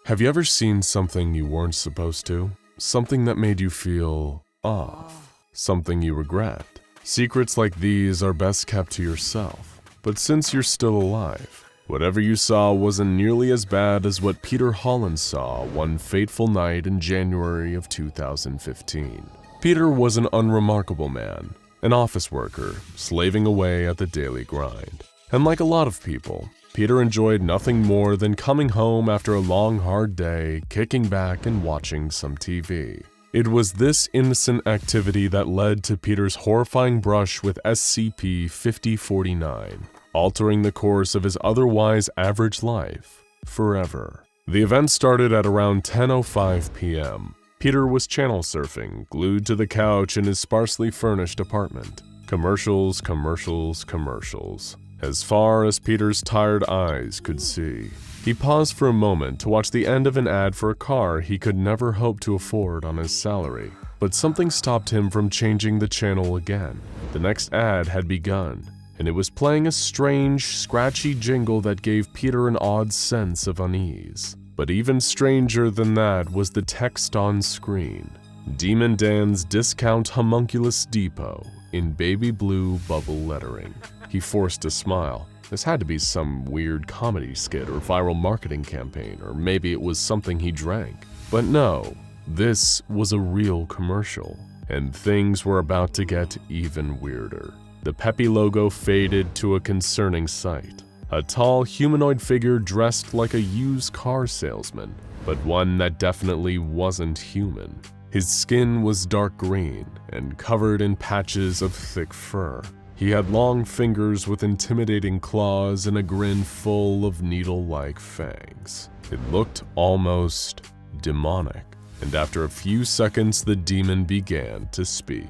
Have you ever seen something you weren't supposed to? Something that made you feel off? Something you regret? Secrets like these are best kept to yourself. But since you're still alive, whatever you saw wasn't nearly as bad as what Peter Holland saw one fateful night in January of 2015. Peter was an unremarkable man, an office worker, slaving away at the daily grind. And like a lot of people, Peter enjoyed nothing more than coming home after a long, hard day, kicking back and watching some TV. It was this innocent activity that led to Peter's horrifying brush with SCP-5049, altering the course of his otherwise average life forever. The event started at around 10:05 p.m. Peter was channel surfing, glued to the couch in his sparsely furnished apartment. Commercials, commercials, commercials. As far as Peter's tired eyes could see. He paused for a moment to watch the end of an ad for a car he could never hope to afford on his salary. But something stopped him from changing the channel again. The next ad had begun, and it was playing a strange, scratchy jingle that gave Peter an odd sense of unease. But even stranger than that was the text on screen. Demon Dan's Discount Homunculus Depot in baby blue bubble lettering. He forced a smile. This had to be some weird comedy skit or viral marketing campaign, or maybe it was something he drank. But no, this was a real commercial, and things were about to get even weirder. The peppy logo faded to a concerning sight. A tall humanoid figure dressed like a used car salesman, but one that definitely wasn't human. His skin was dark green and covered in patches of thick fur. He had long fingers with intimidating claws and a grin full of needle-like fangs. It looked almost demonic, and after a few seconds, the demon began to speak.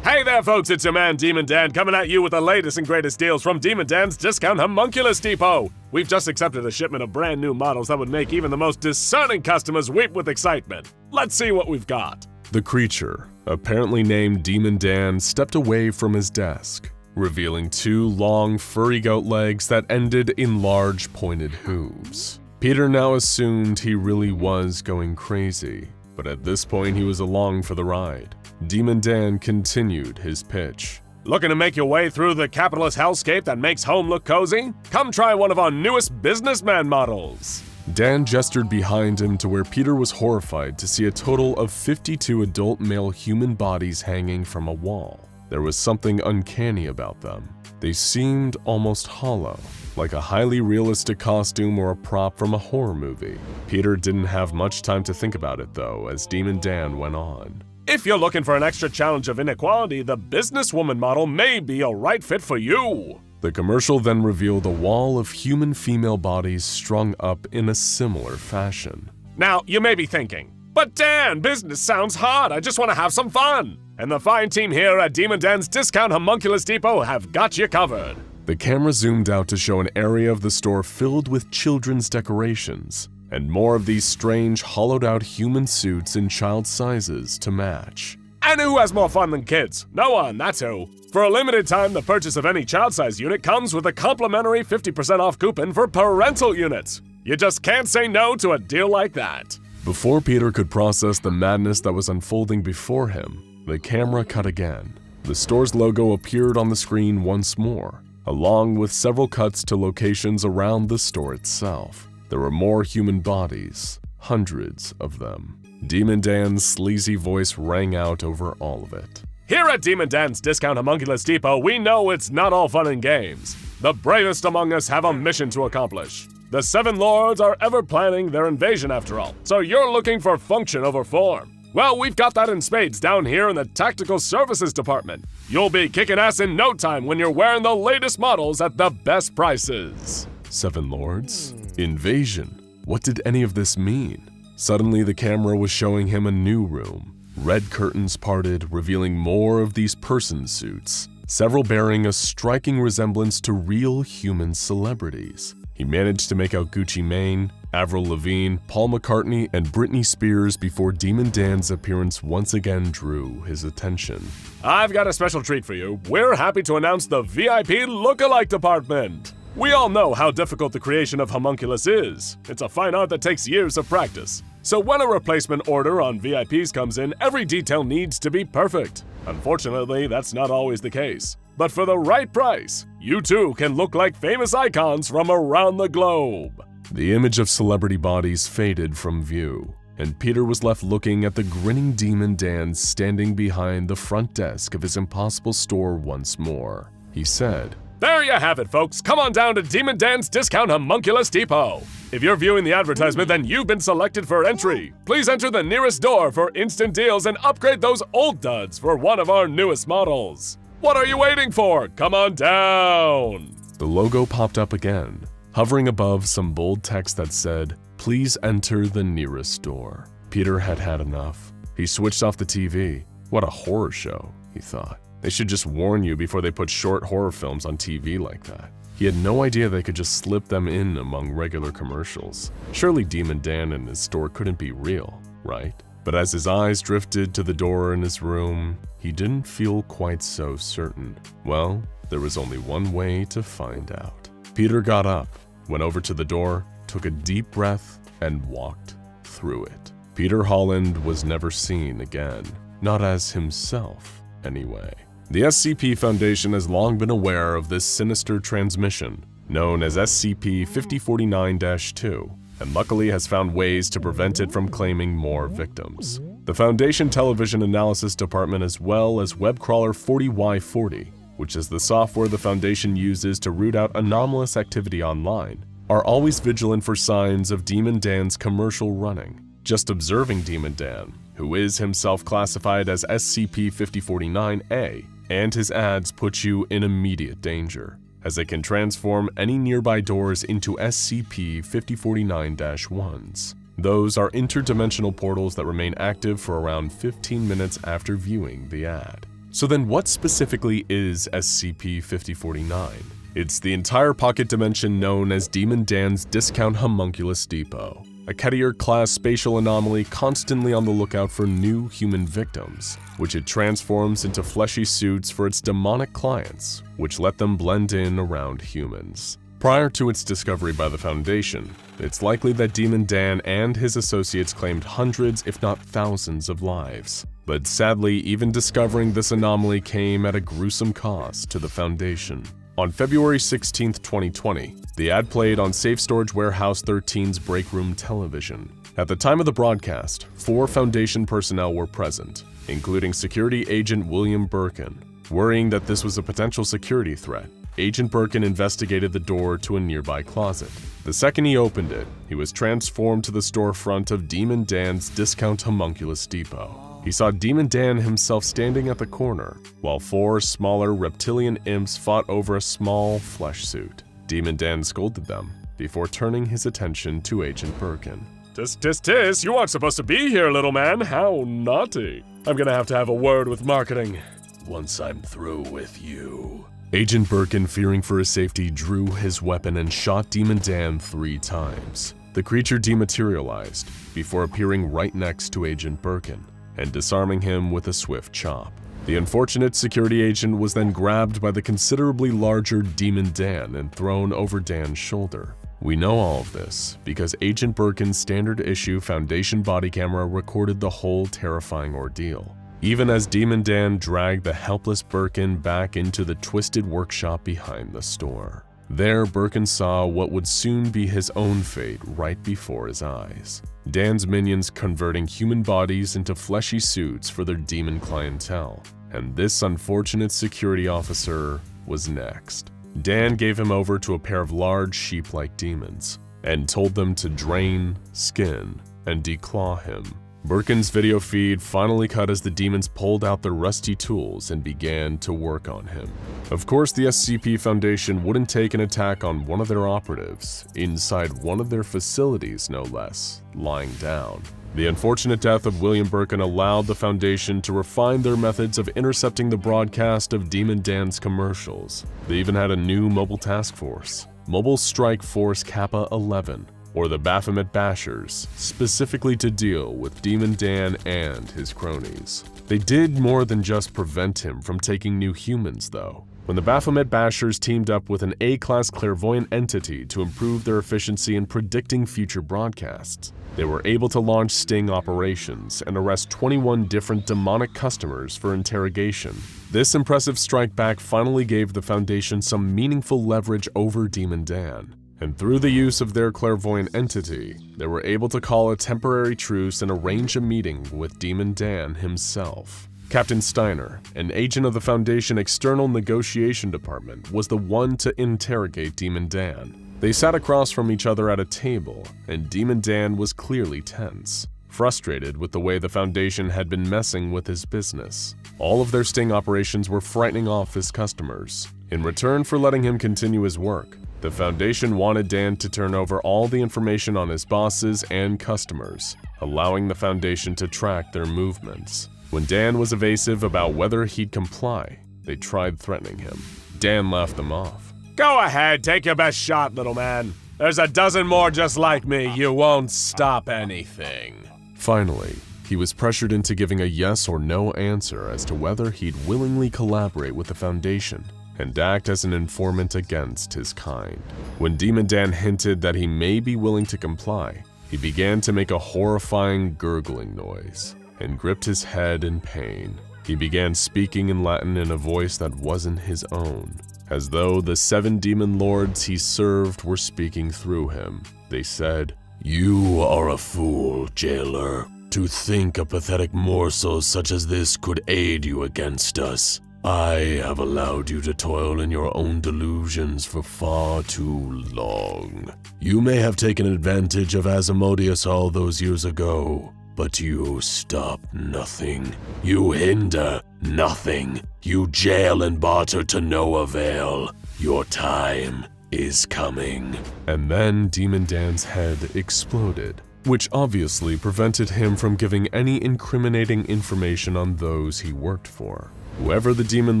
Hey there, folks, it's your man Demon Dan coming at you with the latest and greatest deals from Demon Dan's Discount Homunculus Depot. We've just accepted a shipment of brand new models that would make even the most discerning customers weep with excitement. Let's see what we've got. The creature, apparently named Demon Dan, stepped away from his desk, revealing two long, furry goat legs that ended in large, pointed hooves. Peter now assumed he really was going crazy, but at this point he was along for the ride. Demon Dan continued his pitch. Looking to make your way through the capitalist hellscape that makes home look cozy? Come try one of our newest businessman models. Dan gestured behind him to where Peter was horrified to see a total of 52 adult male human bodies hanging from a wall. There was something uncanny about them. They seemed almost hollow, like a highly realistic costume or a prop from a horror movie. Peter didn't have much time to think about it though, as Demon Dan went on. If you're looking for an extra challenge of inequality, the businesswoman model may be a right fit for you. The commercial then revealed a wall of human female bodies strung up in a similar fashion. Now, you may be thinking, but Dan, business sounds hard, I just want to have some fun. And the fine team here at Demon Dan's Discount Homunculus Depot have got you covered. The camera zoomed out to show an area of the store filled with children's decorations, and more of these strange, hollowed-out human suits in child sizes to match. And who has more fun than kids? No one, that's who. For a limited time, the purchase of any child-size unit comes with a complimentary 50% off coupon for parental units. You just can't say no to a deal like that. Before Peter could process the madness that was unfolding before him, the camera cut again. The store's logo appeared on the screen once more, along with several cuts to locations around the store itself. There were more human bodies, hundreds of them. Demon Dan's sleazy voice rang out over all of it. Here at Demon Dan's Discount Homunculus Depot, we know it's not all fun and games. The bravest among us have a mission to accomplish. The Seven Lords are ever planning their invasion after all, so you're looking for function over form. Well, we've got that in spades down here in the Tactical Services Department. You'll be kicking ass in no time when you're wearing the latest models at the best prices. Seven Lords? Invasion? What did any of this mean? Suddenly, the camera was showing him a new room. Red curtains parted, revealing more of these person suits, several bearing a striking resemblance to real human celebrities. He managed to make out Gucci Mane, Avril Lavigne, Paul McCartney, and Britney Spears before Demon Dan's appearance once again drew his attention. I've got a special treat for you. We're happy to announce the VIP lookalike department. We all know how difficult the creation of Homunculus is. It's a fine art that takes years of practice. So when a replacement order on VIPs comes in, every detail needs to be perfect. Unfortunately, that's not always the case. But for the right price, you too can look like famous icons from around the globe. The image of celebrity bodies faded from view, and Peter was left looking at the grinning Demon Dan standing behind the front desk of his impossible store once more. He said, "There you have it, folks. Come on down to Demon Dan's Discount Homunculus Depot. If you're viewing the advertisement, then you've been selected for entry. Please enter the nearest door for instant deals and upgrade those old duds for one of our newest models. What are you waiting for? Come on down." The logo popped up again, hovering above some bold text that said, "Please enter the nearest door." Peter had had enough. He switched off the TV. What a horror show, he thought. They should just warn you before they put short horror films on TV like that. He had no idea they could just slip them in among regular commercials. Surely Demon Dan and his store couldn't be real, right? But as his eyes drifted to the door in his room, he didn't feel quite so certain. Well, there was only one way to find out. Peter got up, went over to the door, took a deep breath, and walked through it. Peter Holland was never seen again. Not as himself, anyway. The SCP Foundation has long been aware of this sinister transmission, known as SCP-5049-2, and luckily has found ways to prevent it from claiming more victims. The Foundation Television Analysis Department, as well as webcrawler 40Y40, which is the software the Foundation uses to root out anomalous activity online, are always vigilant for signs of Demon Dan's commercial running. Just observing Demon Dan, who is himself classified as SCP-5049-A, and his ads put you in immediate danger, as they can transform any nearby doors into SCP-5049-1s. Those are interdimensional portals that remain active for around 15 minutes after viewing the ad. So then what specifically is SCP-5049? It's the entire pocket dimension known as Demon Dan's Discount Homunculus Depot, a Kettier-class spatial anomaly constantly on the lookout for new human victims, which it transforms into fleshy suits for its demonic clients, which let them blend in around humans. Prior to its discovery by the Foundation, it's likely that Demon Dan and his associates claimed hundreds, if not thousands, of lives. But sadly, even discovering this anomaly came at a gruesome cost to the Foundation. On February 16, 2020, the ad played on Safe Storage Warehouse 13's break room television. At the time of the broadcast, 4 Foundation personnel were present, including Security Agent William Birkin. Worrying that this was a potential security threat, Agent Birkin investigated the door to a nearby closet. The second he opened it, he was transformed to the storefront of Demon Dan's Discount Homunculus Depot. He saw Demon Dan himself standing at the corner, while 4 smaller reptilian imps fought over a small flesh suit. Demon Dan scolded them, before turning his attention to Agent Birkin. Tis, you aren't supposed to be here, little man. How naughty. I'm gonna have to have a word with marketing once I'm through with you. Agent Birkin, fearing for his safety, drew his weapon and shot Demon Dan 3 times. The creature dematerialized, before appearing right next to Agent Birkin and disarming him with a swift chop. The unfortunate security agent was then grabbed by the considerably larger Demon Dan and thrown over Dan's shoulder. We know all of this because Agent Birkin's standard issue Foundation body camera recorded the whole terrifying ordeal, even as Demon Dan dragged the helpless Birkin back into the twisted workshop behind the store. There, Birkin saw what would soon be his own fate right before his eyes. Dan's minions converting human bodies into fleshy suits for their demon clientele, and this unfortunate security officer was next. Dan gave him over to a pair of large sheep-like demons, and told them to drain, skin, and declaw him. Birkin's video feed finally cut as the demons pulled out their rusty tools and began to work on him. Of course, the SCP Foundation wouldn't take an attack on one of their operatives, inside one of their facilities no less, lying down. The unfortunate death of William Birkin allowed the Foundation to refine their methods of intercepting the broadcast of Demon Dan's commercials. They even had a new mobile task force, Mobile Strike Force Kappa 11, or the Baphomet Bashers, specifically to deal with Demon Dan and his cronies. They did more than just prevent him from taking new humans, though. when the Baphomet Bashers teamed up with an A-class clairvoyant entity to improve their efficiency in predicting future broadcasts. They were able to launch sting operations and arrest 21 different demonic customers for interrogation. This impressive strike back finally gave the Foundation some meaningful leverage over Demon Dan, and through the use of their clairvoyant entity, they were able to call a temporary truce and arrange a meeting with Demon Dan himself. Captain Steiner, an agent of the Foundation External Negotiation Department, was the one to interrogate Demon Dan. They sat across from each other at a table, and Demon Dan was clearly tense, frustrated with the way the Foundation had been messing with his business. All of their sting operations were frightening off his customers. In return for letting him continue his work, the Foundation wanted Dan to turn over all the information on his bosses and customers, allowing the Foundation to track their movements. When Dan was evasive about whether he'd comply, they tried threatening him. Dan laughed them off. Go ahead, take your best shot, little man. There's a dozen more just like me. You won't stop anything. Finally, he was pressured into giving a yes or no answer as to whether he'd willingly collaborate with the Foundation and act as an informant against his kind. When Demon Dan hinted that he may be willing to comply, he began to make a horrifying gurgling noise and gripped his head in pain. He began speaking in Latin in a voice that wasn't his own, as though the 7 demon lords he served were speaking through him. They said, "You are a fool, jailer, to think a pathetic morsel such as this could aid you against us. I have allowed you to toil in your own delusions for far too long. You may have taken advantage of Asmodeus all those years ago, but you stop nothing. You hinder nothing. You jail and barter to no avail. Your time is coming." And then Demon Dan's head exploded, which obviously prevented him from giving any incriminating information on those he worked for. Whoever the Demon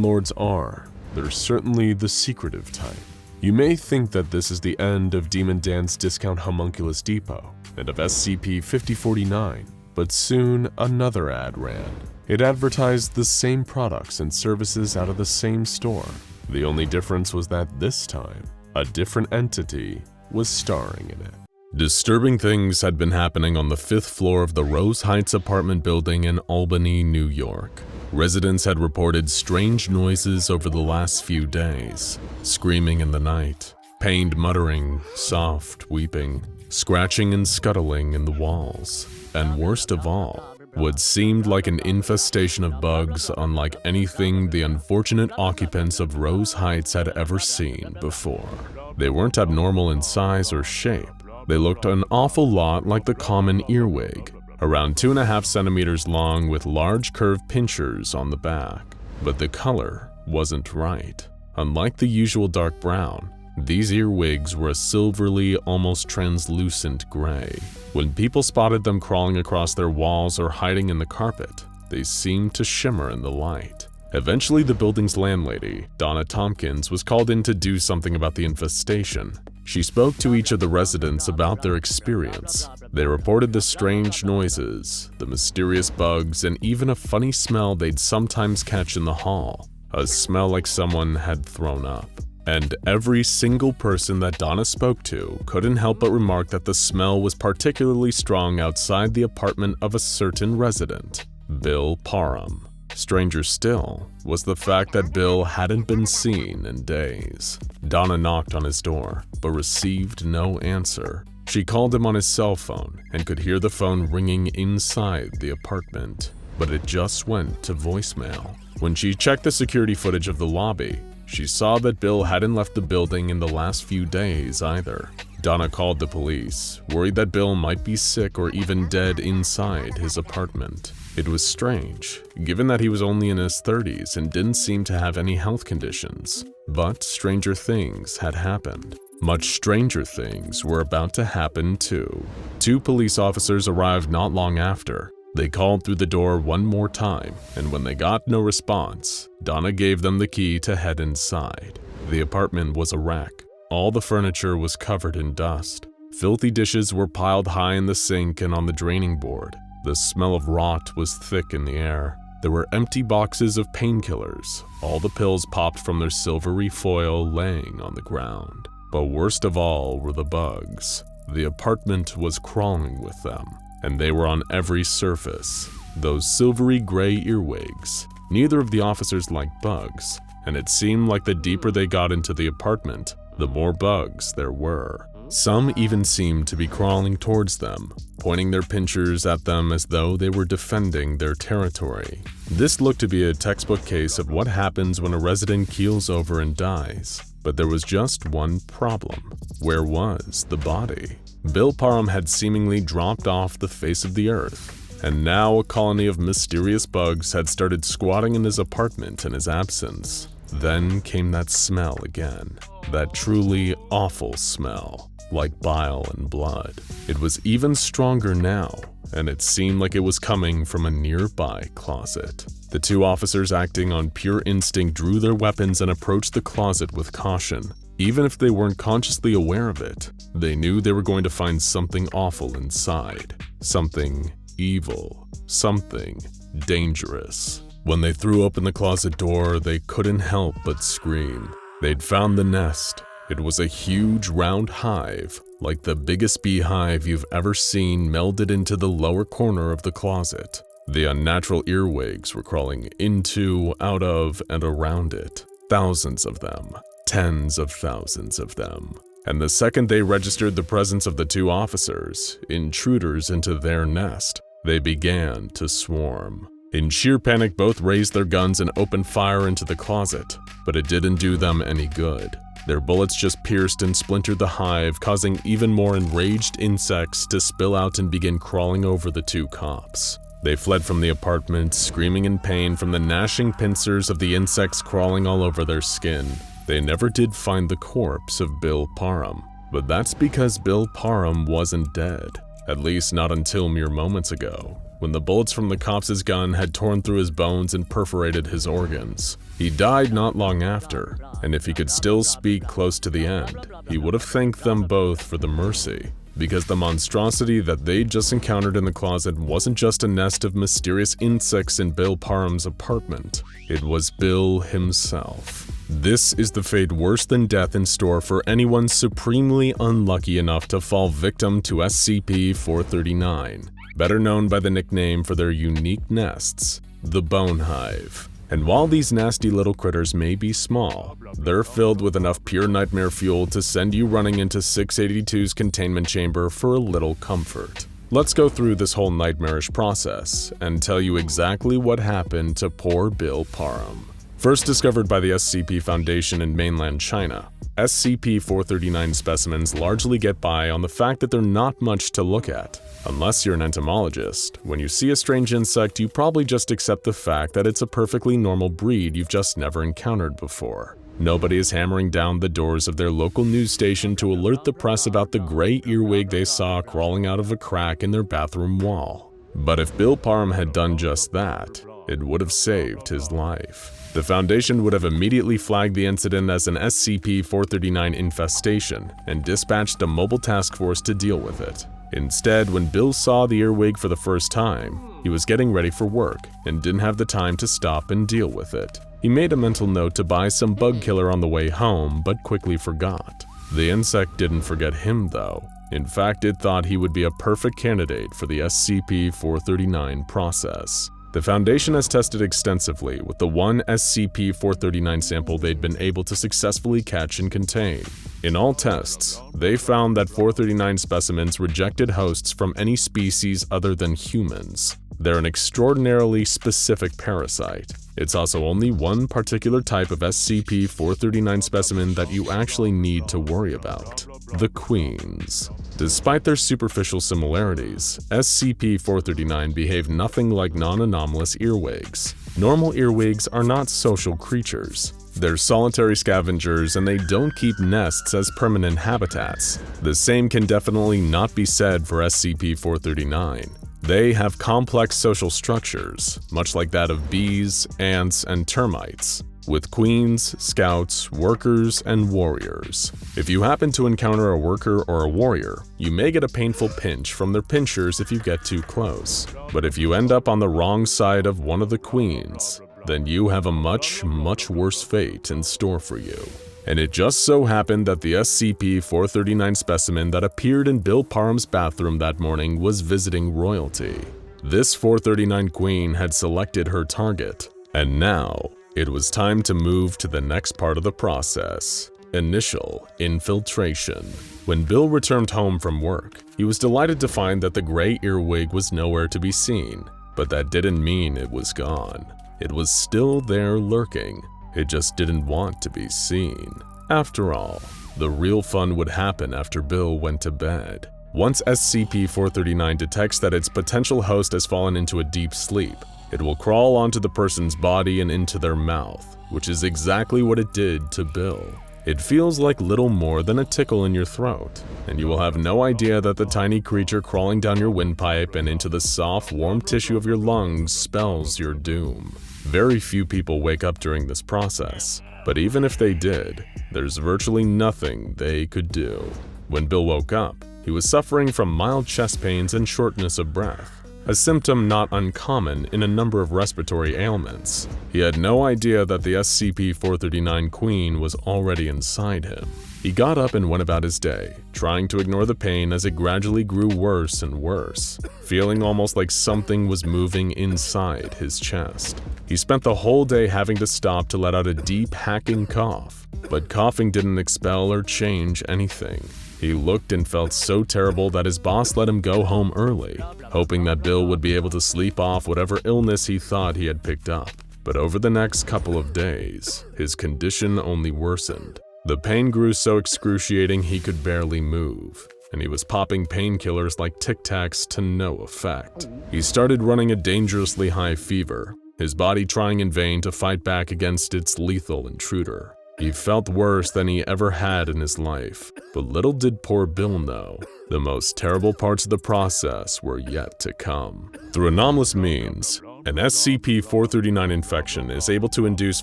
Lords are, they're certainly the secretive type. You may think that this is the end of Demon Dan's Discount Homunculus Depot and of SCP-5049, but soon another ad ran. It advertised the same products and services out of the same store. The only difference was that this time, a different entity was starring in it. Disturbing things had been happening on the 5th floor of the Rose Heights apartment building in Albany, New York. Residents had reported strange noises over the last few days, screaming in the night, pained muttering, soft weeping, scratching and scuttling in the walls, and worst of all, what seemed like an infestation of bugs unlike anything the unfortunate occupants of Rose Heights had ever seen before. They weren't abnormal in size or shape. They looked an awful lot like the common earwig, around 2.5 centimeters long with large curved pinchers on the back. But the color wasn't right. Unlike the usual dark brown, these earwigs were a silvery, almost translucent gray. When people spotted them crawling across their walls or hiding in the carpet, they seemed to shimmer in the light. Eventually, the building's landlady, Donna Tompkins, was called in to do something about the infestation. She spoke to each of the residents about their experience. They reported the strange noises, the mysterious bugs, and even a funny smell they'd sometimes catch in the hall, a smell like someone had thrown up. And every single person that Donna spoke to couldn't help but remark that the smell was particularly strong outside the apartment of a certain resident, Bill Parham. Stranger still was the fact that Bill hadn't been seen in days. Donna knocked on his door, but received no answer. She called him on his cell phone and could hear the phone ringing inside the apartment, but it just went to voicemail. When she checked the security footage of the lobby, she saw that Bill hadn't left the building in the last few days either. Donna called the police, worried that Bill might be sick or even dead inside his apartment. It was strange, given that he was only in his 30s and didn't seem to have any health conditions. But stranger things had happened. Much stranger things were about to happen too. 2 police officers arrived not long after. They called through the door one more time, and when they got no response, Donna gave them the key to head inside. The apartment was a wreck. All the furniture was covered in dust. Filthy dishes were piled high in the sink and on the draining board. The smell of rot was thick in the air. there were empty boxes of painkillers, all the pills popped from their silvery foil laying on the ground. But worst of all were the bugs. The apartment was crawling with them, and they were on every surface. Those silvery gray earwigs. Neither of the officers liked bugs, and it seemed like the deeper they got into the apartment, the more bugs there were. Some even seemed to be crawling towards them, pointing their pinchers at them as though they were defending their territory. This looked to be a textbook case of what happens when a resident keels over and dies. But there was just one problem. Where was the body? Bill Parham had seemingly dropped off the face of the earth, and now a colony of mysterious bugs had started squatting in his apartment in his absence. Then came that smell again, that truly awful smell, like bile and blood. It was even stronger now, and it seemed like it was coming from a nearby closet. The two officers, acting on pure instinct, drew their weapons and approached the closet with caution. Even if they weren't consciously aware of it, they knew they were going to find something awful inside. Something evil. Something dangerous. When they threw open the closet door, they couldn't help but scream. They'd found the nest. It was a huge round hive, like the biggest beehive you've ever seen, melded into the lower corner of the closet. The unnatural earwigs were crawling into, out of, and around it. Thousands of them. Tens of thousands of them. And the second they registered the presence of the two officers, intruders into their nest, they began to swarm. In sheer panic, both raised their guns and opened fire into the closet, but it didn't do them any good. Their bullets just pierced and splintered the hive, causing even more enraged insects to spill out and begin crawling over the two cops. They fled from the apartment, screaming in pain from the gnashing pincers of the insects crawling all over their skin. They never did find the corpse of Bill Parham, but that's because Bill Parham wasn't dead, at least not until mere moments ago, when the bullets from the cops' gun had torn through his bones and perforated his organs. He died not long after, and if he could still speak close to the end, he would have thanked them both for the mercy, because the monstrosity that they'd just encountered in the closet wasn't just a nest of mysterious insects in Bill Parham's apartment. It was Bill himself. This is the fate worse than death in store for anyone supremely unlucky enough to fall victim to SCP-439, better known by the nickname for their unique nests, the Bone Hive. And while these nasty little critters may be small, they're filled with enough pure nightmare fuel to send you running into 682's containment chamber for a little comfort. Let's go through this whole nightmarish process and tell you exactly what happened to poor Bill Parham. First discovered by the SCP Foundation in mainland China, SCP-439 specimens largely get by on the fact that they're not much to look at. Unless you're an entomologist, when you see a strange insect, you probably just accept the fact that it's a perfectly normal breed you've just never encountered before. Nobody is hammering down the doors of their local news station to alert the press about the gray earwig they saw crawling out of a crack in their bathroom wall. But if Bill Parham had done just that, it would have saved his life. The Foundation would have immediately flagged the incident as an SCP-439 infestation and dispatched a mobile task force to deal with it. Instead, when Bill saw the earwig for the first time, he was getting ready for work and didn't have the time to stop and deal with it. He made a mental note to buy some bug killer on the way home, but quickly forgot. The insect didn't forget him, though. In fact, it thought he would be a perfect candidate for the SCP-439 process. The Foundation has tested extensively with the one SCP-439 sample they'd been able to successfully catch and contain. In all tests, they found that 439 specimens rejected hosts from any species other than humans. They're an extraordinarily specific parasite. It's also only one particular type of SCP-439 specimen that you actually need to worry about: the queens. Despite their superficial similarities, SCP-439 behave nothing like non-anomalous earwigs. Normal earwigs are not social creatures. They're solitary scavengers, and they don't keep nests as permanent habitats. The same can definitely not be said for SCP-439. They have complex social structures, much like that of bees, ants, and termites. with queens, scouts, workers, and warriors. If you happen to encounter a worker or a warrior, you may get a painful pinch from their pinchers if you get too close. But if you end up on the wrong side of one of the queens, then you have a much worse fate in store for you. And it just so happened that the SCP-439 specimen that appeared in Bill Parham's bathroom that morning was visiting royalty. This 439 queen had selected her target, and now it was time to move to the next part of the process: initial infiltration. When Bill returned home from work, he was delighted to find that the gray earwig was nowhere to be seen, but that didn't mean it was gone. It was still there lurking. It just didn't want to be seen. After all, the real fun would happen after Bill went to bed. Once SCP-439 detects that its potential host has fallen into a deep sleep, it will crawl onto the person's body and into their mouth, which is exactly what it did to Bill. It feels like little more than a tickle in your throat, and you will have no idea that the tiny creature crawling down your windpipe and into the soft, warm tissue of your lungs spells your doom. Very few people wake up during this process, but even if they did, there's virtually nothing they could do. When Bill woke up, he was suffering from mild chest pains and shortness of breath, a symptom not uncommon in a number of respiratory ailments. He had no idea that the SCP-439 queen was already inside him. He got up and went about his day, trying to ignore the pain as it gradually grew worse and worse, feeling almost like something was moving inside his chest. He spent the whole day having to stop to let out a deep, hacking cough, but coughing didn't expel or change anything. He looked and felt so terrible that his boss let him go home early, hoping that Bill would be able to sleep off whatever illness he thought he had picked up. But over the next couple of days, his condition only worsened. The pain grew so excruciating he could barely move, and he was popping painkillers like Tic Tacs to no effect. He started running a dangerously high fever, his body trying in vain to fight back against its lethal intruder. He felt worse than he ever had in his life, but little did poor Bill know, the most terrible parts of the process were yet to come. Through anomalous means, an SCP-439 infection is able to induce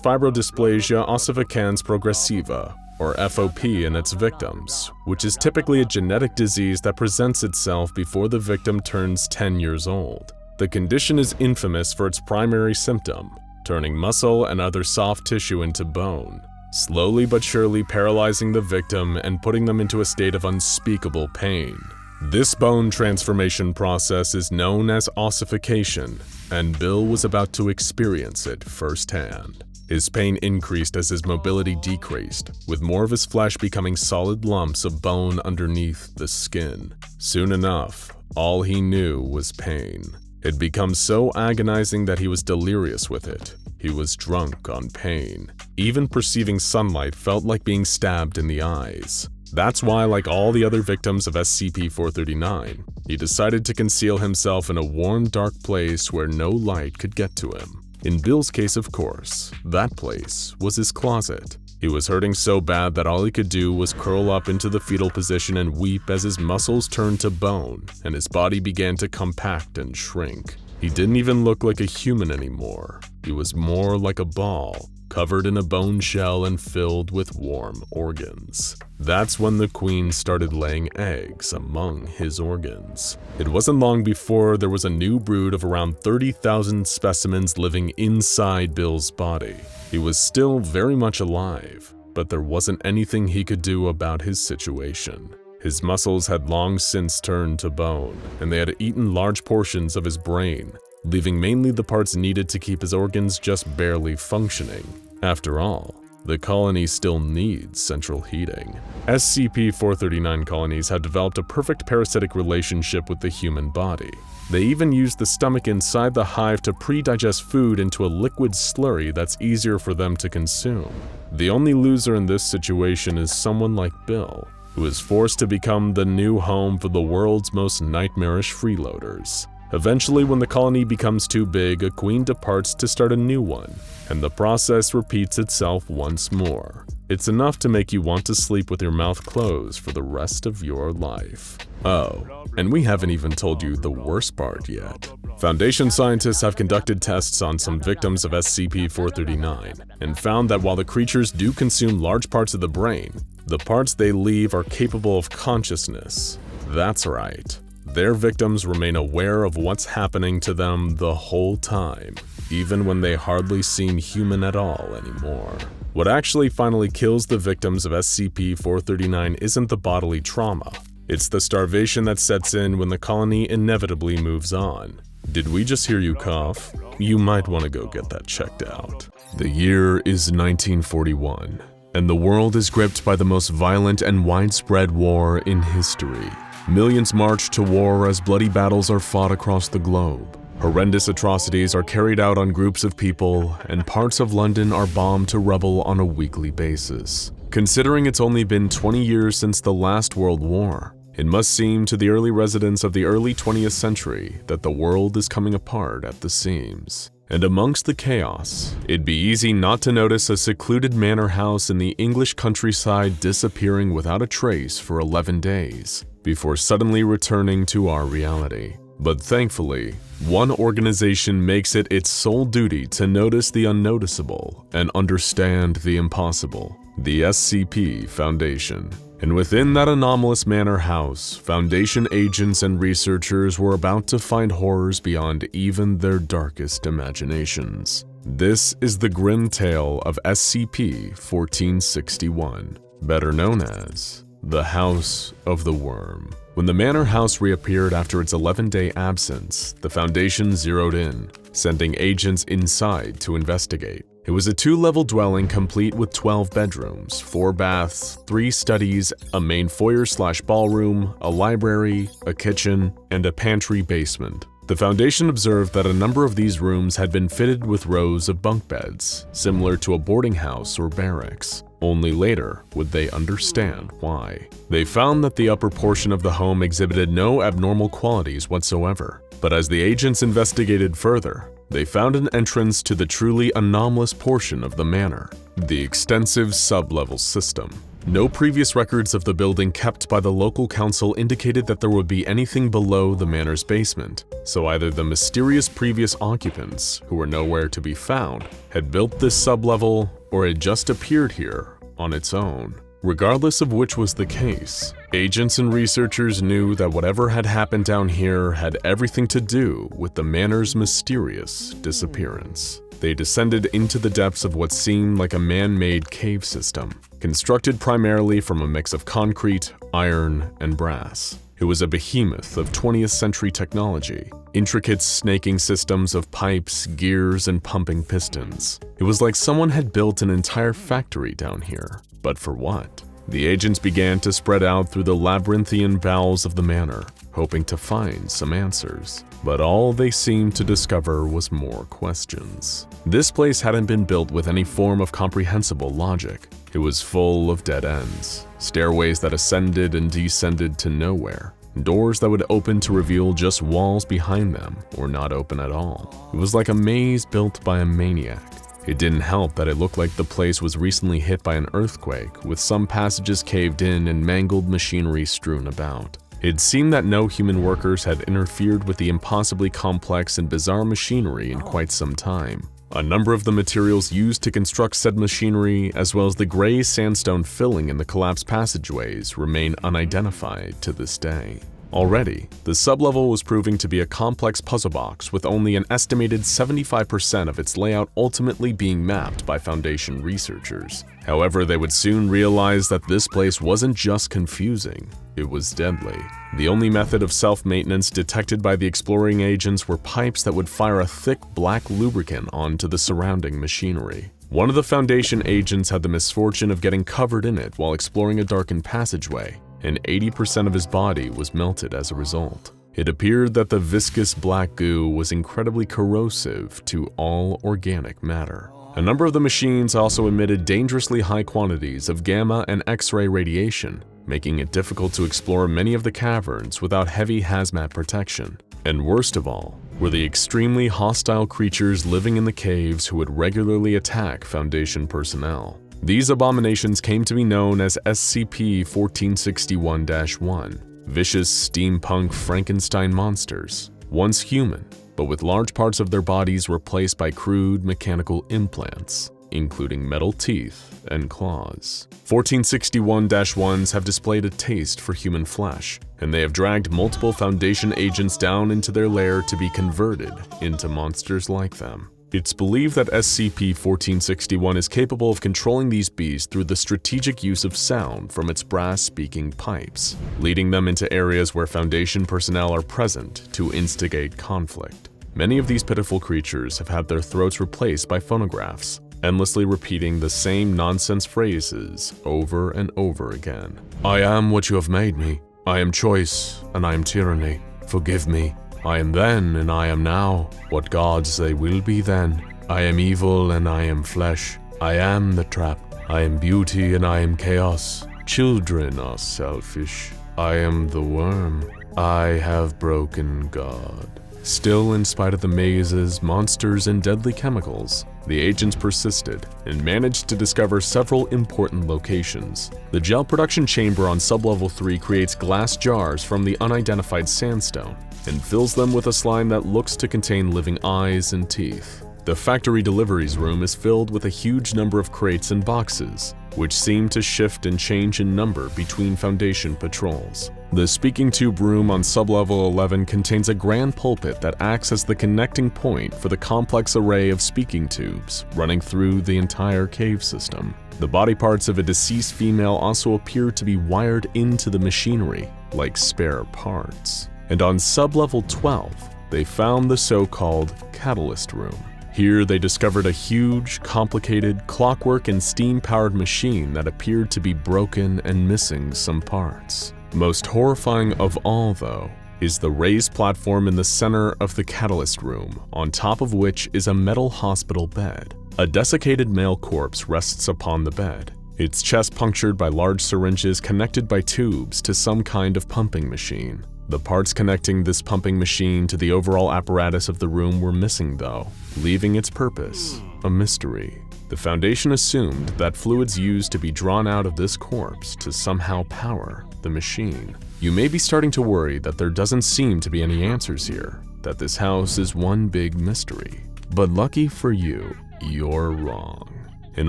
fibrodysplasia ossificans progressiva, or FOP, in its victims, which is typically a genetic disease that presents itself before the victim turns 10 years old. The condition is infamous for its primary symptom, turning muscle and other soft tissue into bone, slowly but surely paralyzing the victim and putting them into a state of unspeakable pain. This bone transformation process is known as ossification, and Bill was about to experience it firsthand. His pain increased as his mobility decreased, with more of his flesh becoming solid lumps of bone underneath the skin. Soon enough, all he knew was pain. It became so agonizing that he was delirious with it. He was drunk on pain. Even perceiving sunlight felt like being stabbed in the eyes. That's why, like all the other victims of SCP-439, he decided to conceal himself in a warm, dark place where no light could get to him. In Bill's case, of course, that place was his closet. He was hurting so bad that all he could do was curl up into the fetal position and weep as his muscles turned to bone and his body began to compact and shrink. He didn't even look like a human anymore. He was more like a ball, covered in a bone shell and filled with warm organs. That's when the queen started laying eggs among his organs. It wasn't long before there was a new brood of around 30,000 specimens living inside Bill's body. He was still very much alive, but there wasn't anything he could do about his situation. His muscles had long since turned to bone, and they had eaten large portions of his brain, leaving mainly the parts needed to keep his organs just barely functioning. After all, the colony still needs central heating. SCP-439 colonies have developed a perfect parasitic relationship with the human body. They even use the stomach inside the hive to pre-digest food into a liquid slurry that's easier for them to consume. The only loser in this situation is someone like Bill, who is forced to become the new home for the world's most nightmarish freeloaders. Eventually, when the colony becomes too big, a queen departs to start a new one, and the process repeats itself once more. It's enough to make you want to sleep with your mouth closed for the rest of your life. Oh, and we haven't even told you the worst part yet. Foundation scientists have conducted tests on some victims of SCP-439 and found that while the creatures do consume large parts of the brain, the parts they leave are capable of consciousness. That's right. Their victims remain aware of what's happening to them the whole time, even when they hardly seem human at all anymore. What actually finally kills the victims of SCP-439 isn't the bodily trauma. It's the starvation that sets in when the colony inevitably moves on. Did we just hear you cough? You might want to go get that checked out. The year is 1941, and the world is gripped by the most violent and widespread war in history. Millions march to war as bloody battles are fought across the globe. Horrendous atrocities are carried out on groups of people, and parts of London are bombed to rubble on a weekly basis. Considering it's only been 20 years since the last World War, it must seem to the early residents of the early 20th century that the world is coming apart at the seams. And amongst the chaos, it'd be easy not to notice a secluded manor house in the English countryside disappearing without a trace for 11 days, before suddenly returning to our reality. But thankfully, one organization makes it its sole duty to notice the unnoticeable and understand the impossible: the SCP Foundation. And within that anomalous manor house, Foundation agents and researchers were about to find horrors beyond even their darkest imaginations. This is the grim tale of SCP-1461, better known as the House of the Worm. When the manor house reappeared after its 11-day absence, the Foundation zeroed in, sending agents inside to investigate. It was a 2-level dwelling complete with 12 bedrooms, 4 baths, 3 studies, a main foyer/ballroom, a library, a kitchen, and a pantry basement. The Foundation observed that a number of these rooms had been fitted with rows of bunk beds, similar to a boarding house or barracks. Only later would they understand why. They found that the upper portion of the home exhibited no abnormal qualities whatsoever. But as the agents investigated further, they found an entrance to the truly anomalous portion of the manor, the extensive sub-level system. No previous records of the building kept by the local council indicated that there would be anything below the manor's basement, so either the mysterious previous occupants, who were nowhere to be found, had built this sub-level, or it just appeared here on its own. Regardless of which was the case, agents and researchers knew that whatever had happened down here had everything to do with the manor's mysterious disappearance. They descended into the depths of what seemed like a man-made cave system, constructed primarily from a mix of concrete, iron, and brass. It was a behemoth of 20th century technology, intricate snaking systems of pipes, gears, and pumping pistons. It was like someone had built an entire factory down here. But for what? The agents began to spread out through the labyrinthian bowels of the manor, hoping to find some answers. But all they seemed to discover was more questions. This place hadn't been built with any form of comprehensible logic. It was full of dead ends, stairways that ascended and descended to nowhere, doors that would open to reveal just walls behind them or not open at all. It was like a maze built by a maniac. It didn't help that it looked like the place was recently hit by an earthquake, with some passages caved in and mangled machinery strewn about. It seemed that no human workers had interfered with the impossibly complex and bizarre machinery in quite some time. A number of the materials used to construct said machinery, as well as the gray sandstone filling in the collapsed passageways, remain unidentified to this day. Already, the sublevel was proving to be a complex puzzle box with only an estimated 75% of its layout ultimately being mapped by Foundation researchers. However, they would soon realize that this place wasn't just confusing, it was deadly. The only method of self-maintenance detected by the exploring agents were pipes that would fire a thick black lubricant onto the surrounding machinery. One of the Foundation agents had the misfortune of getting covered in it while exploring a darkened passageway, and 80% of his body was melted as a result. It appeared that the viscous black goo was incredibly corrosive to all organic matter. A number of the machines also emitted dangerously high quantities of gamma and X-ray radiation, making it difficult to explore many of the caverns without heavy hazmat protection. And worst of all, were the extremely hostile creatures living in the caves who would regularly attack Foundation personnel. These abominations came to be known as SCP-1461-1, vicious steampunk Frankenstein monsters, once human, but with large parts of their bodies replaced by crude mechanical implants, including metal teeth and claws. 1461-1s have displayed a taste for human flesh, and they have dragged multiple Foundation agents down into their lair to be converted into monsters like them. It's believed that SCP-1461 is capable of controlling these beasts through the strategic use of sound from its brass-speaking pipes, leading them into areas where Foundation personnel are present to instigate conflict. Many of these pitiful creatures have had their throats replaced by phonographs, endlessly repeating the same nonsense phrases over and over again. I am what you have made me. I am choice, and I am tyranny. Forgive me. I am then, and I am now. What gods they will be then. I am evil, and I am flesh. I am the trap. I am beauty, and I am chaos. Children are selfish. I am the worm. I have broken God. Still, in spite of the mazes, monsters, and deadly chemicals, the agents persisted and managed to discover several important locations. The gel production chamber on sublevel 3 creates glass jars from the unidentified sandstone and fills them with a slime that looks to contain living eyes and teeth. The factory deliveries room is filled with a huge number of crates and boxes, which seem to shift and change in number between Foundation patrols. The speaking tube room on sublevel 11 contains a grand pulpit that acts as the connecting point for the complex array of speaking tubes running through the entire cave system. The body parts of a deceased female also appear to be wired into the machinery, like spare parts. And on sublevel 12, they found the so-called catalyst room. Here they discovered a huge, complicated, clockwork and steam-powered machine that appeared to be broken and missing some parts. Most horrifying of all, though, is the raised platform in the center of the catalyst room, on top of which is a metal hospital bed. A desiccated male corpse rests upon the bed, its chest punctured by large syringes connected by tubes to some kind of pumping machine. The parts connecting this pumping machine to the overall apparatus of the room were missing, though, leaving its purpose a mystery. The Foundation assumed that fluids used to be drawn out of this corpse to somehow power the machine. You may be starting to worry that there doesn't seem to be any answers here, that this house is one big mystery. But lucky for you, you're wrong. An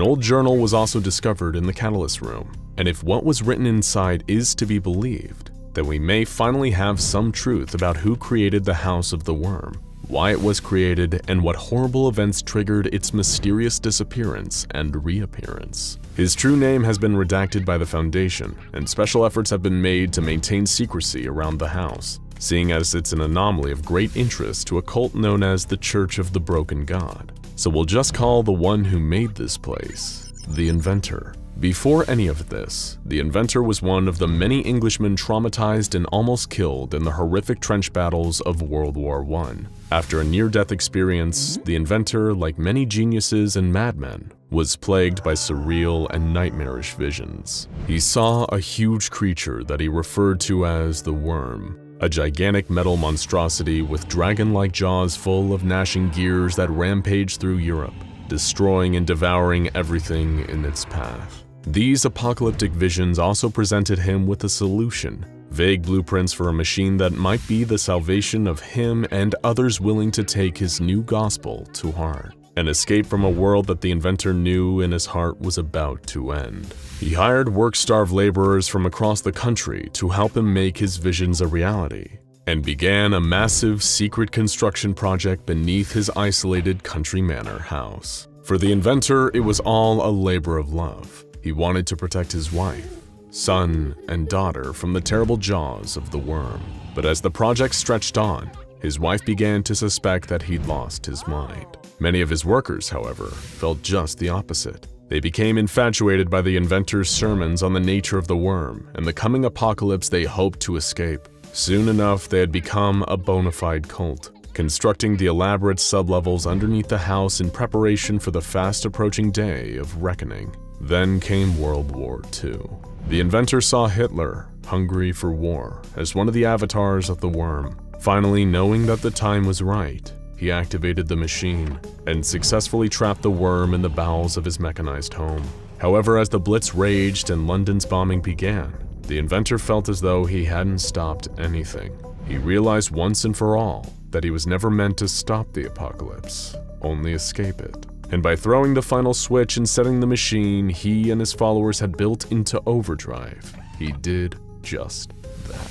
old journal was also discovered in the catalyst room, and if what was written inside is to be believed, then we may finally have some truth about who created the House of the Worm, why it was created, and what horrible events triggered its mysterious disappearance and reappearance. His true name has been redacted by the Foundation, and special efforts have been made to maintain secrecy around the house, seeing as it's an anomaly of great interest to a cult known as the Church of the Broken God. So we'll just call the one who made this place the Inventor. Before any of this, the Inventor was one of the many Englishmen traumatized and almost killed in the horrific trench battles of World War I. After a near-death experience, the Inventor, like many geniuses and madmen, was plagued by surreal and nightmarish visions. He saw a huge creature that he referred to as the Worm, a gigantic metal monstrosity with dragon-like jaws full of gnashing gears that rampaged through Europe, destroying and devouring everything in its path. These apocalyptic visions also presented him with a solution, vague blueprints for a machine that might be the salvation of him and others willing to take his new gospel to heart. An escape from a world that the Inventor knew in his heart was about to end. He hired work-starved laborers from across the country to help him make his visions a reality, and began a massive secret construction project beneath his isolated country manor house. For the Inventor, it was all a labor of love. He wanted to protect his wife, son, and daughter from the terrible jaws of the Worm. But as the project stretched on, his wife began to suspect that he'd lost his mind. Many of his workers, however, felt just the opposite. They became infatuated by the Inventor's sermons on the nature of the Worm and the coming apocalypse they hoped to escape. Soon enough, they had become a bona fide cult, constructing the elaborate sublevels underneath the house in preparation for the fast-approaching day of reckoning. Then came World War II. The Inventor saw Hitler, hungry for war, as one of the avatars of the Worm. Finally, knowing that the time was right, he activated the machine and successfully trapped the Worm in the bowels of his mechanized home. However, as the Blitz raged and London's bombing began, the inventor felt as though he hadn't stopped anything. He realized once and for all that he was never meant to stop the apocalypse, only escape it. And by throwing the final switch and setting the machine he and his followers had built into overdrive, he did just that.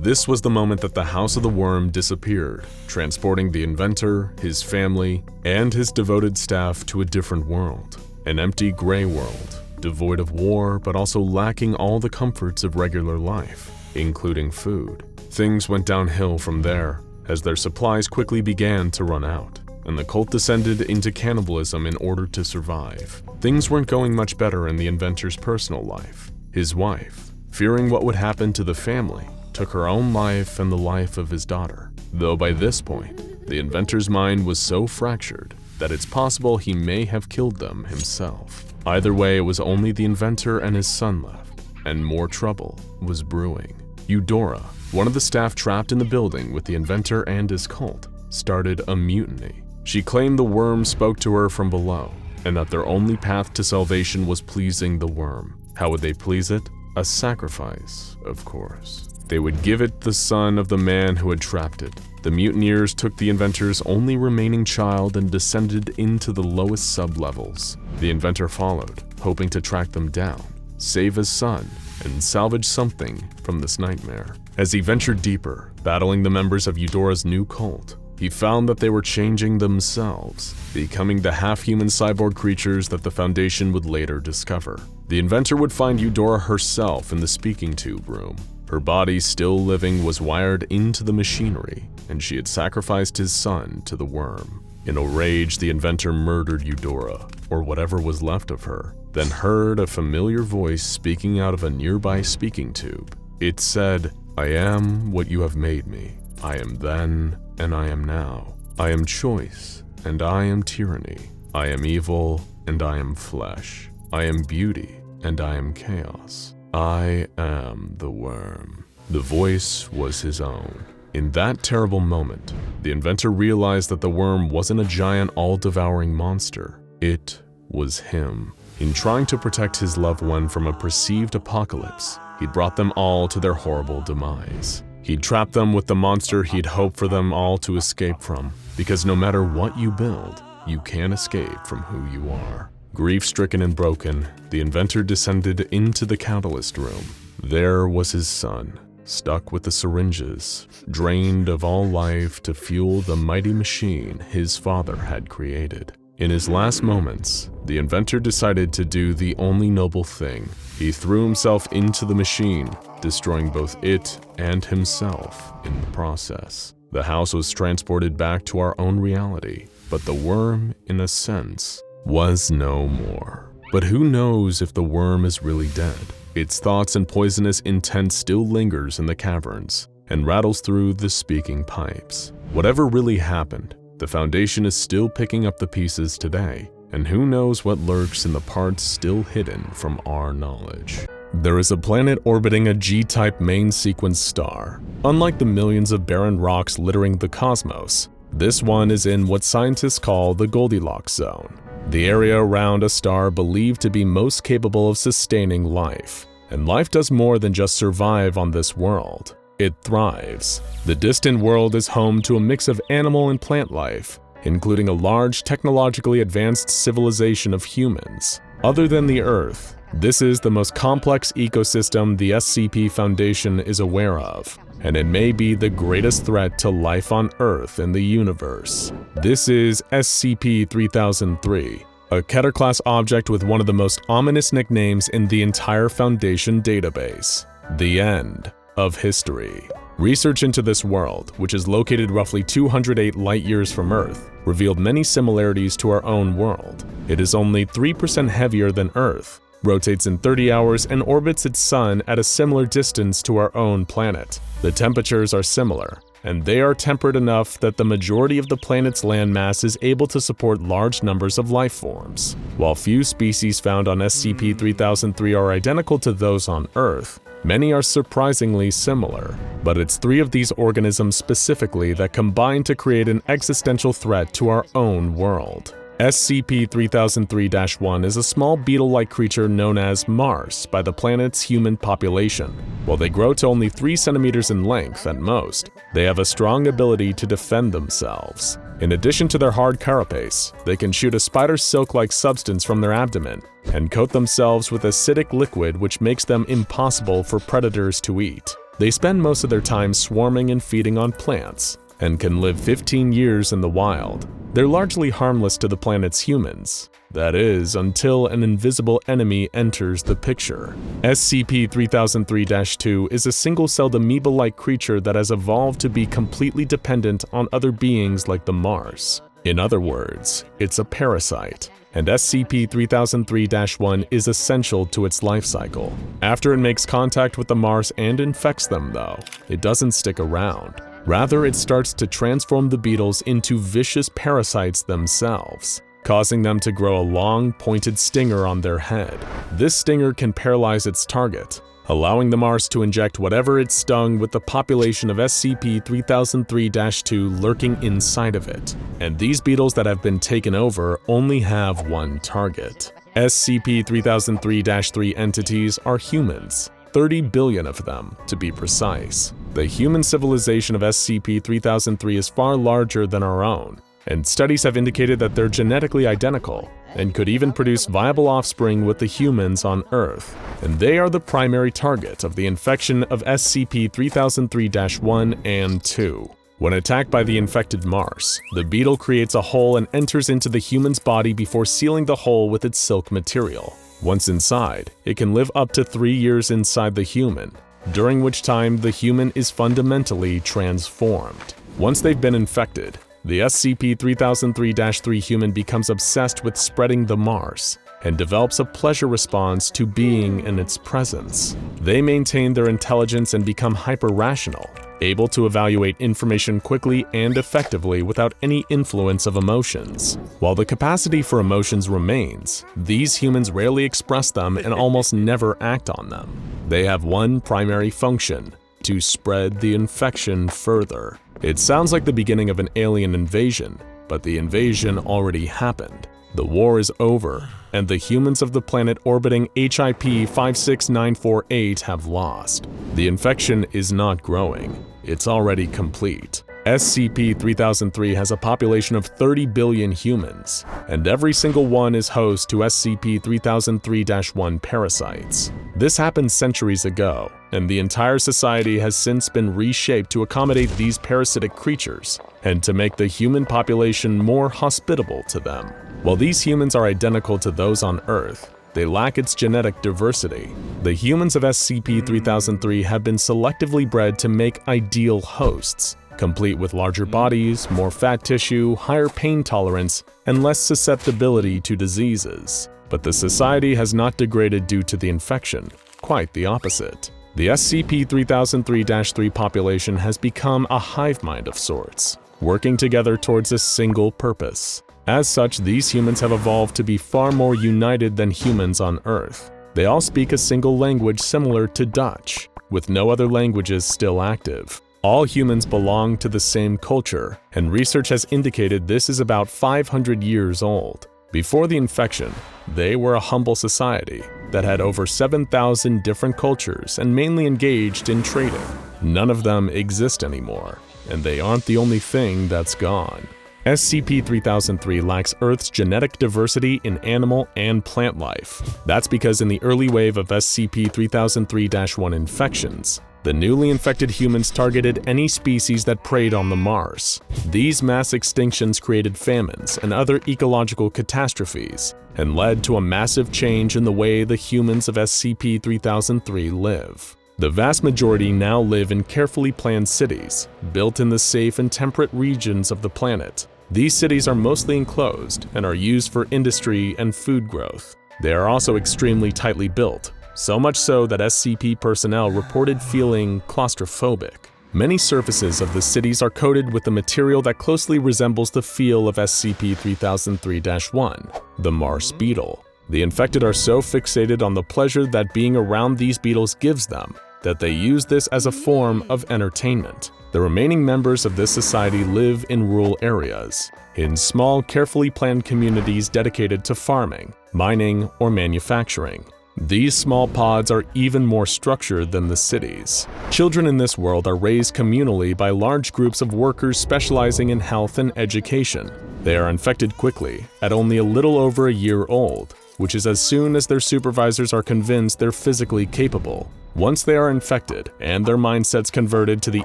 This was the moment that the House of the Worm disappeared, transporting the inventor, his family, and his devoted staff to a different world. An empty gray world, devoid of war but also lacking all the comforts of regular life, including food. Things went downhill from there, as their supplies quickly began to run out, and the cult descended into cannibalism in order to survive. Things weren't going much better in the inventor's personal life. His wife, fearing what would happen to the family, took her own life and the life of his daughter. Though by this point, the inventor's mind was so fractured that it's possible he may have killed them himself. Either way, it was only the inventor and his son left, and more trouble was brewing. Eudora, one of the staff trapped in the building with the inventor and his cult, started a mutiny. She claimed the worm spoke to her from below, and that their only path to salvation was pleasing the worm. How would they please it? A sacrifice, of course. They would give it the son of the man who had trapped it. The mutineers took the inventor's only remaining child and descended into the lowest sublevels. The inventor followed, hoping to track them down, save his son, and salvage something from this nightmare. As he ventured deeper, battling the members of Eudora's new cult, he found that they were changing themselves, becoming the half-human cyborg creatures that the Foundation would later discover. The inventor would find Eudora herself in the speaking tube room. Her body, still living, was wired into the machinery, and she had sacrificed his son to the worm. In a rage, the inventor murdered Eudora, or whatever was left of her, then heard a familiar voice speaking out of a nearby speaking tube. It said, "I am what you have made me. I am then, and I am now. I am choice, and I am tyranny. I am evil, and I am flesh. I am beauty, and I am chaos. I am the worm." The voice was his own. In that terrible moment, the inventor realized that the worm wasn't a giant all-devouring monster. It was him. In trying to protect his loved one from a perceived apocalypse, he'd brought them all to their horrible demise. He'd trapped them with the monster he'd hoped for them all to escape from, because no matter what you build, you can't escape from who you are. Grief-stricken and broken, the inventor descended into the catalyst room. There was his son, stuck with the syringes, drained of all life to fuel the mighty machine his father had created. In his last moments, the inventor decided to do the only noble thing. He threw himself into the machine, destroying both it and himself in the process. The house was transported back to our own reality, but the worm, in a sense, was no more. But who knows if the worm is really dead? Its thoughts and poisonous intent still lingers in the caverns and rattles through the speaking pipes. Whatever really happened, the Foundation is still picking up the pieces today, and who knows what lurks in the parts still hidden from our knowledge. There is a planet orbiting a G-type main sequence star. Unlike the millions of barren rocks littering the cosmos, this one is in what scientists call the Goldilocks zone, the area around a star believed to be most capable of sustaining life. And life does more than just survive on this world. It thrives. The distant world is home to a mix of animal and plant life, including a large technologically advanced civilization of humans. Other than the Earth, this is the most complex ecosystem the SCP Foundation is aware of, and it may be the greatest threat to life on Earth in the universe. This is SCP-3003, a Keter-class object with one of the most ominous nicknames in the entire Foundation database: the End of History. Research into this world, which is located roughly 208 light-years from Earth, revealed many similarities to our own world. It is only 3% heavier than Earth, rotates in 30 hours, and orbits its sun at a similar distance to our own planet. The temperatures are similar, and they are temperate enough that the majority of the planet's landmass is able to support large numbers of life forms. While few species found on SCP-3003 are identical to those on Earth, many are surprisingly similar, but it's 3 of these organisms specifically that combine to create an existential threat to our own world. SCP-3003-1 is a small beetle-like creature known as Mars by the planet's human population. While they grow to only 3 centimeters in length at most, they have a strong ability to defend themselves. In addition to their hard carapace, they can shoot a spider silk-like substance from their abdomen and coat themselves with acidic liquid which makes them impossible for predators to eat. They spend most of their time swarming and feeding on plants, and can live 15 years in the wild. They're largely harmless to the planet's humans. That is, until an invisible enemy enters the picture. SCP-3003-2 is a single-celled amoeba-like creature that has evolved to be completely dependent on other beings like the Mars. In other words, it's a parasite, and SCP-3003-1 is essential to its life cycle. After it makes contact with the Mars and infects them, though, it doesn't stick around. Rather, it starts to transform the beetles into vicious parasites themselves, causing them to grow a long, pointed stinger on their head. This stinger can paralyze its target, allowing the Mars to inject whatever it stung with the population of SCP-3003-2 lurking inside of it. And these beetles that have been taken over only have one target. SCP-3003-3 entities are humans, 30 billion of them, to be precise. The human civilization of SCP-3003 is far larger than our own, and studies have indicated that they're genetically identical and could even produce viable offspring with the humans on Earth. And they are the primary target of the infection of SCP-3003-1 and 2. When attacked by the infected Mars, the beetle creates a hole and enters into the human's body before sealing the hole with its silk material. Once inside, it can live up to 3 years inside the human, during which time the human is fundamentally transformed. Once they've been infected, the SCP-3003-3 human becomes obsessed with spreading the Mars and develops a pleasure response to being in its presence. They maintain their intelligence and become hyper-rational, able to evaluate information quickly and effectively without any influence of emotions. While the capacity for emotions remains, these humans rarely express them and almost never act on them. They have one primary function: to spread the infection further. It sounds like the beginning of an alien invasion, but the invasion already happened. The war is over, and the humans of the planet orbiting HIP 56948 have lost. The infection is not growing. It's already complete. SCP-3003 has a population of 30 billion humans, and every single one is host to SCP-3003-1 parasites. This happened centuries ago, and the entire society has since been reshaped to accommodate these parasitic creatures and to make the human population more hospitable to them. While these humans are identical to those on Earth, they lack its genetic diversity. The humans of SCP-3003 have been selectively bred to make ideal hosts, complete with larger bodies, more fat tissue, higher pain tolerance, and less susceptibility to diseases. But the society has not degraded due to the infection, quite the opposite. The SCP-3003-3 population has become a hive mind of sorts, working together towards a single purpose. As such, these humans have evolved to be far more united than humans on Earth. They all speak a single language similar to Dutch, with no other languages still active. All humans belong to the same culture, and research has indicated this is about 500 years old. Before the infection, they were a humble society that had over 7,000 different cultures and mainly engaged in trading. None of them exist anymore, and they aren't the only thing that's gone. SCP-3003 lacks Earth's genetic diversity in animal and plant life. That's because in the early wave of SCP-3003-1 infections, the newly infected humans targeted any species that preyed on the Mars. These mass extinctions created famines and other ecological catastrophes, and led to a massive change in the way the humans of SCP-3003 live. The vast majority now live in carefully planned cities, built in the safe and temperate regions of the planet. These cities are mostly enclosed and are used for industry and food growth. They are also extremely tightly built, so much so that SCP personnel reported feeling claustrophobic. Many surfaces of the cities are coated with a material that closely resembles the feel of SCP-3003-1, the Mars beetle. The infected are so fixated on the pleasure that being around these beetles gives them that they use this as a form of entertainment. The remaining members of this society live in rural areas, in small, carefully planned communities dedicated to farming, mining, or manufacturing. These small pods are even more structured than the cities. Children in this world are raised communally by large groups of workers specializing in health and education. They are infected quickly, at only a little over a year old, which is as soon as their supervisors are convinced they're physically capable. Once they are infected and their mindsets converted to the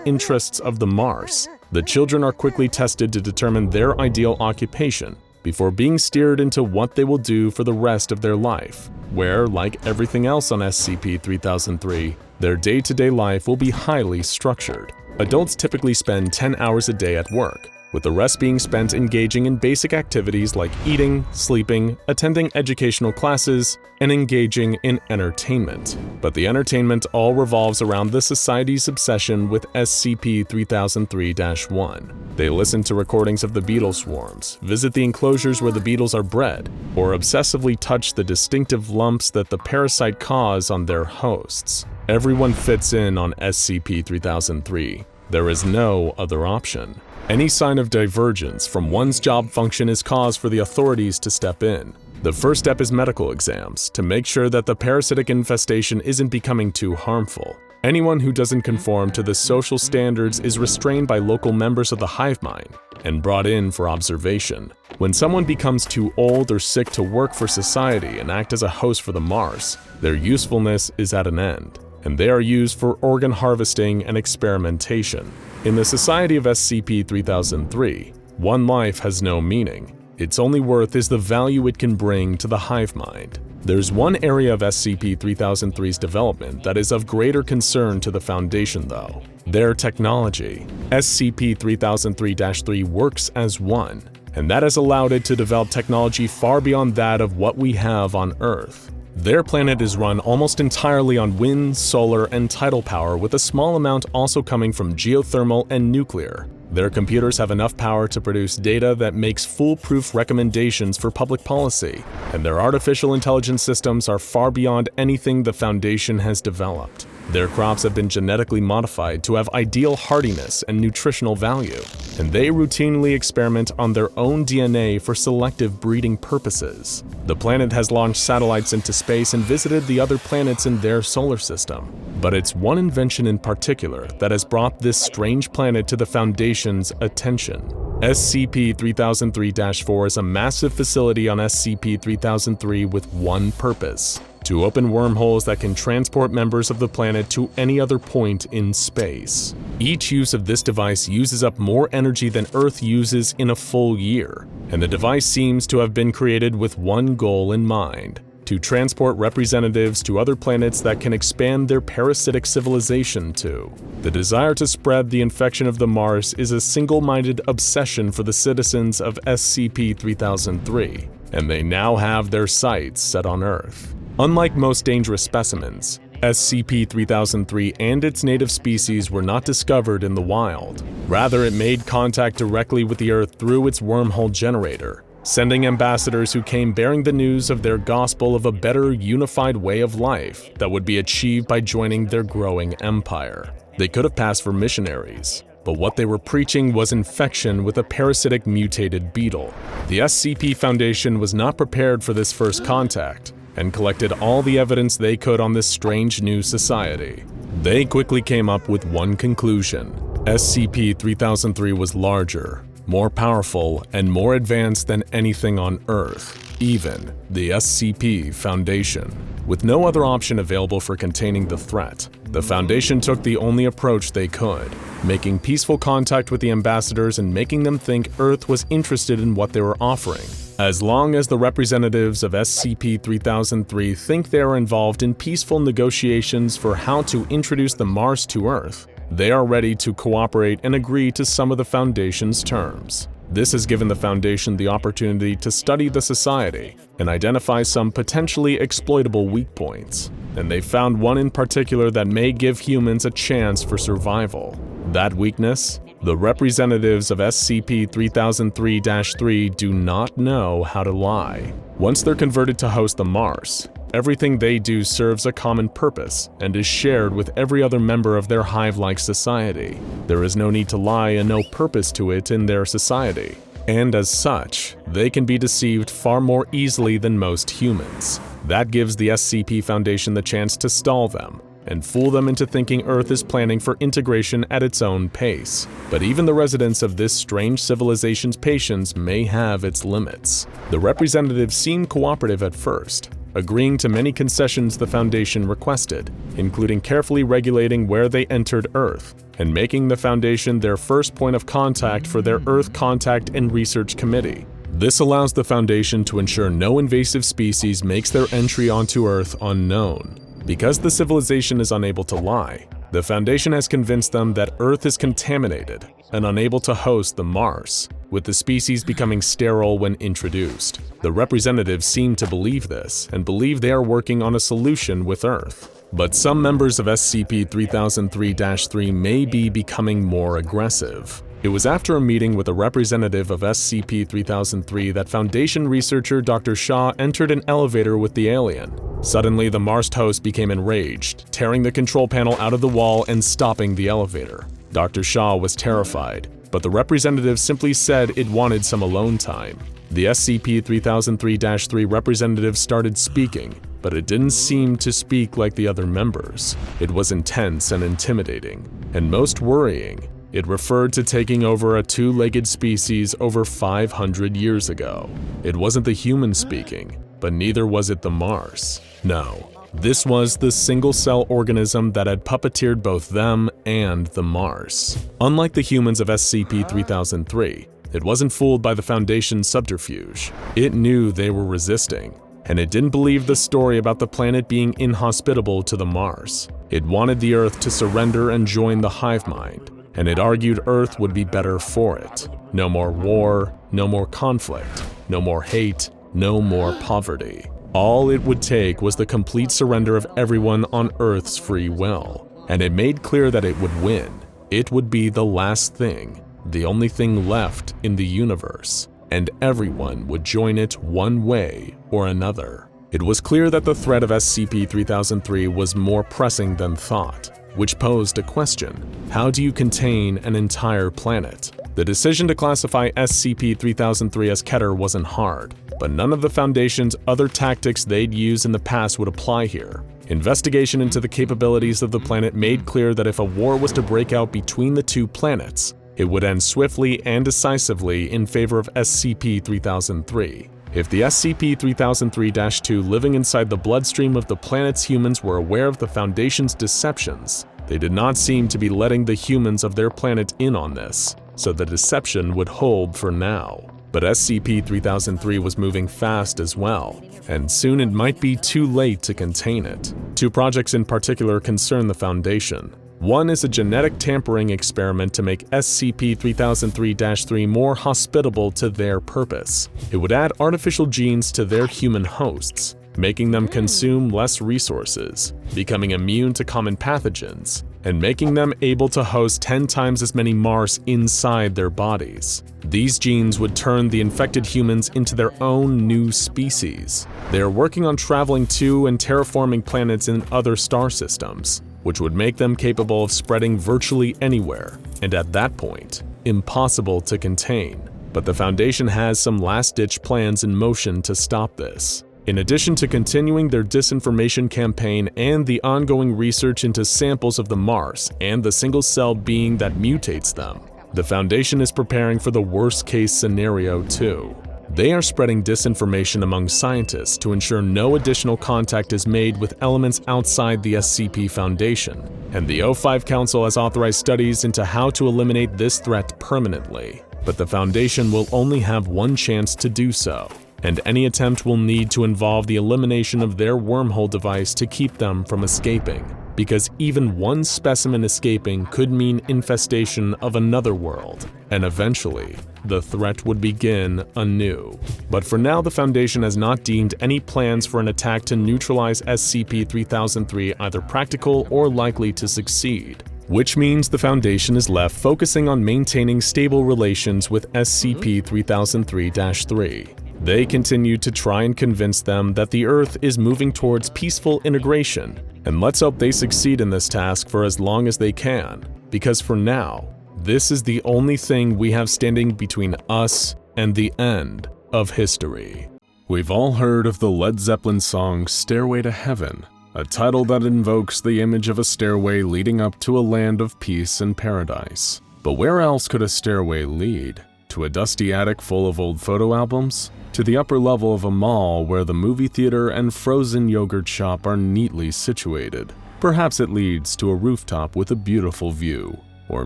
interests of the Mars, the children are quickly tested to determine their ideal occupation before being steered into what they will do for the rest of their life, where, like everything else on SCP-3003, their day-to-day life will be highly structured. Adults typically spend 10 hours a day at work, with the rest being spent engaging in basic activities like eating, sleeping, attending educational classes, and engaging in entertainment. But the entertainment all revolves around the Society's obsession with SCP-3003-1. They listen to recordings of the beetle swarms, visit the enclosures where the beetles are bred, or obsessively touch the distinctive lumps that the parasite cause on their hosts. Everyone fits in on SCP-3003. There is no other option. Any sign of divergence from one's job function is cause for the authorities to step in. The first step is medical exams to make sure that the parasitic infestation isn't becoming too harmful. Anyone who doesn't conform to the social standards is restrained by local members of the Hive mind and brought in for observation. When someone becomes too old or sick to work for society and act as a host for the Mars, their usefulness is at an end, and they are used for organ harvesting and experimentation. In the Society of SCP-3003, one life has no meaning. Its only worth is the value it can bring to the hive mind. There's one area of SCP-3003's development that is of greater concern to the Foundation though: their technology. SCP-3003-3 works as one, and that has allowed it to develop technology far beyond that of what we have on Earth. Their planet is run almost entirely on wind, solar, and tidal power, with a small amount also coming from geothermal and nuclear. Their computers have enough power to produce data that makes foolproof recommendations for public policy, and their artificial intelligence systems are far beyond anything the Foundation has developed. Their crops have been genetically modified to have ideal hardiness and nutritional value, and they routinely experiment on their own DNA for selective breeding purposes. The planet has launched satellites into space and visited the other planets in their solar system. But it's one invention in particular that has brought this strange planet to the Foundation's attention. SCP-3003-4 is a massive facility on SCP-3003 with one purpose: to open wormholes that can transport members of the planet to any other point in space. Each use of this device uses up more energy than Earth uses in a full year, and the device seems to have been created with one goal in mind: to transport representatives to other planets that can expand their parasitic civilization to. The desire to spread the infection of the Mars is a single-minded obsession for the citizens of SCP-3003, and they now have their sights set on Earth. Unlike most dangerous specimens, SCP-3003 and its native species were not discovered in the wild. Rather, it made contact directly with the Earth through its wormhole generator, sending ambassadors who came bearing the news of their gospel of a better, unified way of life that would be achieved by joining their growing empire. They could have passed for missionaries, but what they were preaching was infection with a parasitic mutated beetle. The SCP Foundation was not prepared for this first contact, and collected all the evidence they could on this strange new society. They quickly came up with one conclusion: SCP-3003 was larger, more powerful, and more advanced than anything on Earth, even the SCP Foundation. With no other option available for containing the threat, the Foundation took the only approach they could, making peaceful contact with the ambassadors and making them think Earth was interested in what they were offering. As long as the representatives of SCP-3003 think they are involved in peaceful negotiations for how to introduce the Mars to Earth, they are ready to cooperate and agree to some of the Foundation's terms. This has given the Foundation the opportunity to study the society and identify some potentially exploitable weak points, and they found one in particular that may give humans a chance for survival. That weakness? The representatives of SCP-3003-3 do not know how to lie. Once they're converted to host the Mars, Everything they do serves a common purpose and is shared with every other member of their hive-like society. There is no need to lie and no purpose to it in their society. And as such, they can be deceived far more easily than most humans. That gives the SCP Foundation the chance to stall them and fool them into thinking Earth is planning for integration at its own pace. But even the residents of this strange civilization's patience may have its limits. The representatives seemed cooperative at first, agreeing to many concessions the Foundation requested, including carefully regulating where they entered Earth, and making the Foundation their first point of contact for their Earth Contact and Research Committee. This allows the Foundation to ensure no invasive species makes their entry onto Earth unknown. Because the civilization is unable to lie, the Foundation has convinced them that Earth is contaminated and unable to host the Mars, with the species becoming sterile when introduced. The representatives seem to believe this and believe they are working on a solution with Earth. But some members of SCP-3003-3 may be becoming more aggressive. It was after a meeting with a representative of SCP-3003 that Foundation researcher Dr. Shaw entered an elevator with the alien. Suddenly, the Mars host became enraged, tearing the control panel out of the wall and stopping the elevator. Dr. Shaw was terrified, but the representative simply said it wanted some alone time. The SCP-3003-3 representative started speaking, but it didn't seem to speak like the other members. It was intense and intimidating, and most worrying, it referred to taking over a two-legged species over 500 years ago. It wasn't the human speaking, but neither was it the Mars. No, this was the single-cell organism that had puppeteered both them and the Mars. Unlike the humans of SCP-3003, it wasn't fooled by the Foundation's subterfuge. It knew they were resisting, and it didn't believe the story about the planet being inhospitable to the Mars. It wanted the Earth to surrender and join the hive mind, and it argued Earth would be better for it. No more war, no more conflict, no more hate, no more poverty. All it would take was the complete surrender of everyone on Earth's free will, and it made clear that it would win. It would be the last thing, the only thing left in the universe, and everyone would join it one way or another. It was clear that the threat of SCP-3003 was more pressing than thought, which posed a question: how do you contain an entire planet? The decision to classify SCP-3003 as Keter wasn't hard, but none of the Foundation's other tactics they'd used in the past would apply here. Investigation into the capabilities of the planet made clear that if a war was to break out between the two planets, it would end swiftly and decisively in favor of SCP-3003. If the SCP-3003-2 living inside the bloodstream of the planet's humans were aware of the Foundation's deceptions, they did not seem to be letting the humans of their planet in on this, so the deception would hold for now. But SCP-3003 was moving fast as well, and soon it might be too late to contain it. Two projects in particular concern the Foundation. One is a genetic tampering experiment to make SCP-3003-3 more hospitable to their purpose. It would add artificial genes to their human hosts, making them consume less resources, becoming immune to common pathogens, and making them able to host 10 times as many Mars inside their bodies. These genes would turn the infected humans into their own new species. They are working on traveling to and terraforming planets in other star systems, which would make them capable of spreading virtually anywhere, and at that point, impossible to contain. But the Foundation has some last-ditch plans in motion to stop this. In addition to continuing their disinformation campaign and the ongoing research into samples of the Mars and the single-cell being that mutates them, the Foundation is preparing for the worst-case scenario too. They are spreading disinformation among scientists to ensure no additional contact is made with elements outside the SCP Foundation, and the O5 Council has authorized studies into how to eliminate this threat permanently. But the Foundation will only have one chance to do so, and any attempt will need to involve the elimination of their wormhole device to keep them from escaping, because even one specimen escaping could mean infestation of another world, and eventually, the threat would begin anew. But for now, the Foundation has not deemed any plans for an attack to neutralize SCP-3003 either practical or likely to succeed, which means the Foundation is left focusing on maintaining stable relations with SCP-3003-3. They continue to try and convince them that the Earth is moving towards peaceful integration, and let's hope they succeed in this task for as long as they can, because for now, this is the only thing we have standing between us and the end of history. We've all heard of the Led Zeppelin song Stairway to Heaven, a title that invokes the image of a stairway leading up to a land of peace and paradise. But where else could a stairway lead? To a dusty attic full of old photo albums? To the upper level of a mall where the movie theater and frozen yogurt shop are neatly situated? Perhaps it leads to a rooftop with a beautiful view. Or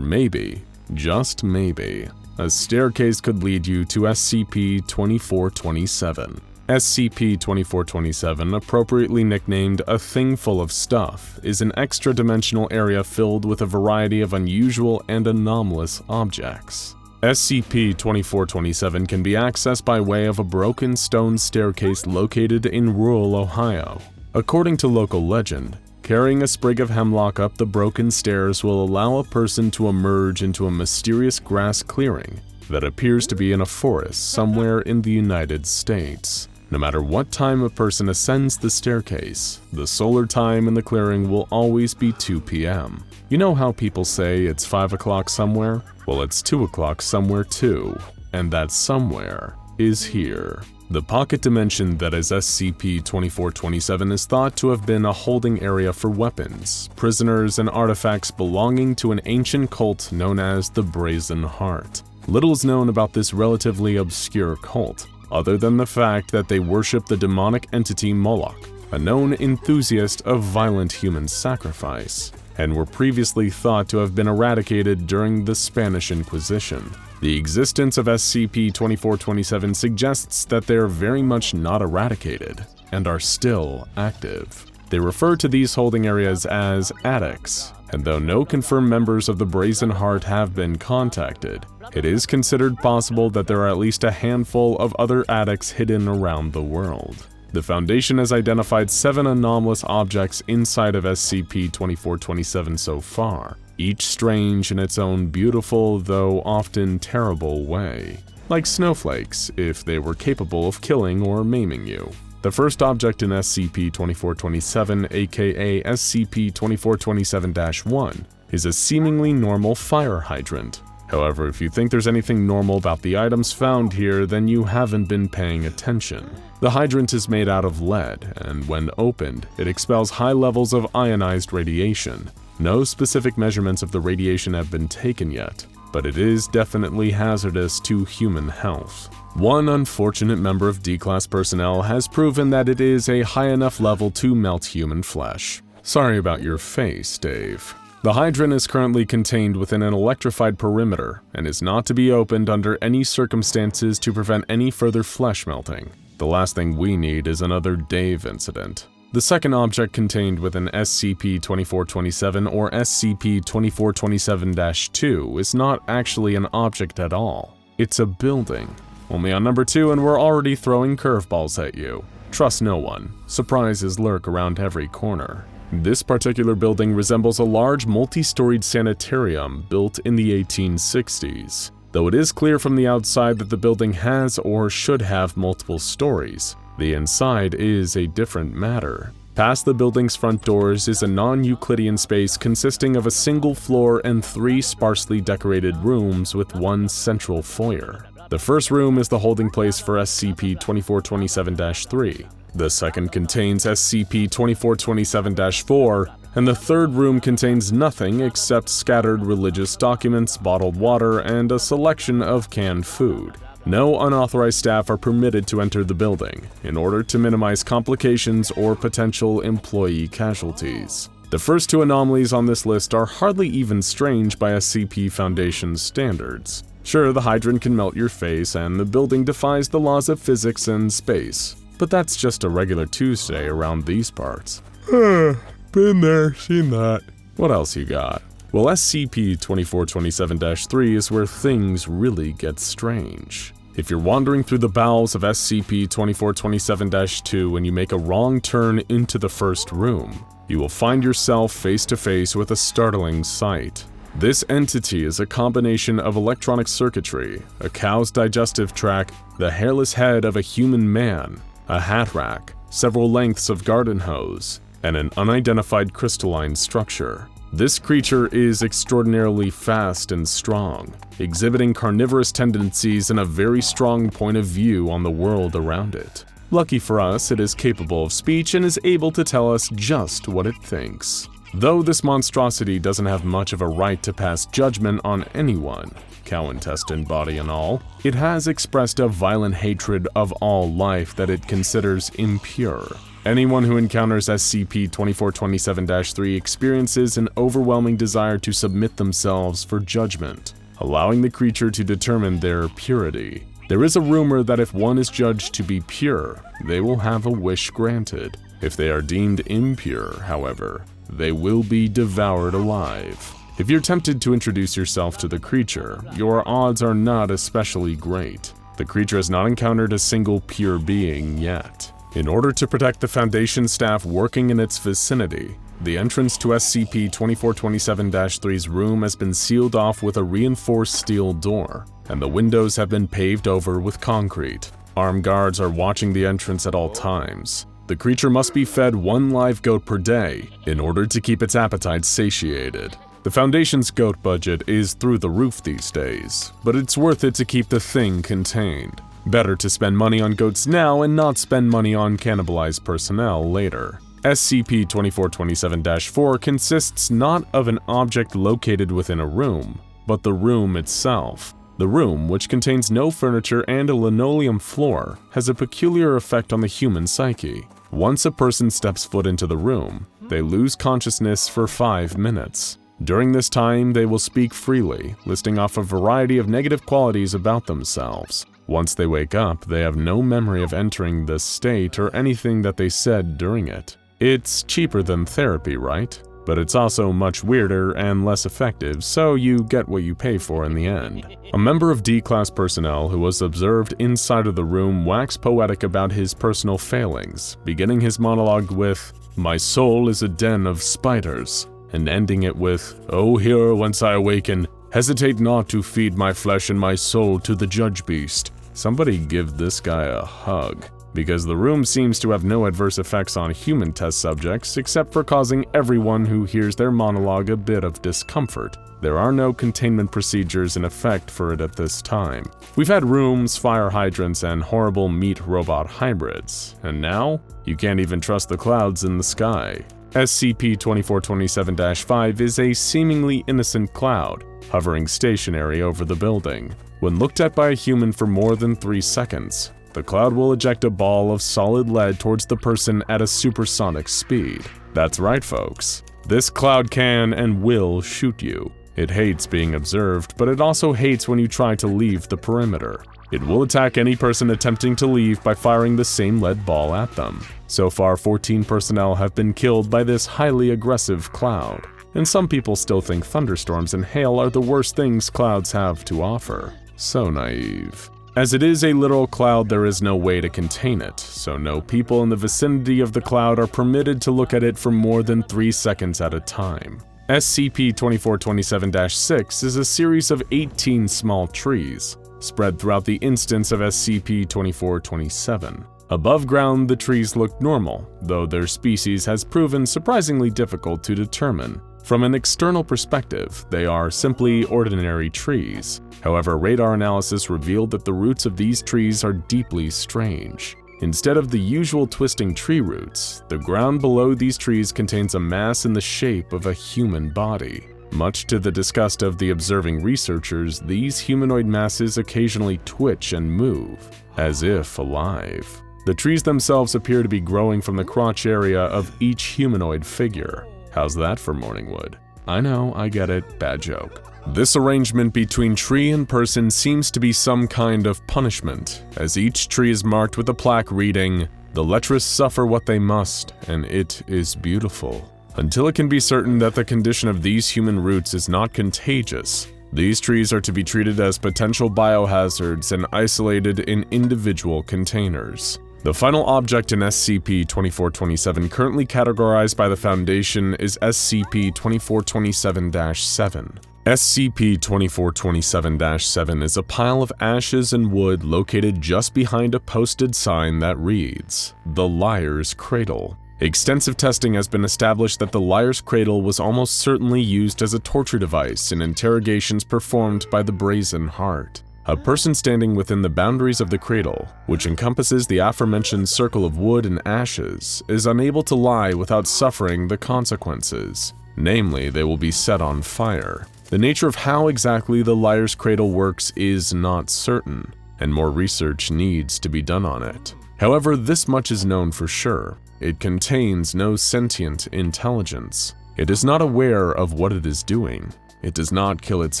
maybe, just maybe, a staircase could lead you to SCP-2427. SCP-2427, appropriately nicknamed A Thing Full of Stuff, is an extra-dimensional area filled with a variety of unusual and anomalous objects. SCP-2427 can be accessed by way of a broken stone staircase located in rural Ohio. According to local legend, carrying a sprig of hemlock up the broken stairs will allow a person to emerge into a mysterious grass clearing that appears to be in a forest somewhere in the United States. No matter what time a person ascends the staircase, the solar time in the clearing will always be 2 p.m. You know how people say it's 5 o'clock somewhere? Well, it's 2 o'clock somewhere too, and that somewhere is here. The pocket dimension that is SCP-2427 is thought to have been a holding area for weapons, prisoners, and artifacts belonging to an ancient cult known as the Brazen Heart. Little is known about this relatively obscure cult, other than the fact that they worship the demonic entity Moloch, a known enthusiast of violent human sacrifice, and were previously thought to have been eradicated during the Spanish Inquisition. The existence of SCP-2427 suggests that they are very much not eradicated, and are still active. They refer to these holding areas as attics, and though no confirmed members of the Brazen Heart have been contacted, it is considered possible that there are at least a handful of other attics hidden around the world. The Foundation has identified 7 anomalous objects inside of SCP-2427 so far, each strange in its own beautiful, though often terrible way. Like snowflakes, if they were capable of killing or maiming you. The first object in SCP-2427, aka SCP-2427-1, is a seemingly normal fire hydrant. However, if you think there's anything normal about the items found here, then you haven't been paying attention. The hydrant is made out of lead, and when opened, it expels high levels of ionized radiation. No specific measurements of the radiation have been taken yet, but it is definitely hazardous to human health. One unfortunate member of D-Class personnel has proven that it is a high enough level to melt human flesh. Sorry about your face, Dave. The hydrant is currently contained within an electrified perimeter and is not to be opened under any circumstances to prevent any further flesh melting. The last thing we need is another Dave incident. The second object contained within SCP-2427 or SCP-2427-2 is not actually an object at all. It's a building. Only on number 2 and we're already throwing curveballs at you. Trust no one. Surprises lurk around every corner. This particular building resembles a large multi-storied sanitarium built in the 1860s. Though it is clear from the outside that the building has or should have multiple stories, the inside is a different matter. Past the building's front doors is a non-Euclidean space consisting of a single floor and 3 sparsely decorated rooms with one central foyer. The first room is the holding place for SCP-2427-3. The second contains SCP-2427-4, and the third room contains nothing except scattered religious documents, bottled water, and a selection of canned food. No unauthorized staff are permitted to enter the building, in order to minimize complications or potential employee casualties. The first 2 anomalies on this list are hardly even strange by SCP Foundation's standards. Sure, the hydrant can melt your face, and the building defies the laws of physics and space, but that's just a regular Tuesday around these parts. Been there, seen that. What else you got? Well, SCP-2427-3 is where things really get strange. If you're wandering through the bowels of SCP-2427-2 and you make a wrong turn into the first room, you will find yourself face to face with a startling sight. This entity is a combination of electronic circuitry, a cow's digestive tract, the hairless head of a human man, a hat rack, several lengths of garden hose, and an unidentified crystalline structure. This creature is extraordinarily fast and strong, exhibiting carnivorous tendencies and a very strong point of view on the world around it. Lucky for us, it is capable of speech and is able to tell us just what it thinks. Though this monstrosity doesn't have much of a right to pass judgment on anyone, cow intestine, body and all, it has expressed a violent hatred of all life that it considers impure. Anyone who encounters SCP-2427-3 experiences an overwhelming desire to submit themselves for judgment, allowing the creature to determine their purity. There is a rumor that if one is judged to be pure, they will have a wish granted. If they are deemed impure, however, they will be devoured alive. If you're tempted to introduce yourself to the creature, your odds are not especially great. The creature has not encountered a single pure being yet. In order to protect the Foundation staff working in its vicinity, the entrance to SCP-2427-3's room has been sealed off with a reinforced steel door, and the windows have been paved over with concrete. Armed guards are watching the entrance at all times. The creature must be fed 1 live goat per day in order to keep its appetite satiated. The Foundation's goat budget is through the roof these days, but it's worth it to keep the thing contained. Better to spend money on goats now and not spend money on cannibalized personnel later. SCP-2427-4 consists not of an object located within a room, but the room itself. The room, which contains no furniture and a linoleum floor, has a peculiar effect on the human psyche. Once a person steps foot into the room, they lose consciousness for 5 minutes. During this time, they will speak freely, listing off a variety of negative qualities about themselves. Once they wake up, they have no memory of entering this state or anything that they said during it. It's cheaper than therapy, right? But it's also much weirder and less effective, so you get what you pay for in the end. A member of D-Class personnel who was observed inside of the room waxed poetic about his personal failings, beginning his monologue with, "My soul is a den of spiders," and ending it with, "Oh, here whence I awaken, hesitate not to feed my flesh and my soul to the judge beast." Somebody give this guy a hug, because the room seems to have no adverse effects on human test subjects except for causing everyone who hears their monologue a bit of discomfort. There are no containment procedures in effect for it at this time. We've had rooms, fire hydrants, and horrible meat-robot hybrids, and now you can't even trust the clouds in the sky. SCP-2427-5 is a seemingly innocent cloud, hovering stationary over the building. When looked at by a human for more than 3 seconds, the cloud will eject a ball of solid lead towards the person at a supersonic speed. That's right, folks. This cloud can and will shoot you. It hates being observed, but it also hates when you try to leave the perimeter. It will attack any person attempting to leave by firing the same lead ball at them. So far, 14 personnel have been killed by this highly aggressive cloud. And some people still think thunderstorms and hail are the worst things clouds have to offer. So naive. As it is a literal cloud, there is no way to contain it, so no people in the vicinity of the cloud are permitted to look at it for more than 3 seconds at a time. SCP-2427-6 is a series of 18 small trees, spread throughout the instance of SCP-2427. Above ground, the trees look normal, though their species has proven surprisingly difficult to determine. From an external perspective, they are simply ordinary trees. However, radar analysis revealed that the roots of these trees are deeply strange. Instead of the usual twisting tree roots, the ground below these trees contains a mass in the shape of a human body. Much to the disgust of the observing researchers, these humanoid masses occasionally twitch and move, as if alive. The trees themselves appear to be growing from the crotch area of each humanoid figure. How's that for morning wood? I know, I get it, bad joke. This arrangement between tree and person seems to be some kind of punishment, as each tree is marked with a plaque reading, "The lecherous suffer what they must, and it is beautiful." Until it can be certain that the condition of these human roots is not contagious, these trees are to be treated as potential biohazards and isolated in individual containers. The final object in SCP-2427 currently categorized by the Foundation is SCP-2427-7. SCP-2427-7 is a pile of ashes and wood located just behind a posted sign that reads, "The Liar's Cradle." Extensive testing has been established that the Liar's Cradle was almost certainly used as a torture device in interrogations performed by the Brazen Heart. A person standing within the boundaries of the cradle, which encompasses the aforementioned circle of wood and ashes, is unable to lie without suffering the consequences. Namely, they will be set on fire. The nature of how exactly the Liar's Cradle works is not certain, and more research needs to be done on it. However, this much is known for sure. It contains no sentient intelligence. It is not aware of what it is doing. It does not kill its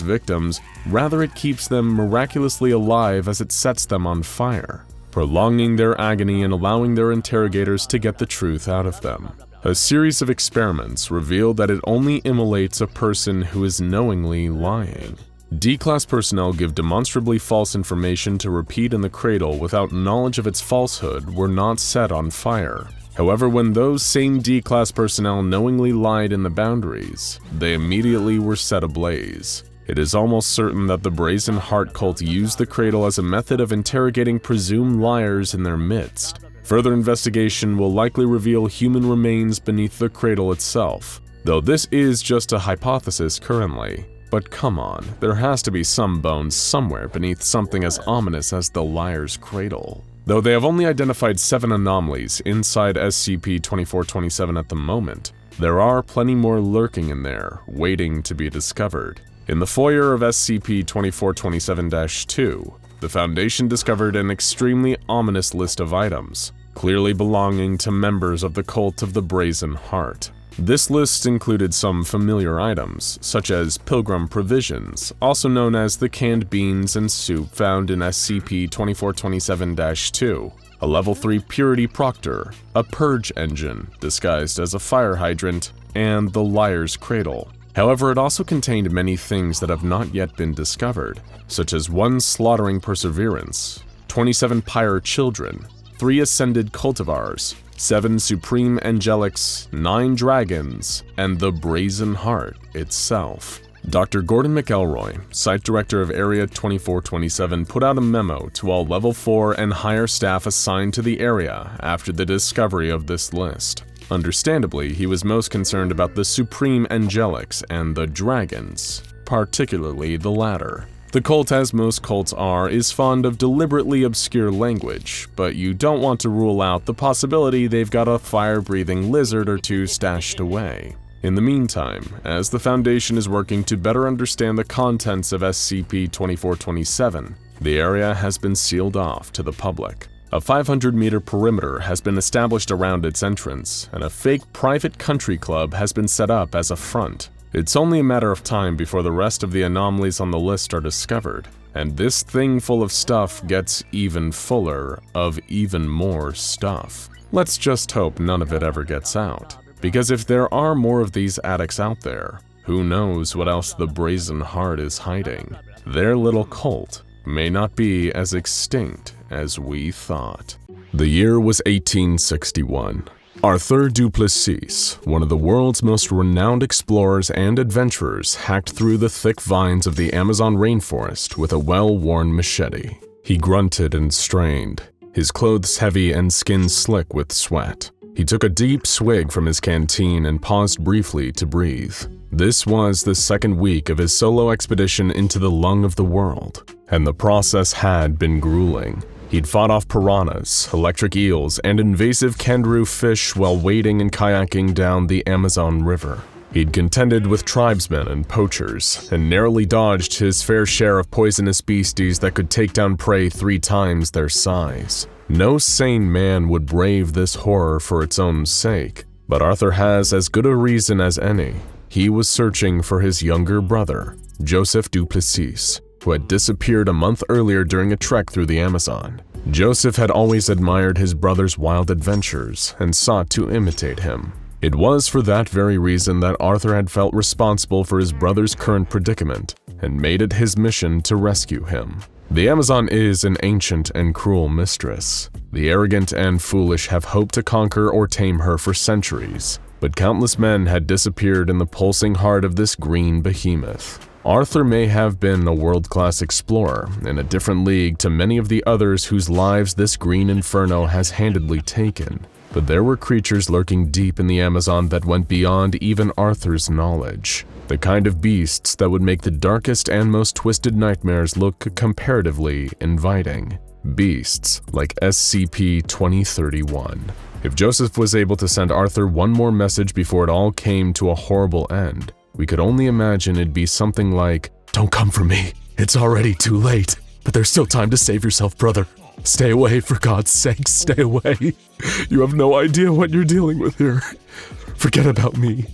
victims, rather it keeps them miraculously alive as it sets them on fire, prolonging their agony and allowing their interrogators to get the truth out of them. A series of experiments reveal that it only immolates a person who is knowingly lying. D-Class personnel give demonstrably false information to repeat in the cradle without knowledge of its falsehood were not set on fire. However, when those same D-Class personnel knowingly lied in the boundaries, they immediately were set ablaze. It is almost certain that the Brazen Heart cult used the cradle as a method of interrogating presumed liars in their midst. Further investigation will likely reveal human remains beneath the cradle itself, though this is just a hypothesis currently. But come on, there has to be some bones somewhere beneath something as ominous as the Liar's Cradle. Though they have only identified 7 anomalies inside SCP-2427 at the moment, there are plenty more lurking in there, waiting to be discovered. In the foyer of SCP-2427-2, the Foundation discovered an extremely ominous list of items, clearly belonging to members of the cult of the Brazen Heart. This list included some familiar items, such as pilgrim provisions, also known as the canned beans and soup found in SCP-2427-2, a Level 3 Purity Proctor, a purge engine disguised as a fire hydrant, and the Liar's Cradle. However, it also contained many things that have not yet been discovered, such as 1 slaughtering perseverance, 27 pyre children, 3 ascended cultivars, 7 supreme angelics, 9 dragons, and the Brazen Heart itself. Dr. Gordon McElroy, Site Director of Area 2427, put out a memo to all Level 4 and higher staff assigned to the area after the discovery of this list. Understandably, he was most concerned about the supreme angelics and the dragons, particularly the latter. The cult, as most cults are, is fond of deliberately obscure language, but you don't want to rule out the possibility they've got a fire-breathing lizard or 2 stashed away. In the meantime, as the Foundation is working to better understand the contents of SCP-2427, the area has been sealed off to the public. A 500-meter perimeter has been established around its entrance, and a fake private country club has been set up as a front. It's only a matter of time before the rest of the anomalies on the list are discovered, and this thing full of stuff gets even fuller of even more stuff. Let's just hope none of it ever gets out, because if there are more of these addicts out there, who knows what else the Brazen Heart is hiding? Their little cult may not be as extinct as we thought. The year was 1861. Arthur Duplessis, one of the world's most renowned explorers and adventurers, hacked through the thick vines of the Amazon rainforest with a well-worn machete. He grunted and strained, his clothes heavy and skin slick with sweat. He took a deep swig from his canteen and paused briefly to breathe. This was the 2nd week of his solo expedition into the lung of the world, and the process had been grueling. He'd fought off piranhas, electric eels, and invasive kangaroo fish while wading and kayaking down the Amazon River. He'd contended with tribesmen and poachers, and narrowly dodged his fair share of poisonous beasties that could take down prey 3 times their size. No sane man would brave this horror for its own sake, but Arthur has as good a reason as any. He was searching for his younger brother, Joseph Duplessis, who had disappeared a month earlier during a trek through the Amazon. Joseph had always admired his brother's wild adventures and sought to imitate him. It was for that very reason that Arthur had felt responsible for his brother's current predicament and made it his mission to rescue him. The Amazon is an ancient and cruel mistress. The arrogant and foolish have hoped to conquer or tame her for centuries, but countless men had disappeared in the pulsing heart of this green behemoth. Arthur may have been a world-class explorer in a different league to many of the others whose lives this green inferno has handedly taken, but there were creatures lurking deep in the Amazon that went beyond even Arthur's knowledge. The kind of beasts that would make the darkest and most twisted nightmares look comparatively inviting. Beasts like SCP-2031. If Joseph was able to send Arthur one more message before it all came to a horrible end, we could only imagine it'd be something like, "Don't come for me. It's already too late. But there's still time to save yourself, brother. Stay away, for God's sake, stay away. You have no idea what you're dealing with here. Forget about me.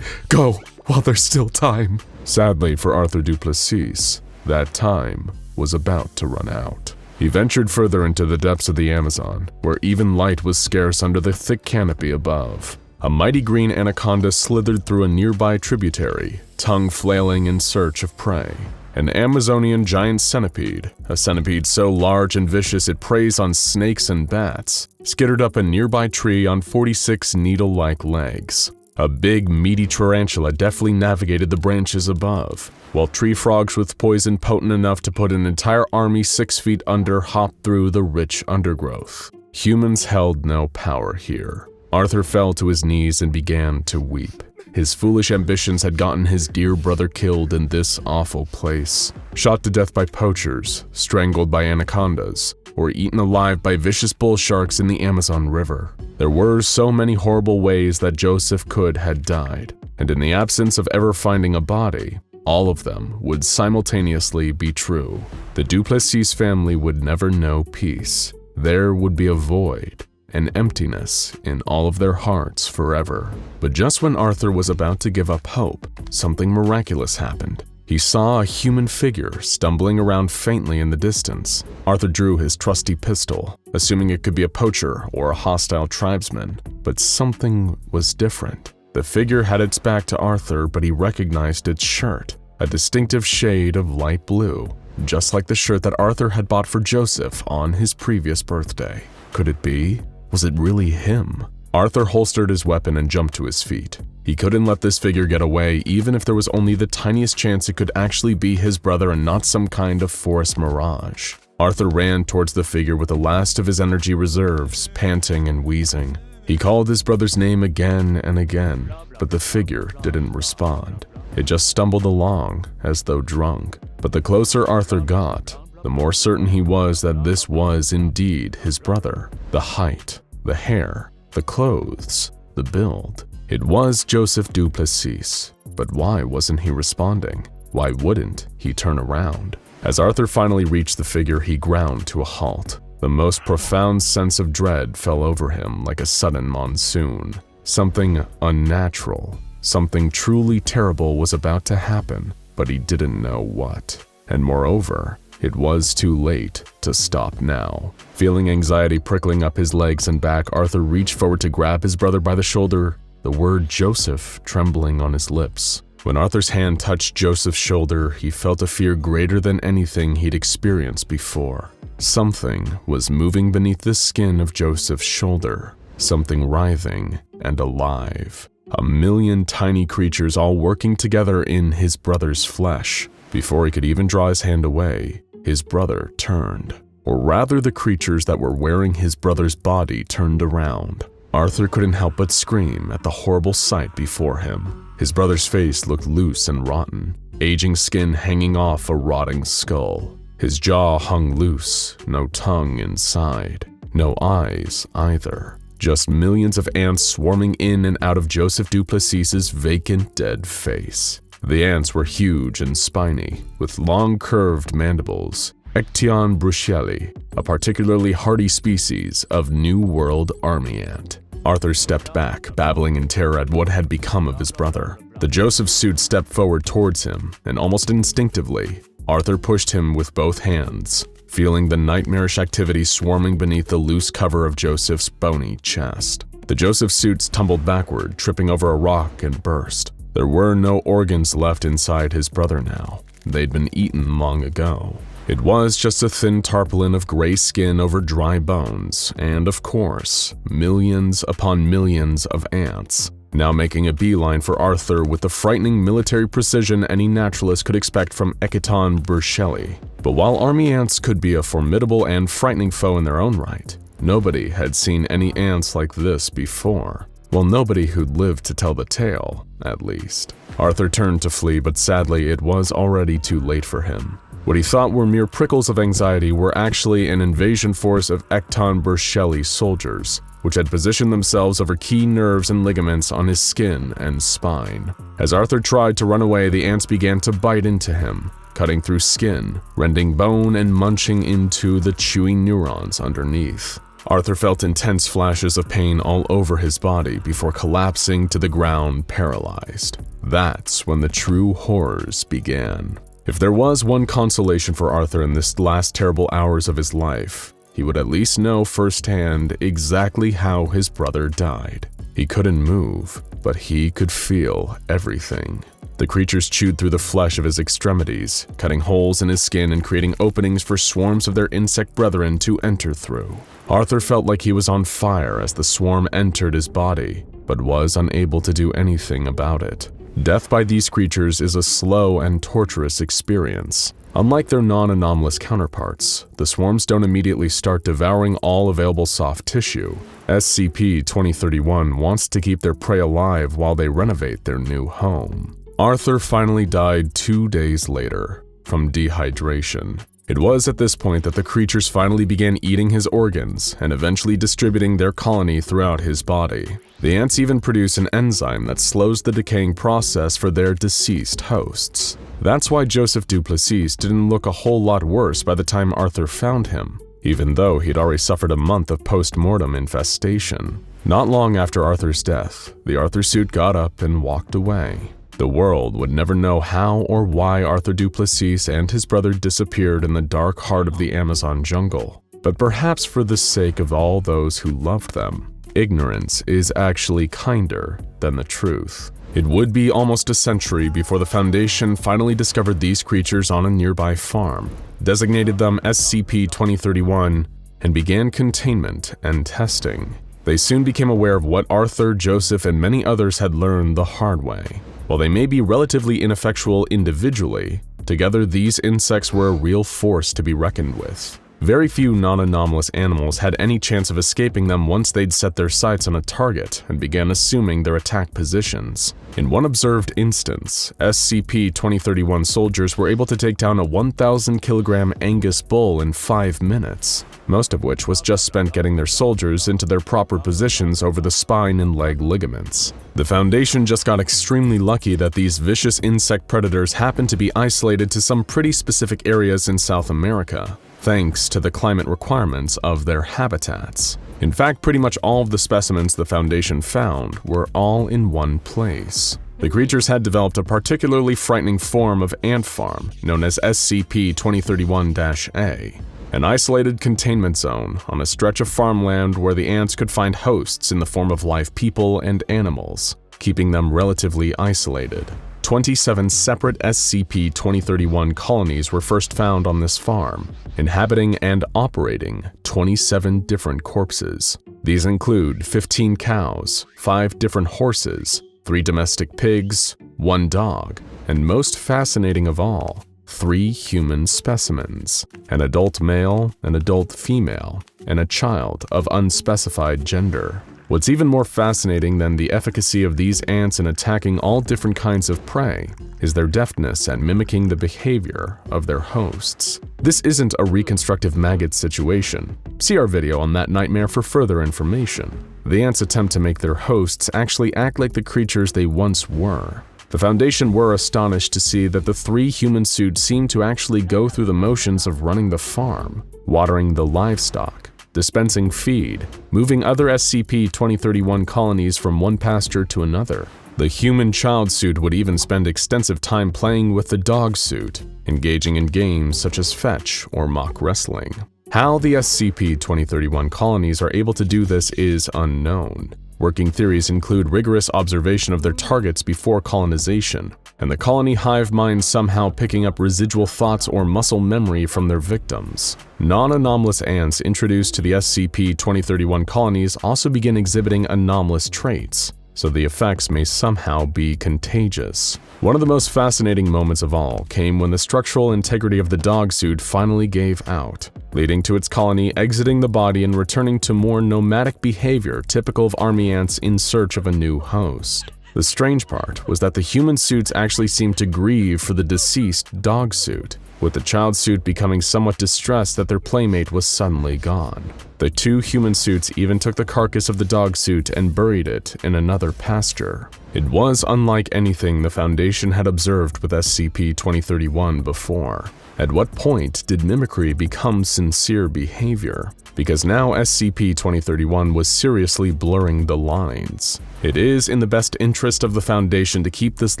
Go while there's still time." Sadly for Arthur du Plessis, that time was about to run out. He ventured further into the depths of the Amazon, where even light was scarce under the thick canopy above. A mighty green anaconda slithered through a nearby tributary, tongue flailing in search of prey. An Amazonian giant centipede, a centipede so large and vicious it preys on snakes and bats, skittered up a nearby tree on 46 needle-like legs. A big, meaty tarantula deftly navigated the branches above, while tree frogs with poison potent enough to put an entire army 6 feet under hopped through the rich undergrowth. Humans held no power here. Arthur fell to his knees and began to weep. His foolish ambitions had gotten his dear brother killed in this awful place, shot to death by poachers, strangled by anacondas, or eaten alive by vicious bull sharks in the Amazon River. There were so many horrible ways that Joseph could had died, and in the absence of ever finding a body, all of them would simultaneously be true. The du Plessis family would never know peace. There would be a void, an emptiness in all of their hearts forever. But just when Arthur was about to give up hope, something miraculous happened. He saw a human figure stumbling around faintly in the distance. Arthur drew his trusty pistol, assuming it could be a poacher or a hostile tribesman, but something was different. The figure had its back to Arthur, but he recognized its shirt, a distinctive shade of light blue, just like the shirt that Arthur had bought for Joseph on his previous birthday. Could it be? Was it really him? Arthur holstered his weapon and jumped to his feet. He couldn't let this figure get away, even if there was only the tiniest chance it could actually be his brother and not some kind of forest mirage. Arthur ran towards the figure with the last of his energy reserves, panting and wheezing. He called his brother's name again and again, but the figure didn't respond. It just stumbled along, as though drunk. But the closer Arthur got, the more certain he was that this was indeed his brother. The height, the hair, the clothes, the build. It was Joseph du Plessis, but why wasn't he responding? Why wouldn't he turn around? As Arthur finally reached the figure, he ground to a halt. The most profound sense of dread fell over him like a sudden monsoon. Something unnatural, something truly terrible was about to happen, but he didn't know what. And moreover, it was too late to stop now. Feeling anxiety prickling up his legs and back, Arthur reached forward to grab his brother by the shoulder, the word Joseph trembling on his lips. When Arthur's hand touched Joseph's shoulder, he felt a fear greater than anything he'd experienced before. Something was moving beneath the skin of Joseph's shoulder, something writhing and alive. 1,000,000 tiny creatures all working together in his brother's flesh. Before he could even draw his hand away, his brother turned. Or rather, the creatures that were wearing his brother's body turned around. Arthur couldn't help but scream at the horrible sight before him. His brother's face looked loose and rotten, aging skin hanging off a rotting skull. His jaw hung loose, no tongue inside, no eyes either. Just millions of ants swarming in and out of Joseph du Plessis's vacant, dead face. The ants were huge and spiny, with long curved mandibles. Ection bruxelli, a particularly hardy species of New World army ant. Arthur stepped back, babbling in terror at what had become of his brother. The Joseph suit stepped forward towards him, and almost instinctively, Arthur pushed him with both hands, feeling the nightmarish activity swarming beneath the loose cover of Joseph's bony chest. The Joseph suits tumbled backward, tripping over a rock and burst. There were no organs left inside his brother now. They'd been eaten long ago. It was just a thin tarpaulin of gray skin over dry bones, and of course, millions upon millions of ants. now making a beeline for Arthur with the frightening military precision any naturalist could expect from Eketon Burcheli. But while army ants could be a formidable and frightening foe in their own right, nobody had seen any ants like this before. Well, nobody who'd lived to tell the tale, at least. Arthur turned to flee, but sadly it was already too late for him. What he thought were mere prickles of anxiety were actually an invasion force of Eketon Burcheli soldiers, which had positioned themselves over key nerves and ligaments on his skin and spine. As Arthur tried to run away, the ants began to bite into him, cutting through skin, rending bone, and munching into the chewy neurons underneath. Arthur felt intense flashes of pain all over his body before collapsing to the ground paralyzed. That's when the true horrors began. If there was one consolation for Arthur in this last terrible hours of his life, he would at least know firsthand exactly how his brother died. He couldn't move, but he could feel everything. The creatures chewed through the flesh of his extremities, cutting holes in his skin and creating openings for swarms of their insect brethren to enter through. Arthur felt like he was on fire as the swarm entered his body, but was unable to do anything about it. Death by these creatures is a slow and torturous experience. Unlike their non-anomalous counterparts, the swarms don't immediately start devouring all available soft tissue. SCP-2031 wants to keep their prey alive while they renovate their new home. Arthur finally died 2 days later, from dehydration. It was at this point that the creatures finally began eating his organs and eventually distributing their colony throughout his body. The ants even produce an enzyme that slows the decaying process for their deceased hosts. That's why Joseph Duplessis didn't look a whole lot worse by the time Arthur found him, even though he'd already suffered a month of post-mortem infestation. Not long after Arthur's death, the Arthur suit got up and walked away. The world would never know how or why Arthur Duplessis and his brother disappeared in the dark heart of the Amazon jungle, but perhaps for the sake of all those who loved them, ignorance is actually kinder than the truth. It would be almost a century before the Foundation finally discovered these creatures on a nearby farm, designated them SCP-2031, and began containment and testing. They soon became aware of what Arthur, Joseph, and many others had learned the hard way. While they may be relatively ineffectual individually, together these insects were a real force to be reckoned with. Very few non-anomalous animals had any chance of escaping them once they'd set their sights on a target and began assuming their attack positions. In one observed instance, SCP-2031 soldiers were able to take down a 1,000-kilogram Angus bull in 5 minutes, most of which was just spent getting their soldiers into their proper positions over the spine and leg ligaments. The Foundation just got extremely lucky that these vicious insect predators happened to be isolated to some pretty specific areas in South America, thanks to the climate requirements of their habitats. In fact, pretty much all of the specimens the Foundation found were all in one place. The creatures had developed a particularly frightening form of ant farm known as SCP-2031-A, an isolated containment zone on a stretch of farmland where the ants could find hosts in the form of live people and animals, keeping them relatively isolated. 27 separate SCP-2031 colonies were first found on this farm, inhabiting and operating 27 different corpses. These include 15 cows, 5 different horses, 3 domestic pigs, 1 dog, and most fascinating of all, 3 human specimens, an adult male, an adult female, and a child of unspecified gender. What's even more fascinating than the efficacy of these ants in attacking all different kinds of prey is their deftness at mimicking the behavior of their hosts. This isn't a reconstructive maggot situation. See our video on that nightmare for further information. The ants attempt to make their hosts actually act like the creatures they once were. The Foundation were astonished to see that the 3 human suits seemed to actually go through the motions of running the farm, watering the livestock, dispensing feed, moving other SCP-2031 colonies from one pasture to another. The human child suit would even spend extensive time playing with the dog suit, engaging in games such as fetch or mock wrestling. How the SCP-2031 colonies are able to do this is unknown. Working theories include rigorous observation of their targets before colonization, and the colony hive mind somehow picking up residual thoughts or muscle memory from their victims. Non-anomalous ants introduced to the SCP-2031 colonies also begin exhibiting anomalous traits, so the effects may somehow be contagious. One of the most fascinating moments of all came when the structural integrity of the dog suit finally gave out, leading to its colony exiting the body and returning to more nomadic behavior typical of army ants in search of a new host. The strange part was that the human suits actually seemed to grieve for the deceased dog suit, with the child suit becoming somewhat distressed that their playmate was suddenly gone. The two human suits even took the carcass of the dog suit and buried it in another pasture. It was unlike anything the Foundation had observed with SCP-2031 before. At what point did mimicry become sincere behavior? Because now SCP-2031 was seriously blurring the lines. It is in the best interest of the Foundation to keep this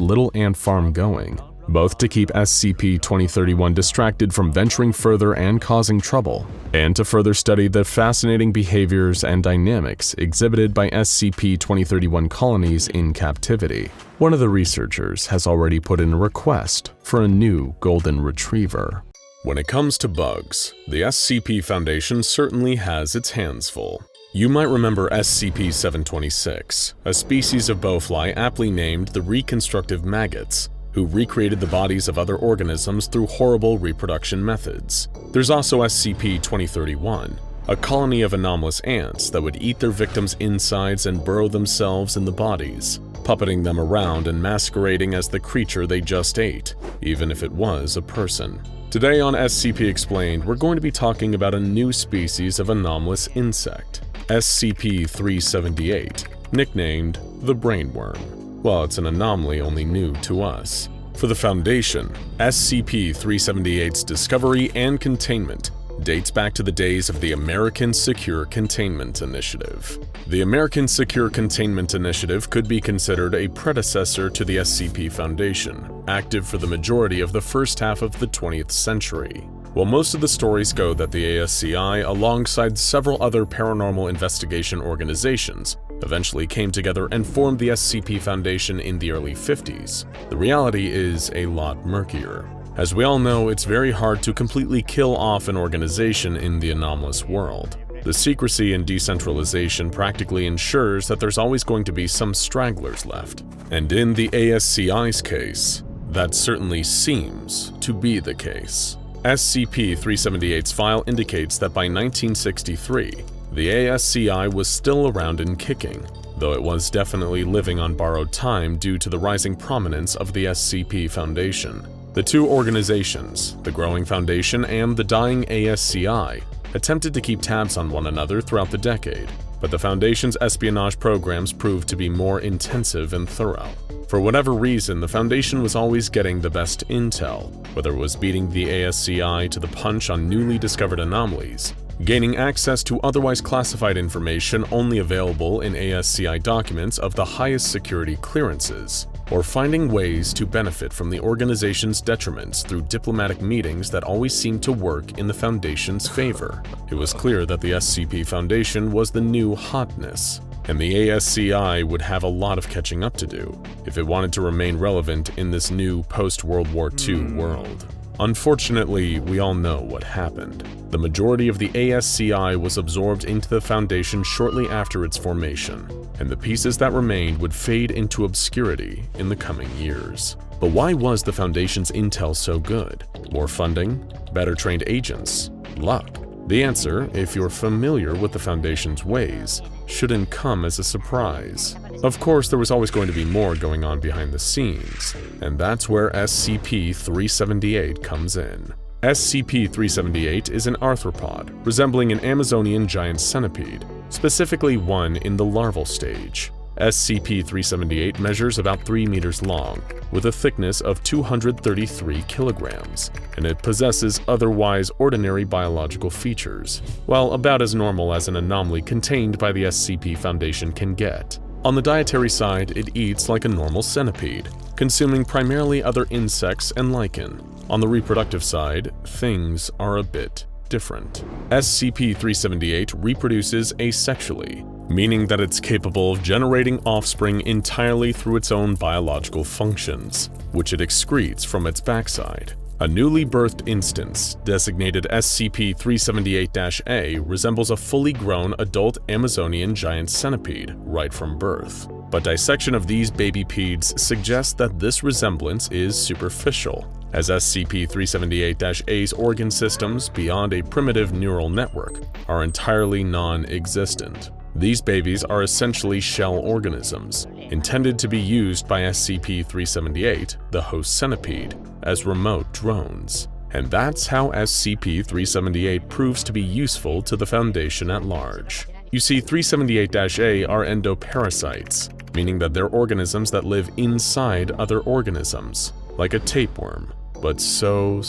little ant farm going, both to keep SCP-2031 distracted from venturing further and causing trouble, and to further study the fascinating behaviors and dynamics exhibited by SCP-2031 colonies in captivity. One of the researchers has already put in a request for a new golden retriever. When it comes to bugs, the SCP Foundation certainly has its hands full. You might remember SCP-726, a species of bowfly aptly named the Reconstructive Maggots, who recreated the bodies of other organisms through horrible reproduction methods. There's also SCP-2031, a colony of anomalous ants that would eat their victims' insides and burrow themselves in the bodies, puppeting them around and masquerading as the creature they just ate, even if it was a person. Today on SCP Explained, we're going to be talking about a new species of anomalous insect, SCP-378, nicknamed the Brainworm. Well, it's an anomaly only new to us. For the Foundation, SCP-378's discovery and containment dates back to the days of the American Secure Containment Initiative. The American Secure Containment Initiative could be considered a predecessor to the SCP Foundation, active for the majority of the first half of the 20th century. While most of the stories go that the ASCI, alongside several other paranormal investigation organizations, eventually came together and formed the SCP Foundation in the early 50s, the reality is a lot murkier. As we all know, it's very hard to completely kill off an organization in the anomalous world. The secrecy and decentralization practically ensures that there's always going to be some stragglers left. And in the ASCI's case, that certainly seems to be the case. SCP-378's file indicates that by 1963, the ASCI was still around and kicking, though it was definitely living on borrowed time due to the rising prominence of the SCP Foundation. The two organizations, the growing Foundation and the dying ASCI, attempted to keep tabs on one another throughout the decade, but the Foundation's espionage programs proved to be more intensive and thorough. For whatever reason, the Foundation was always getting the best intel, whether it was beating the ASCI to the punch on newly discovered anomalies, gaining access to otherwise classified information only available in ASCI documents of the highest security clearances, or finding ways to benefit from the organization's detriments through diplomatic meetings that always seemed to work in the Foundation's favor. It was clear that the SCP Foundation was the new hotness, and the ASCI would have a lot of catching up to do if it wanted to remain relevant in this new post-World War II world. Unfortunately, we all know what happened. The majority of the ASCI was absorbed into the Foundation shortly after its formation, and the pieces that remained would fade into obscurity in the coming years. But why was the Foundation's intel so good? More funding? Better trained agents? Luck? The answer, if you're familiar with the Foundation's ways, shouldn't come as a surprise. Of course, there was always going to be more going on behind the scenes, and that's where SCP-378 comes in. SCP-378 is an arthropod resembling an Amazonian giant centipede, specifically one in the larval stage. SCP-378 measures about 3 meters long, with a thickness of 233 kilograms, and it possesses otherwise ordinary biological features, while about as normal as an anomaly contained by the SCP Foundation can get. On the dietary side, it eats like a normal centipede, consuming primarily other insects and lichen. On the reproductive side, things are a bit different. SCP-378 reproduces asexually, meaning that it's capable of generating offspring entirely through its own biological functions, which it excretes from its backside. A newly birthed instance, designated SCP-378-A, resembles a fully grown adult Amazonian giant centipede right from birth. but dissection of these baby peds suggests that this resemblance is superficial, as SCP-378-A's organ systems, beyond a primitive neural network, are entirely non-existent. These babies are essentially shell organisms, intended to be used by SCP-378, the host centipede, as remote drones. And that's how SCP-378 proves to be useful to the Foundation at large. You see, 378-A are endoparasites, meaning that they're organisms that live inside other organisms, like a tapeworm, but so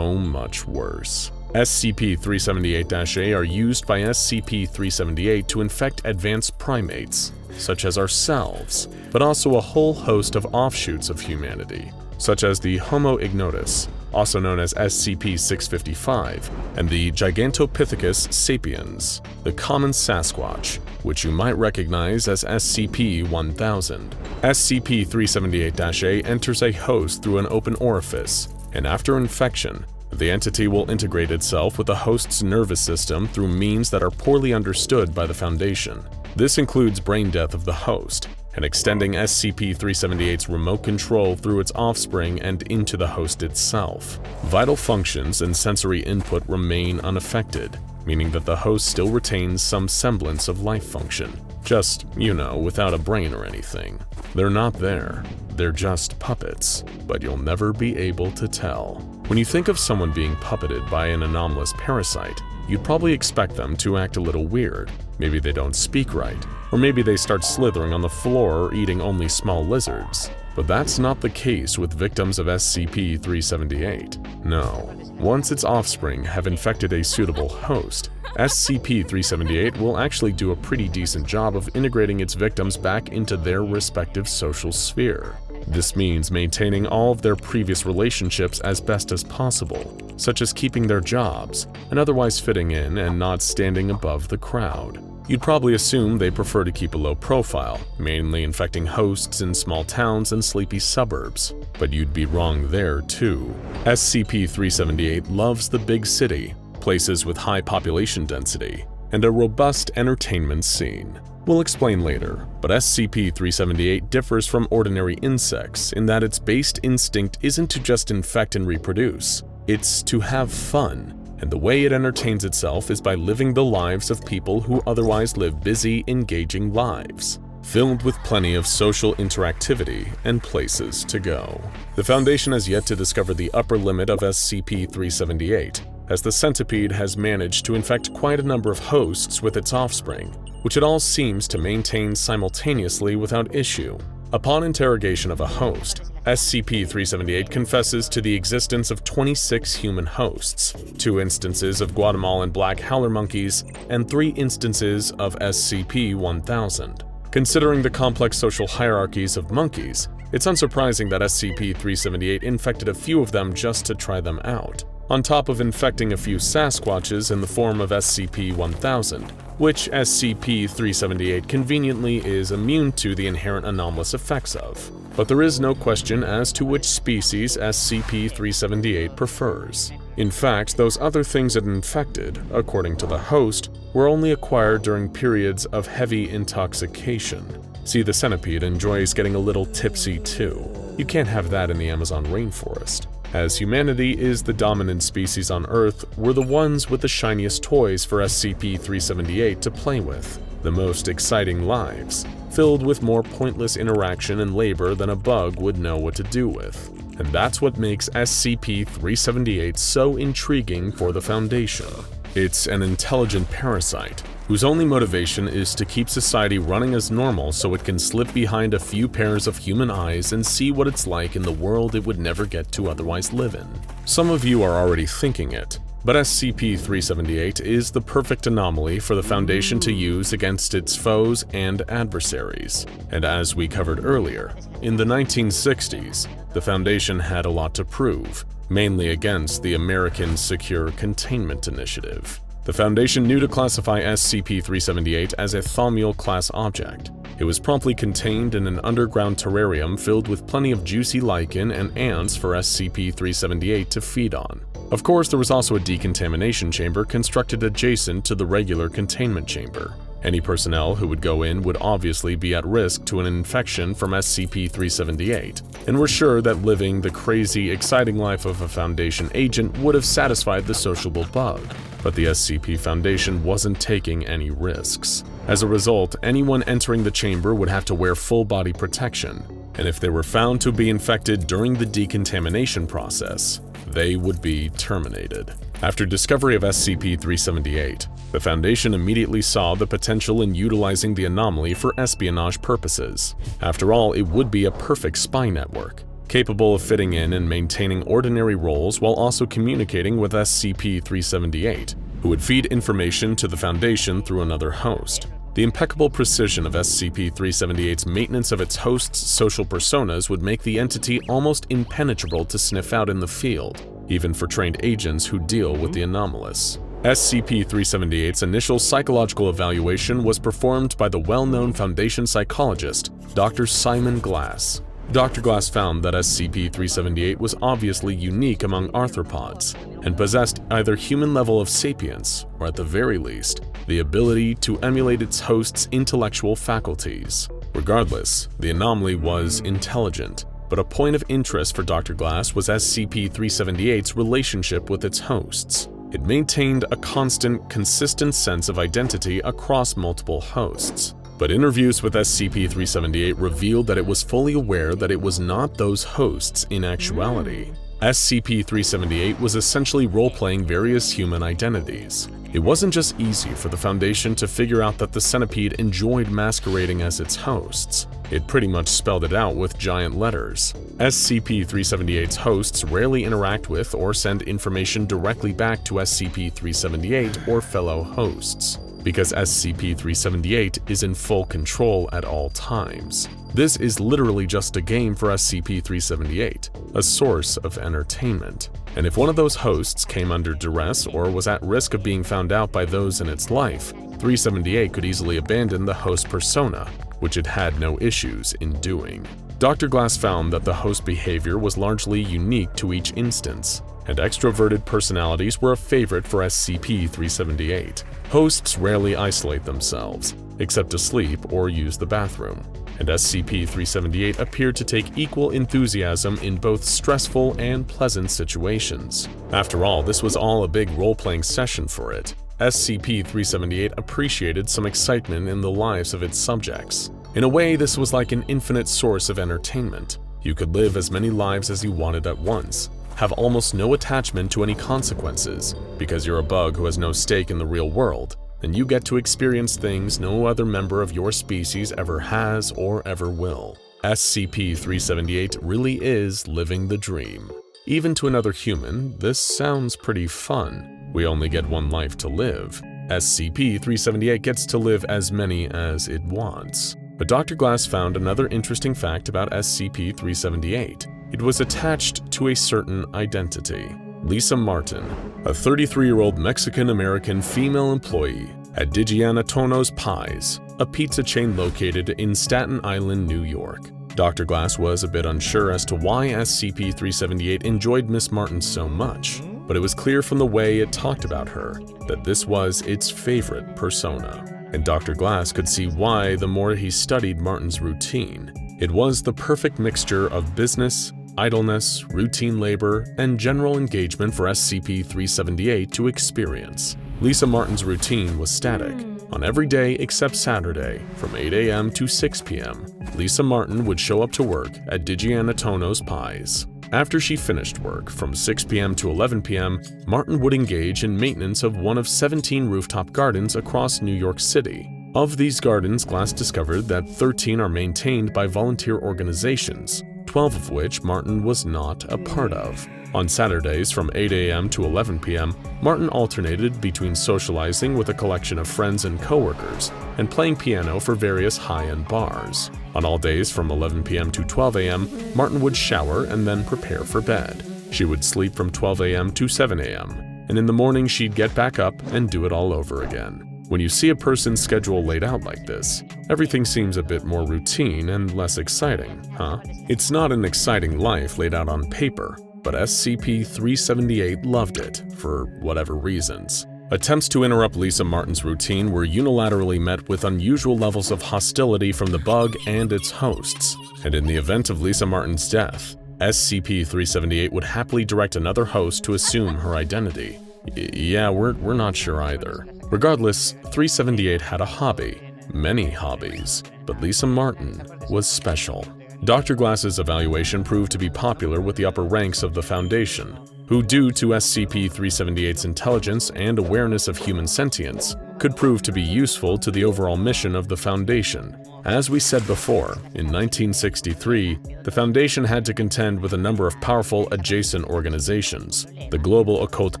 much worse. SCP-378-A are used by SCP-378 to infect advanced primates, such as ourselves, but also a whole host of offshoots of humanity, such as the Homo ignotus, also known as SCP-655, and the Gigantopithecus sapiens, the common Sasquatch, which you might recognize as SCP-1000. SCP-378-A enters a host through an open orifice, and after infection, the entity will integrate itself with the host's nervous system through means that are poorly understood by the Foundation. This includes brain death of the host, and extending SCP-378's remote control through its offspring and into the host itself. Vital functions and sensory input remain unaffected, meaning that the host still retains some semblance of life function. Just, without a brain or anything. They're not there. They're just puppets, but you'll never be able to tell. When you think of someone being puppeted by an anomalous parasite, you'd probably expect them to act a little weird. Maybe they don't speak right, or maybe they start slithering on the floor or eating only small lizards. But that's not the case with victims of SCP-378. No. Once its offspring have infected a suitable host, SCP-378 will actually do a pretty decent job of integrating its victims back into their respective social sphere. This means maintaining all of their previous relationships as best as possible, such as keeping their jobs, and otherwise fitting in and not standing above the crowd. You'd probably assume they prefer to keep a low profile, mainly infecting hosts in small towns and sleepy suburbs, but you'd be wrong there too. SCP-378 loves the big city, places with high population density, and a robust entertainment scene. We'll explain later, but SCP-378 differs from ordinary insects in that its base instinct isn't to just infect and reproduce, it's to have fun, and the way it entertains itself is by living the lives of people who otherwise live busy, engaging lives, filled with plenty of social interactivity and places to go. The Foundation has yet to discover the upper limit of SCP-378, as the centipede has managed to infect quite a number of hosts with its offspring, which it all seems to maintain simultaneously without issue. Upon interrogation of a host, SCP-378 confesses to the existence of 26 human hosts, 2 instances of Guatemalan black howler monkeys, and 3 instances of SCP-1000. Considering the complex social hierarchies of monkeys, it's unsurprising that SCP-378 infected a few of them just to try them out, on top of infecting a few Sasquatches in the form of SCP-1000, which SCP-378 conveniently is immune to the inherent anomalous effects of. But there is no question as to which species SCP-378 prefers. In fact, those other things it infected, according to the host, were only acquired during periods of heavy intoxication. See, the centipede enjoys getting a little tipsy too. You can't have that in the Amazon rainforest. As humanity is the dominant species on Earth, we're the ones with the shiniest toys for SCP-378 to play with, the most exciting lives, filled with more pointless interaction and labor than a bug would know what to do with. And that's what makes SCP-378 so intriguing for the Foundation. It's an intelligent parasite, whose only motivation is to keep society running as normal so it can slip behind a few pairs of human eyes and see what it's like in the world it would never get to otherwise live in. Some of you are already thinking it, but SCP-378 is the perfect anomaly for the Foundation to use against its foes and adversaries. And as we covered earlier, in the 1960s, the Foundation had a lot to prove, mainly against the American Secure Containment Initiative. The Foundation knew to classify SCP-378 as a Thaumiel-class object. It was promptly contained in an underground terrarium filled with plenty of juicy lichen and ants for SCP-378 to feed on. Of course, there was also a decontamination chamber constructed adjacent to the regular containment chamber. Any personnel who would go in would obviously be at risk to an infection from SCP-378, and were sure that living the crazy, exciting life of a Foundation agent would have satisfied the sociable bug. But the SCP Foundation wasn't taking any risks. As a result, anyone entering the chamber would have to wear full body protection, and if they were found to be infected during the decontamination process, they would be terminated. After discovery of SCP-378, the Foundation immediately saw the potential in utilizing the anomaly for espionage purposes. After all, it would be a perfect spy network, capable of fitting in and maintaining ordinary roles while also communicating with SCP-378, who would feed information to the Foundation through another host. The impeccable precision of SCP-378's maintenance of its host's social personas would make the entity almost impenetrable to sniff out in the field, even for trained agents who deal with the anomalous. SCP-378's initial psychological evaluation was performed by the well-known Foundation psychologist, Dr. Simon Glass. Dr. Glass found that SCP-378 was obviously unique among arthropods and possessed either human level of sapience, or at the very least, the ability to emulate its host's intellectual faculties. Regardless, the anomaly was intelligent, but a point of interest for Dr. Glass was SCP-378's relationship with its hosts. It maintained a constant, consistent sense of identity across multiple hosts. But interviews with SCP-378 revealed that it was fully aware that it was not those hosts in actuality. SCP-378 was essentially role-playing various human identities. It wasn't just easy for the Foundation to figure out that the centipede enjoyed masquerading as its hosts. It pretty much spelled it out with giant letters. SCP-378's hosts rarely interact with or send information directly back to SCP-378 or fellow hosts, because SCP-378 is in full control at all times. This is literally just a game for SCP-378, a source of entertainment. And if one of those hosts came under duress or was at risk of being found out by those in its life, 378 could easily abandon the host persona, which it had no issues in doing. Dr. Glass found that the host behavior was largely unique to each instance, and extroverted personalities were a favorite for SCP-378. Hosts rarely isolate themselves, except to sleep or use the bathroom, and SCP-378 appeared to take equal enthusiasm in both stressful and pleasant situations. After all, this was all a big role-playing session for it. SCP-378 appreciated some excitement in the lives of its subjects. In a way, this was like an infinite source of entertainment. You could live as many lives as you wanted at once, have almost no attachment to any consequences, because you're a bug who has no stake in the real world, and you get to experience things no other member of your species ever has or ever will. SCP-378 really is living the dream. Even to another human, this sounds pretty fun. We only get one life to live. SCP-378 gets to live as many as it wants. But Dr. Glass found another interesting fact about SCP-378. It was attached to a certain identity. Lisa Martin, a 33-year-old Mexican-American female employee at Digiana Tono's Pies, a pizza chain located in Staten Island, New York. Dr. Glass was a bit unsure as to why SCP-378 enjoyed Miss Martin so much, but it was clear from the way it talked about her that this was its favorite persona. And Dr. Glass could see why the more he studied Martin's routine. It was the perfect mixture of business, idleness, routine labor, and general engagement for SCP-378 to experience. Lisa Martin's routine was static. On every day except Saturday, from 8 a.m. to 6 p.m., Lisa Martin would show up to work at Digiana Tono's Pies. After she finished work, from 6 p.m. to 11 p.m., Martin would engage in maintenance of one of 17 rooftop gardens across New York City. Of these gardens, Glass discovered that 13 are maintained by volunteer organizations, 12 of which Martin was not a part of. On Saturdays from 8 a.m. to 11 p.m., Martin alternated between socializing with a collection of friends and coworkers and playing piano for various high-end bars. On all days from 11 p.m. to 12 a.m., Martin would shower and then prepare for bed. She would sleep from 12 a.m. to 7 a.m., and in the morning she'd get back up and do it all over again. When you see a person's schedule laid out like this, everything seems a bit more routine and less exciting, huh? It's not an exciting life laid out on paper, but SCP-378 loved it for whatever reasons. Attempts to interrupt Lisa Martin's routine were unilaterally met with unusual levels of hostility from the bug and its hosts, and in the event of Lisa Martin's death, SCP-378 would happily direct another host to assume her identity. Yeah, we're not sure either. Regardless, 378 had a hobby, many hobbies, but Lisa Martin was special. Dr. Glass's evaluation proved to be popular with the upper ranks of the Foundation, who, due to SCP-378's intelligence and awareness of human sentience, could prove to be useful to the overall mission of the Foundation. As we said before, in 1963, the Foundation had to contend with a number of powerful adjacent organizations, the Global Occult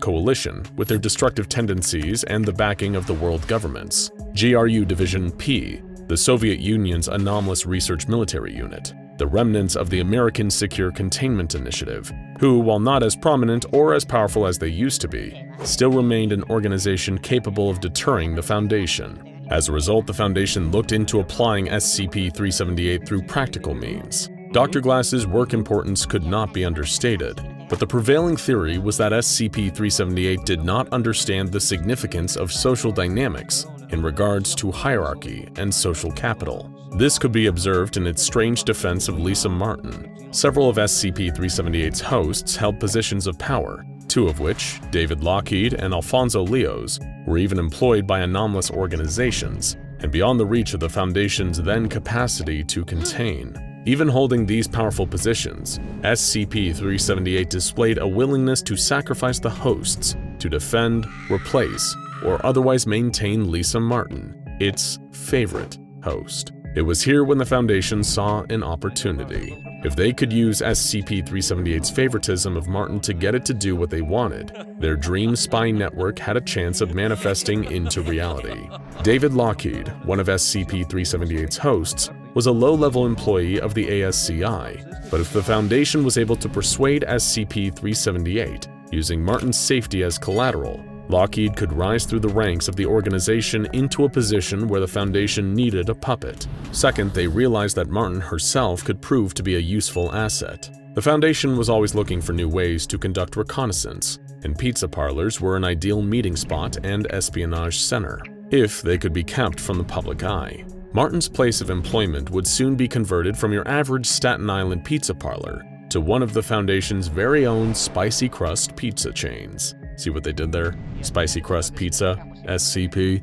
Coalition, with their destructive tendencies and the backing of the world governments, GRU Division P, the Soviet Union's anomalous research military unit, the remnants of the American Secure Containment Initiative, who, while not as prominent or as powerful as they used to be, still remained an organization capable of deterring the Foundation. As a result, the Foundation looked into applying SCP-378 through practical means. Dr. Glass's work importance could not be understated, but the prevailing theory was that SCP-378 did not understand the significance of social dynamics in regards to hierarchy and social capital. This could be observed in its strange defense of Lisa Martin. Several of SCP-378's hosts held positions of power, two of which, David Lockheed and Alfonso Leos, were even employed by anomalous organizations and beyond the reach of the Foundation's then capacity to contain. Even holding these powerful positions, SCP-378 displayed a willingness to sacrifice the hosts to defend, replace, or otherwise maintain Lisa Martin, its favorite host. It was here when the Foundation saw an opportunity. If they could use SCP-378's favoritism of Martin to get it to do what they wanted, their dream spy network had a chance of manifesting into reality. David Lockheed, one of SCP-378's hosts, was a low-level employee of the ASCI, but if the Foundation was able to persuade SCP-378, using Martin's safety as collateral, Lockheed could rise through the ranks of the organization into a position where the Foundation needed a puppet. Second, they realized that Martin herself could prove to be a useful asset. The Foundation was always looking for new ways to conduct reconnaissance, and pizza parlors were an ideal meeting spot and espionage center, if they could be kept from the public eye. Martin's place of employment would soon be converted from your average Staten Island pizza parlor to one of the Foundation's very own spicy crust pizza chains. See what they did there? Spicy crust pizza, SCP.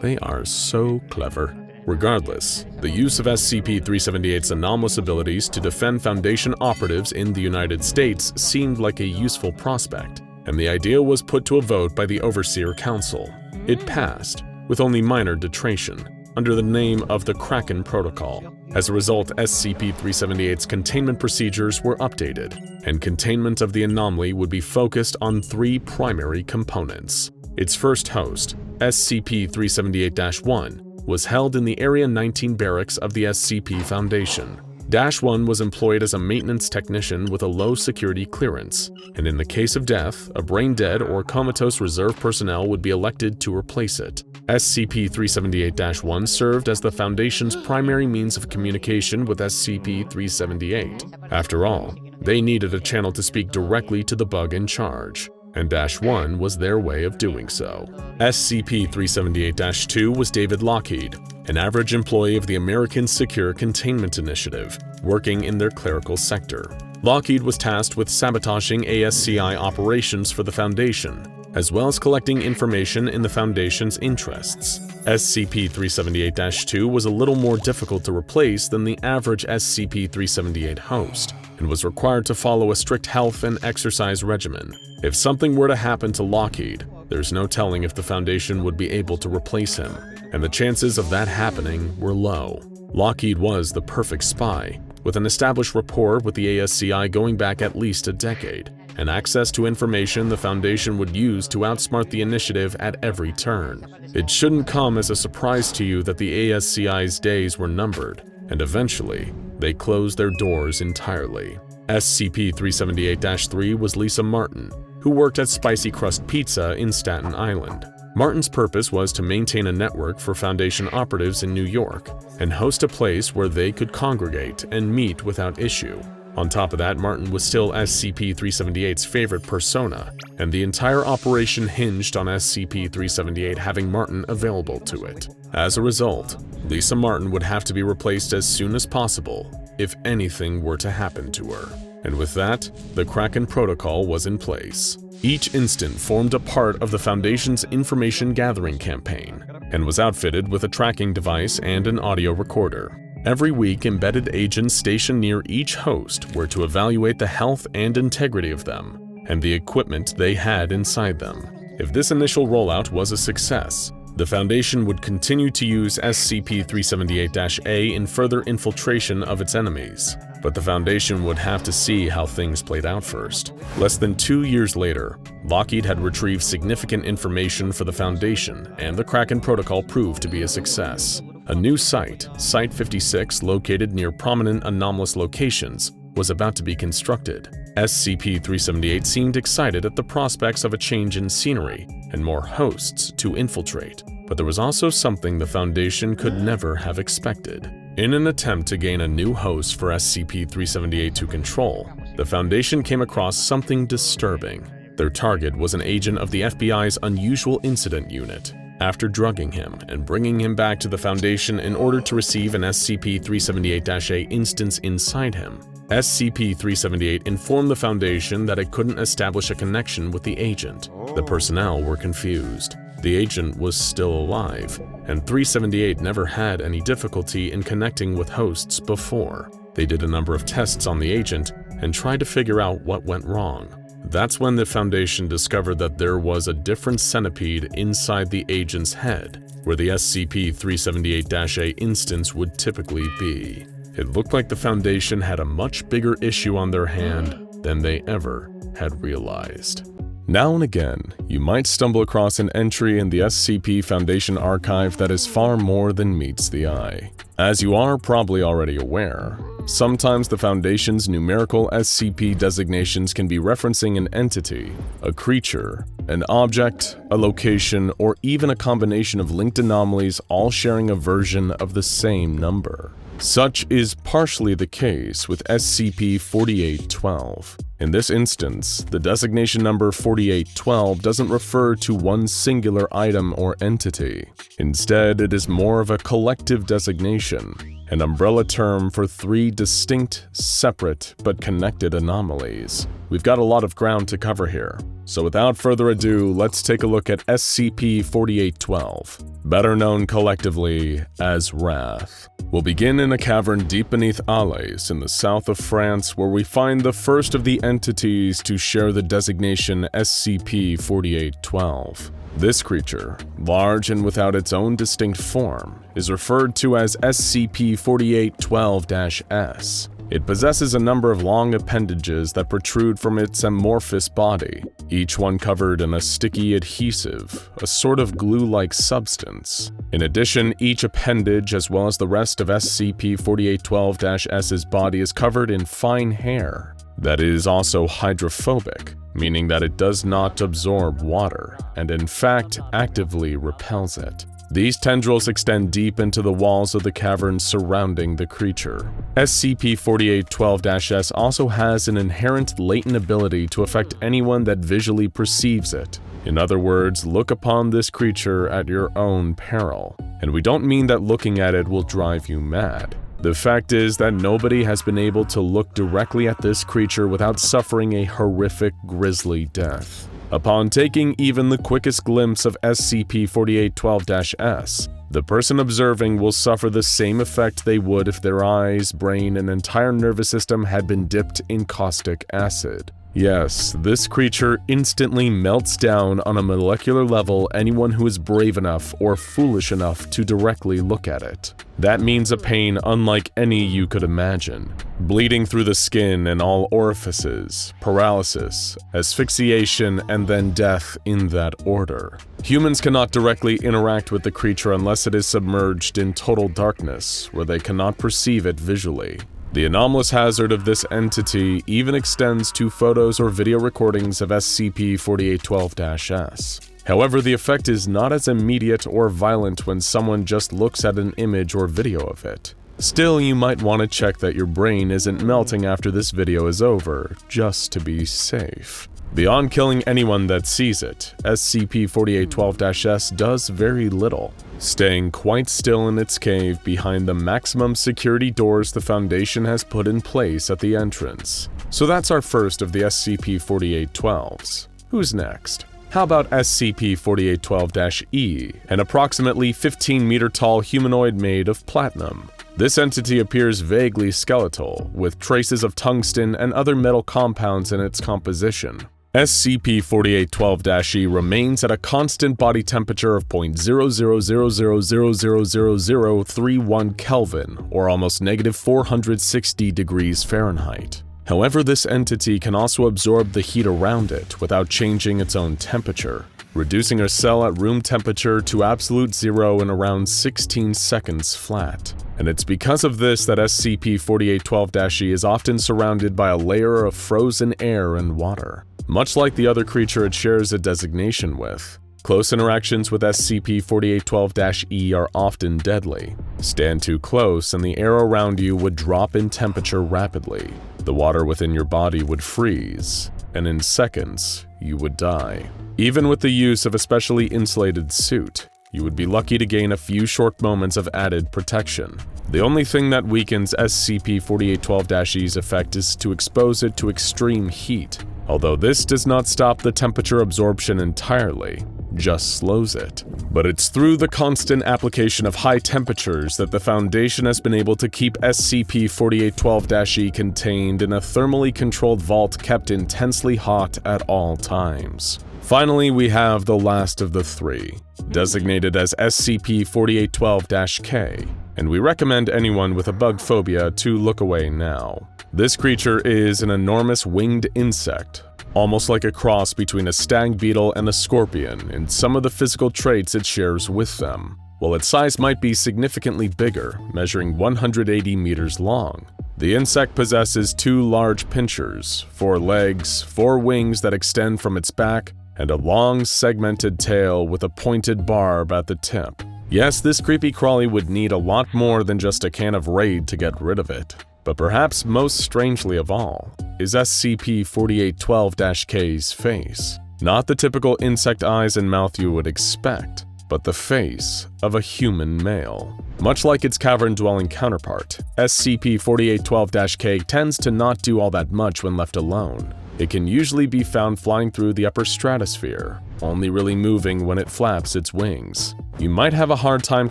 They are so clever. Regardless, the use of SCP-378's anomalous abilities to defend Foundation operatives in the United States seemed like a useful prospect, and the idea was put to a vote by the Overseer Council. It passed, with only minor detraction, under the name of the Kraken Protocol. As a result, SCP-378's containment procedures were updated, and containment of the anomaly would be focused on three primary components. Its first host, SCP-378-1, was held in the Area 19 barracks of the SCP Foundation. -1 was employed as a maintenance technician with a low security clearance, and in the case of death, a brain-dead or comatose reserve personnel would be elected to replace it. SCP-378-1 served as the Foundation's primary means of communication with SCP-378. After all, they needed a channel to speak directly to the bug in charge, and -1 was their way of doing so. SCP-378-2 was David Lockheed, an average employee of the American Secure Containment Initiative, working in their clerical sector. Lockheed was tasked with sabotaging ASCI operations for the Foundation, as well as collecting information in the Foundation's interests. SCP-378-2 was a little more difficult to replace than the average SCP-378 host, and was required to follow a strict health and exercise regimen. If something were to happen to Lockheed, there's no telling if the Foundation would be able to replace him, and the chances of that happening were low. Lockheed was the perfect spy, with an established rapport with the ASCI going back at least a decade, and access to information the Foundation would use to outsmart the initiative at every turn. It shouldn't come as a surprise to you that the ASCI's days were numbered, and eventually, they closed their doors entirely. SCP-378-3 was Lisa Martin, who worked at Spicy Crust Pizza in Staten Island. Martin's purpose was to maintain a network for Foundation operatives in New York and host a place where they could congregate and meet without issue. On top of that, Martin was still SCP-378's favorite persona, and the entire operation hinged on SCP-378 having Martin available to it. As a result, Lisa Martin would have to be replaced as soon as possible if anything were to happen to her. And with that, the Kraken Protocol was in place. Each instant formed a part of the Foundation's information gathering campaign, and was outfitted with a tracking device and an audio recorder. Every week, embedded agents stationed near each host were to evaluate the health and integrity of them, and the equipment they had inside them. If this initial rollout was a success, the Foundation would continue to use SCP-378-A in further infiltration of its enemies. But the Foundation would have to see how things played out first. Less than 2 years later, Lockheed had retrieved significant information for the Foundation, and the Kraken Protocol proved to be a success. A new site, Site 56, located near prominent anomalous locations, was about to be constructed. SCP-378 seemed excited at the prospects of a change in scenery and more hosts to infiltrate, but there was also something the Foundation could never have expected. In an attempt to gain a new host for SCP-378 to control, the Foundation came across something disturbing. Their target was an agent of the FBI's Unusual Incident Unit. After drugging him and bringing him back to the Foundation in order to receive an SCP-378-A instance inside him, SCP-378 informed the Foundation that it couldn't establish a connection with the agent. The personnel were confused. The agent was still alive, and 378 never had any difficulty in connecting with hosts before. They did a number of tests on the agent and tried to figure out what went wrong. That's when the Foundation discovered that there was a different centipede inside the agent's head, where the SCP-378-A instance would typically be. It looked like the Foundation had a much bigger issue on their hand than they ever had realized. Now and again, you might stumble across an entry in the SCP Foundation archive that is far more than meets the eye. As you are probably already aware, sometimes the Foundation's numerical SCP designations can be referencing an entity, a creature, an object, a location, or even a combination of linked anomalies all sharing a version of the same number. Such is partially the case with SCP-4812. In this instance, the designation number 4812 doesn't refer to one singular item or entity. Instead, it is more of a collective designation, an umbrella term for 3 distinct, separate, but connected anomalies. We've got a lot of ground to cover here, so without further ado, let's take a look at SCP-4812, better known collectively as Wrath. We'll begin in a cavern deep beneath Alais in the south of France, where we find the first of the entities to share the designation SCP-4812. This creature, large and without its own distinct form, is referred to as SCP-4812-S. It possesses a number of long appendages that protrude from its amorphous body, each one covered in a sticky adhesive, a sort of glue-like substance. In addition, each appendage, as well as the rest of SCP-4812-S's body, is covered in fine hair that is also hydrophobic, meaning that it does not absorb water, and in fact actively repels it. These tendrils extend deep into the walls of the cavern surrounding the creature. SCP-4812-S also has an inherent latent ability to affect anyone that visually perceives it. In other words, look upon this creature at your own peril. And we don't mean that looking at it will drive you mad. The fact is that nobody has been able to look directly at this creature without suffering a horrific, grisly death. Upon taking even the quickest glimpse of SCP-4812-S, the person observing will suffer the same effect they would if their eyes, brain, and entire nervous system had been dipped in caustic acid. Yes, this creature instantly melts down on a molecular level anyone who is brave enough or foolish enough to directly look at it. That means a pain unlike any you could imagine. Bleeding through the skin and all orifices, paralysis, asphyxiation, and then death in that order. Humans cannot directly interact with the creature unless it is submerged in total darkness, where they cannot perceive it visually. The anomalous hazard of this entity even extends to photos or video recordings of SCP-4812-S. However, the effect is not as immediate or violent when someone just looks at an image or video of it. Still, you might want to check that your brain isn't melting after this video is over, just to be safe. Beyond killing anyone that sees it, SCP-4812-S does very little, staying quite still in its cave behind the maximum security doors the Foundation has put in place at the entrance. So that's our first of the SCP-4812s. Who's next? How about SCP-4812-E, an approximately 15-meter-tall humanoid made of platinum? This entity appears vaguely skeletal, with traces of tungsten and other metal compounds in its composition. SCP-4812-E remains at a constant body temperature of 0.0000000031 Kelvin, or almost -460 degrees Fahrenheit. However, this entity can also absorb the heat around it without changing its own temperature, reducing a cell at room temperature to absolute zero in around 16 seconds flat. And it's because of this that SCP-4812-E is often surrounded by a layer of frozen air and water. Much like the other creature it shares a designation with, close interactions with SCP-4812-E are often deadly. Stand too close and the air around you would drop in temperature rapidly. The water within your body would freeze, and in seconds, you would die. Even with the use of a specially insulated suit, you would be lucky to gain a few short moments of added protection. The only thing that weakens SCP-4812-E's effect is to expose it to extreme heat, although this does not stop the temperature absorption entirely, just slows it. But it's through the constant application of high temperatures that the Foundation has been able to keep SCP-4812-E contained in a thermally controlled vault kept intensely hot at all times. Finally, we have the last of the three, designated as SCP-4812-K, and we recommend anyone with a bug phobia to look away now. This creature is an enormous winged insect, almost like a cross between a stag beetle and a scorpion in some of the physical traits it shares with them, while its size might be significantly bigger, measuring 180 meters long. The insect possesses 2 large pinchers, 4 legs, 4 wings that extend from its back, and a long, segmented tail with a pointed barb at the tip. Yes, this creepy crawly would need a lot more than just a can of Raid to get rid of it. But perhaps most strangely of all is SCP-4812-K's face. Not the typical insect eyes and mouth you would expect, but the face of a human male. Much like its cavern-dwelling counterpart, SCP-4812-K tends to not do all that much when left alone. It can usually be found flying through the upper stratosphere, only really moving when it flaps its wings. You might have a hard time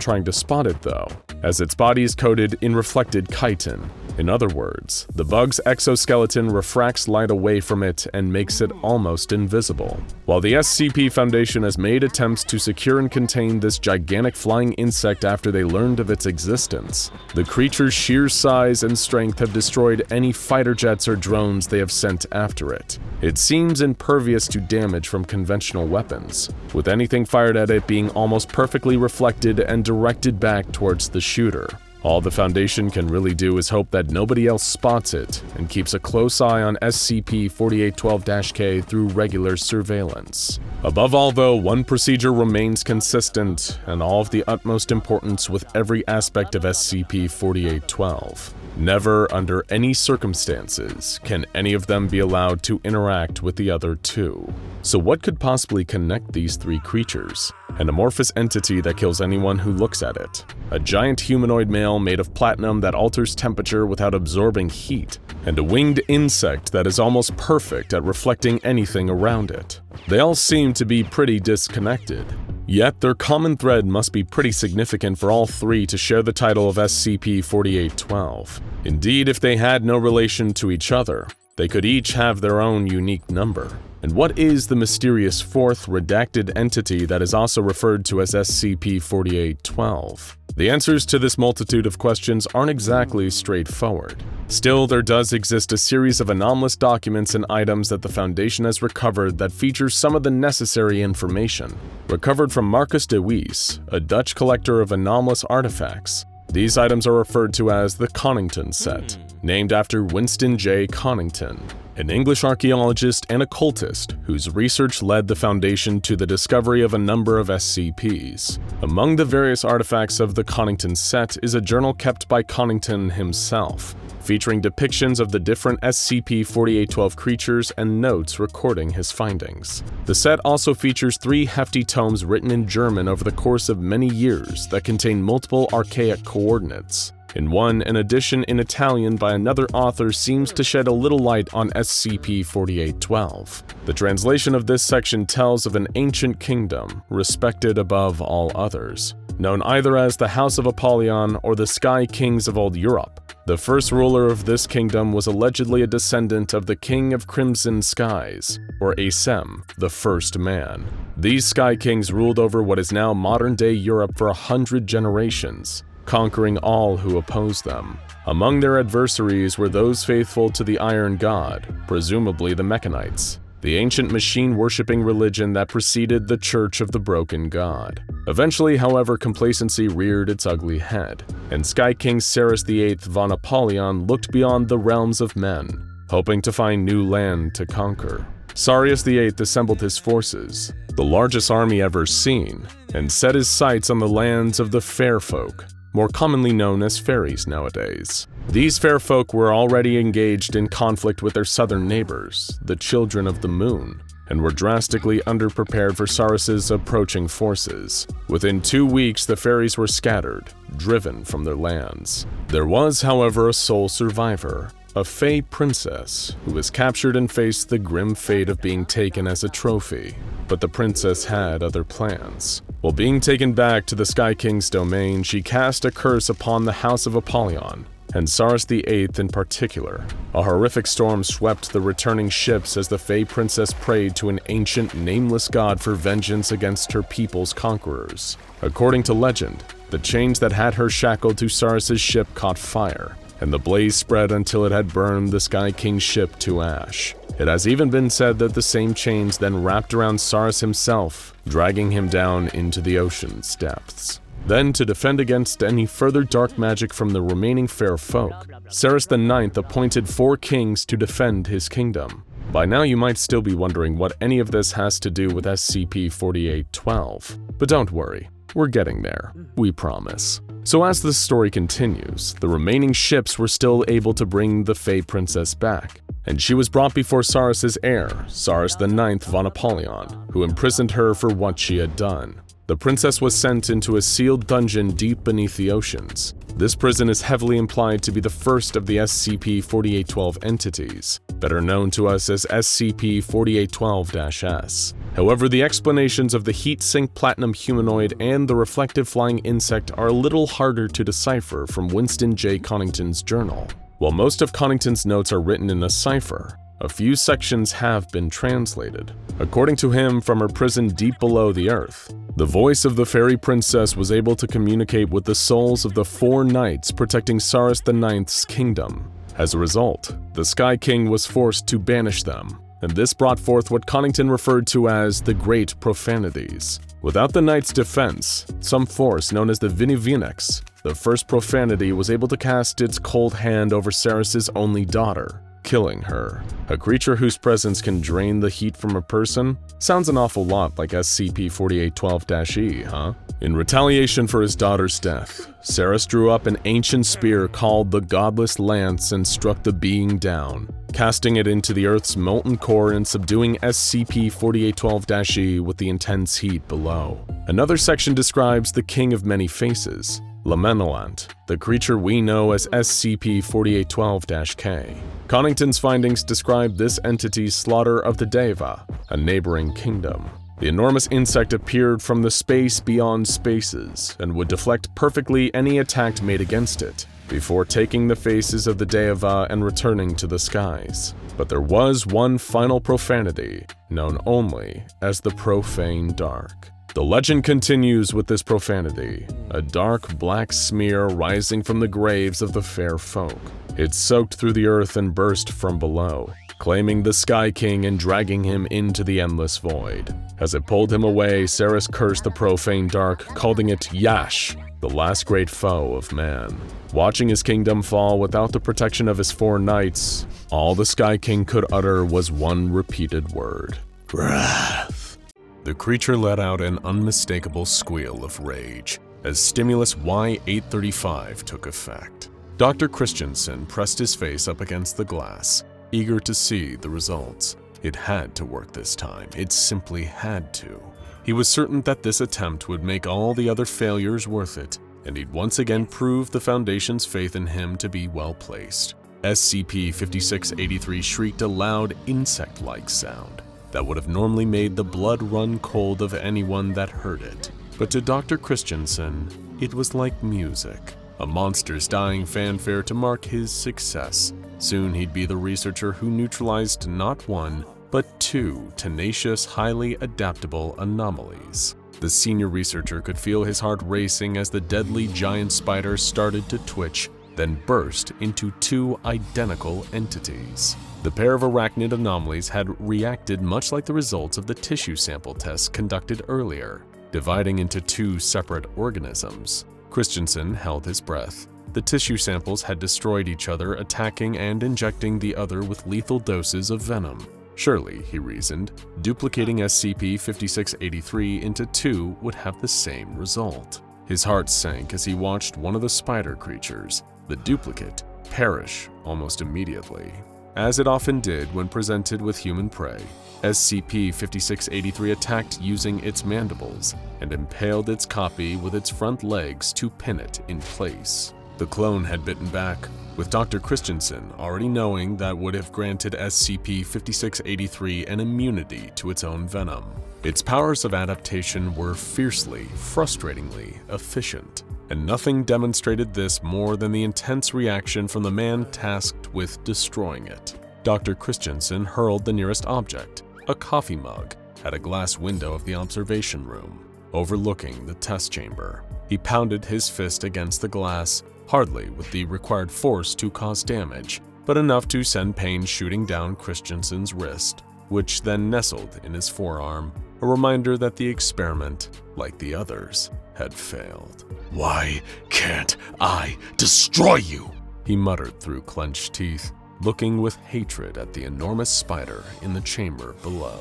trying to spot it though, as its body is coated in reflected chitin. In other words, the bug's exoskeleton refracts light away from it and makes it almost invisible. While the SCP Foundation has made attempts to secure and contain this gigantic flying insect after they learned of its existence, the creature's sheer size and strength have destroyed any fighter jets or drones they have sent after it. It seems impervious to damage from conventional weapons, with anything fired at it being almost perfectly reflected and directed back towards the shooter. All the Foundation can really do is hope that nobody else spots it and keeps a close eye on SCP-4812-K through regular surveillance. Above all though, one procedure remains consistent and all of the utmost importance with every aspect of SCP-4812. Never, under any circumstances, can any of them be allowed to interact with the other two. So what could possibly connect these 3 creatures? An amorphous entity that kills anyone who looks at it. A giant humanoid male made of platinum that alters temperature without absorbing heat. And a winged insect that is almost perfect at reflecting anything around it. They all seem to be pretty disconnected. Yet their common thread must be pretty significant for all 3 to share the title of SCP-4812. Indeed, if they had no relation to each other, they could each have their own unique number. And what is the mysterious 4th redacted entity that is also referred to as SCP-4812? The answers to this multitude of questions aren't exactly straightforward. Still, there does exist a series of anomalous documents and items that the Foundation has recovered that feature some of the necessary information. Recovered from Marcus de Wees, a Dutch collector of anomalous artifacts. These items are referred to as the Connington set, named after Winston J. Connington. an English archaeologist and occultist whose research led the Foundation to the discovery of a number of SCPs. Among the various artifacts of the Connington set is a journal kept by Connington himself, featuring depictions of the different SCP-4812 creatures and notes recording his findings. The set also features 3 hefty tomes written in German over the course of many years that contain multiple archaic coordinates. In one, an edition in Italian by another author seems to shed a little light on SCP-4812. The translation of this section tells of an ancient kingdom, respected above all others, known either as the House of Apollyon or the Sky Kings of Old Europe. The first ruler of this kingdom was allegedly a descendant of the King of Crimson Skies, or Asem, the first man. These Sky Kings ruled over what is now modern-day Europe for 100 generations, conquering all who opposed them. Among their adversaries were those faithful to the Iron God, presumably the Mechanites, the ancient machine-worshipping religion that preceded the Church of the Broken God. Eventually, however, complacency reared its ugly head, and Sky King Ceres VIII von Apollyon looked beyond the realms of men, hoping to find new land to conquer. Sarius VIII assembled his forces, the largest army ever seen, and set his sights on the lands of the Fair Folk, more commonly known as fairies nowadays. These fair folk were already engaged in conflict with their southern neighbors, the Children of the Moon, and were drastically underprepared for Saris's approaching forces. Within 2 weeks, the fairies were scattered, driven from their lands. There was, however, a sole survivor, a Fey princess, who was captured and faced the grim fate of being taken as a trophy. But the princess had other plans. While being taken back to the Sky King's domain, she cast a curse upon the House of Apollyon, and Ceres VIII in particular. A horrific storm swept the returning ships as the Fey princess prayed to an ancient, nameless god for vengeance against her people's conquerors. According to legend, the chains that had her shackled to Ceres's ship caught fire, and the blaze spread until it had burned the Sky King's ship to ash. It has even been said that the same chains then wrapped around Ceres himself, dragging him down into the ocean's depths. Then, to defend against any further dark magic from the remaining fair folk, Ceres IX appointed 4 kings to defend his kingdom. By now you might still be wondering what any of this has to do with SCP-4812, but don't worry, we're getting there, we promise. So as the story continues, the remaining ships were still able to bring the Fey princess back, and she was brought before Saris's heir, Ceres IX von Apollyon, who imprisoned her for what she had done. The princess was sent into a sealed dungeon deep beneath the oceans. This prison is heavily implied to be the first of the SCP-4812 entities, better known to us as SCP-4812-S. However, the explanations of the heat-sink platinum humanoid and the reflective flying insect are a little harder to decipher from Winston J. Connington's journal. While most of Connington's notes are written in a cipher, a few sections have been translated. According to him, from her prison deep below the earth, the voice of the fairy princess was able to communicate with the souls of the 4 knights protecting Ceres IX's kingdom. As a result, the Sky King was forced to banish them, and this brought forth what Connington referred to as the Great Profanities. Without the knights' defense, some force known as the Vinivinex, the first profanity was able to cast its cold hand over Ceres's only daughter, killing her. A creature whose presence can drain the heat from a person? Sounds an awful lot like SCP-4812-E, huh? In retaliation for his daughter's death, Ceres drew up an ancient spear called the Godless Lance and struck the being down, casting it into the Earth's molten core and subduing SCP-4812-E with the intense heat below. Another section describes the King of Many Faces, Lamenolant, the creature we know as SCP-4812-K. Connington's findings describe this entity's slaughter of the Deva, a neighboring kingdom. The enormous insect appeared from the space beyond spaces and would deflect perfectly any attack made against it, before taking the faces of the Deva and returning to the skies. But there was one final profanity, known only as the Profane Dark. The legend continues with this profanity, a dark black smear rising from the graves of the fair folk. It soaked through the earth and burst from below, claiming the Sky King and dragging him into the endless void. As it pulled him away, Ceres cursed the Profane Dark, calling it Yash, the last great foe of man. Watching his kingdom fall without the protection of his 4 knights, all the Sky King could utter was one repeated word: wrath. The creature let out an unmistakable squeal of rage as stimulus Y-835 took effect. Dr. Christensen pressed his face up against the glass, eager to see the results. It had to work this time. It simply had to. He was certain that this attempt would make all the other failures worth it, and he'd once again prove the Foundation's faith in him to be well-placed. SCP-5683 shrieked a loud, insect-like sound that would have normally made the blood run cold of anyone that heard it. But to Dr. Christensen, it was like music, a monster's dying fanfare to mark his success. Soon he'd be the researcher who neutralized not 1, but 2 tenacious, highly adaptable anomalies. The senior researcher could feel his heart racing as the deadly giant spider started to twitch, then burst into 2 identical entities. The pair of arachnid anomalies had reacted much like the results of the tissue sample tests conducted earlier, dividing into 2 separate organisms. Christensen held his breath. The tissue samples had destroyed each other, attacking and injecting the other with lethal doses of venom. Surely, he reasoned, duplicating SCP-5683 into 2 would have the same result. His heart sank as he watched one of the spider creatures, the duplicate, perish almost immediately. As it often did when presented with human prey, SCP-5683 attacked using its mandibles and impaled its copy with its front legs to pin it in place. The clone had bitten back, with Dr. Christensen already knowing that would have granted SCP-5683 an immunity to its own venom. Its powers of adaptation were fiercely, frustratingly efficient, and nothing demonstrated this more than the intense reaction from the man tasked with destroying it. Dr. Christensen hurled the nearest object, a coffee mug, at a glass window of the observation room, overlooking the test chamber. He pounded his fist against the glass, hardly with the required force to cause damage, but enough to send pain shooting down Christensen's wrist, which then nestled in his forearm, a reminder that the experiment, like the others, had failed. Why can't I destroy you? He muttered through clenched teeth, looking with hatred at the enormous spider in the chamber below.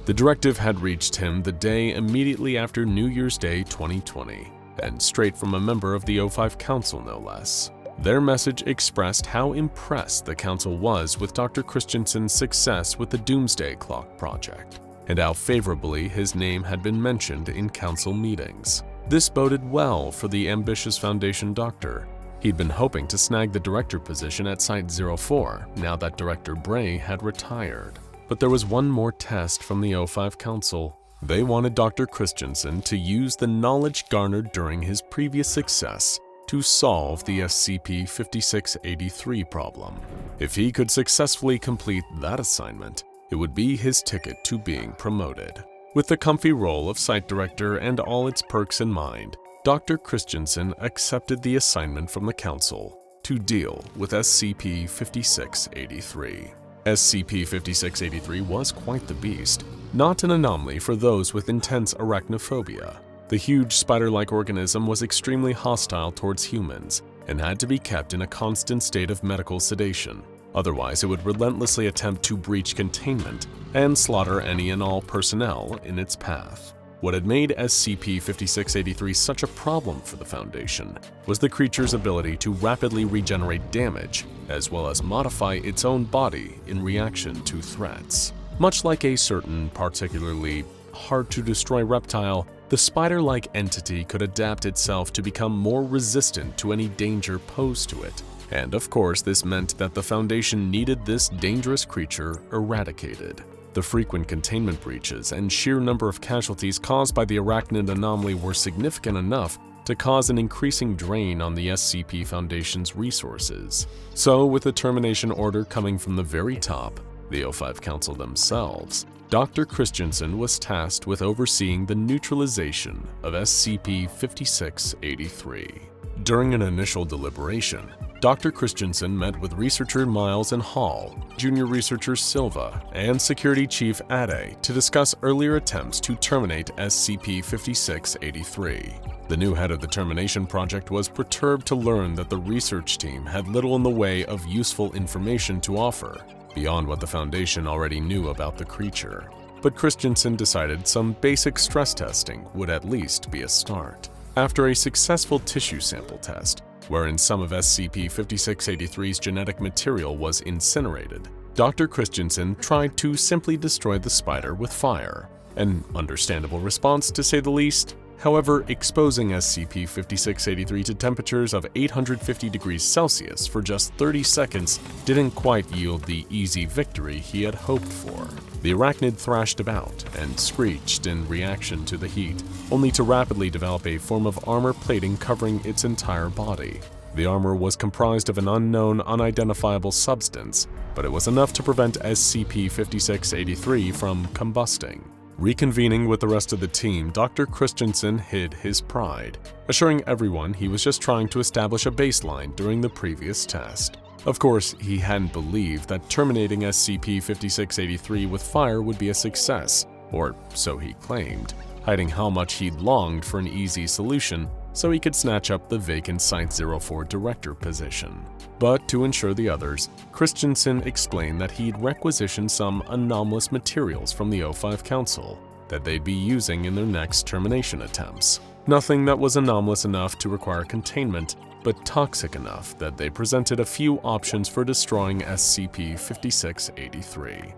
The directive had reached him the day immediately after New Year's Day 2020, and straight from a member of the O5 Council no less. Their message expressed how impressed the Council was with Dr. Christensen's success with the Doomsday Clock project, and how favorably his name had been mentioned in Council meetings. This boded well for the ambitious Foundation doctor. He'd been hoping to snag the director position at Site-04 now that Director Bray had retired. But there was one more test from the O5 Council. They wanted Dr. Christensen to use the knowledge garnered during his previous success to solve the SCP-5683 problem. If he could successfully complete that assignment, it would be his ticket to being promoted. With the comfy role of site director and all its perks in mind, Dr. Christensen accepted the assignment from the Council to deal with SCP-5683. SCP-5683 was quite the beast, not an anomaly for those with intense arachnophobia. The huge spider-like organism was extremely hostile towards humans and had to be kept in a constant state of medical sedation. Otherwise, it would relentlessly attempt to breach containment and slaughter any and all personnel in its path. What had made SCP-5683 such a problem for the Foundation was the creature's ability to rapidly regenerate damage, as well as modify its own body in reaction to threats. Much like a certain particularly hard-to-destroy reptile, the spider-like entity could adapt itself to become more resistant to any danger posed to it. And of course, this meant that the Foundation needed this dangerous creature eradicated. The frequent containment breaches and sheer number of casualties caused by the arachnid anomaly were significant enough to cause an increasing drain on the SCP Foundation's resources. So, with the termination order coming from the very top, the O5 Council themselves, Dr. Christensen was tasked with overseeing the neutralization of SCP-5683. During an initial deliberation, Dr. Christensen met with researcher Miles and Hall, junior researcher Silva, and security chief Ade to discuss earlier attempts to terminate SCP-5683. The new head of the Termination Project was perturbed to learn that the research team had little in the way of useful information to offer, beyond what the Foundation already knew about the creature. But Christensen decided some basic stress testing would at least be a start. After a successful tissue sample test, wherein some of SCP-5683's genetic material was incinerated, Dr. Christensen tried to simply destroy the spider with fire. An understandable response, to say the least. However, exposing SCP-5683 to temperatures of 850 degrees Celsius for just 30 seconds didn't quite yield the easy victory he had hoped for. The arachnid thrashed about and screeched in reaction to the heat, only to rapidly develop a form of armor plating covering its entire body. The armor was comprised of an unknown, unidentifiable substance, but it was enough to prevent SCP-5683 from combusting. Reconvening with the rest of the team, Dr. Christensen hid his pride, assuring everyone he was just trying to establish a baseline during the previous test. Of course, he hadn't believed that terminating SCP-5683 with fire would be a success, or so he claimed, hiding how much he'd longed for an easy solution so he could snatch up the vacant Site-04 director position. But to ensure the others, Christensen explained that he'd requisitioned some anomalous materials from the O5 Council that they'd be using in their next termination attempts. Nothing that was anomalous enough to require containment, but toxic enough that they presented a few options for destroying SCP-5683.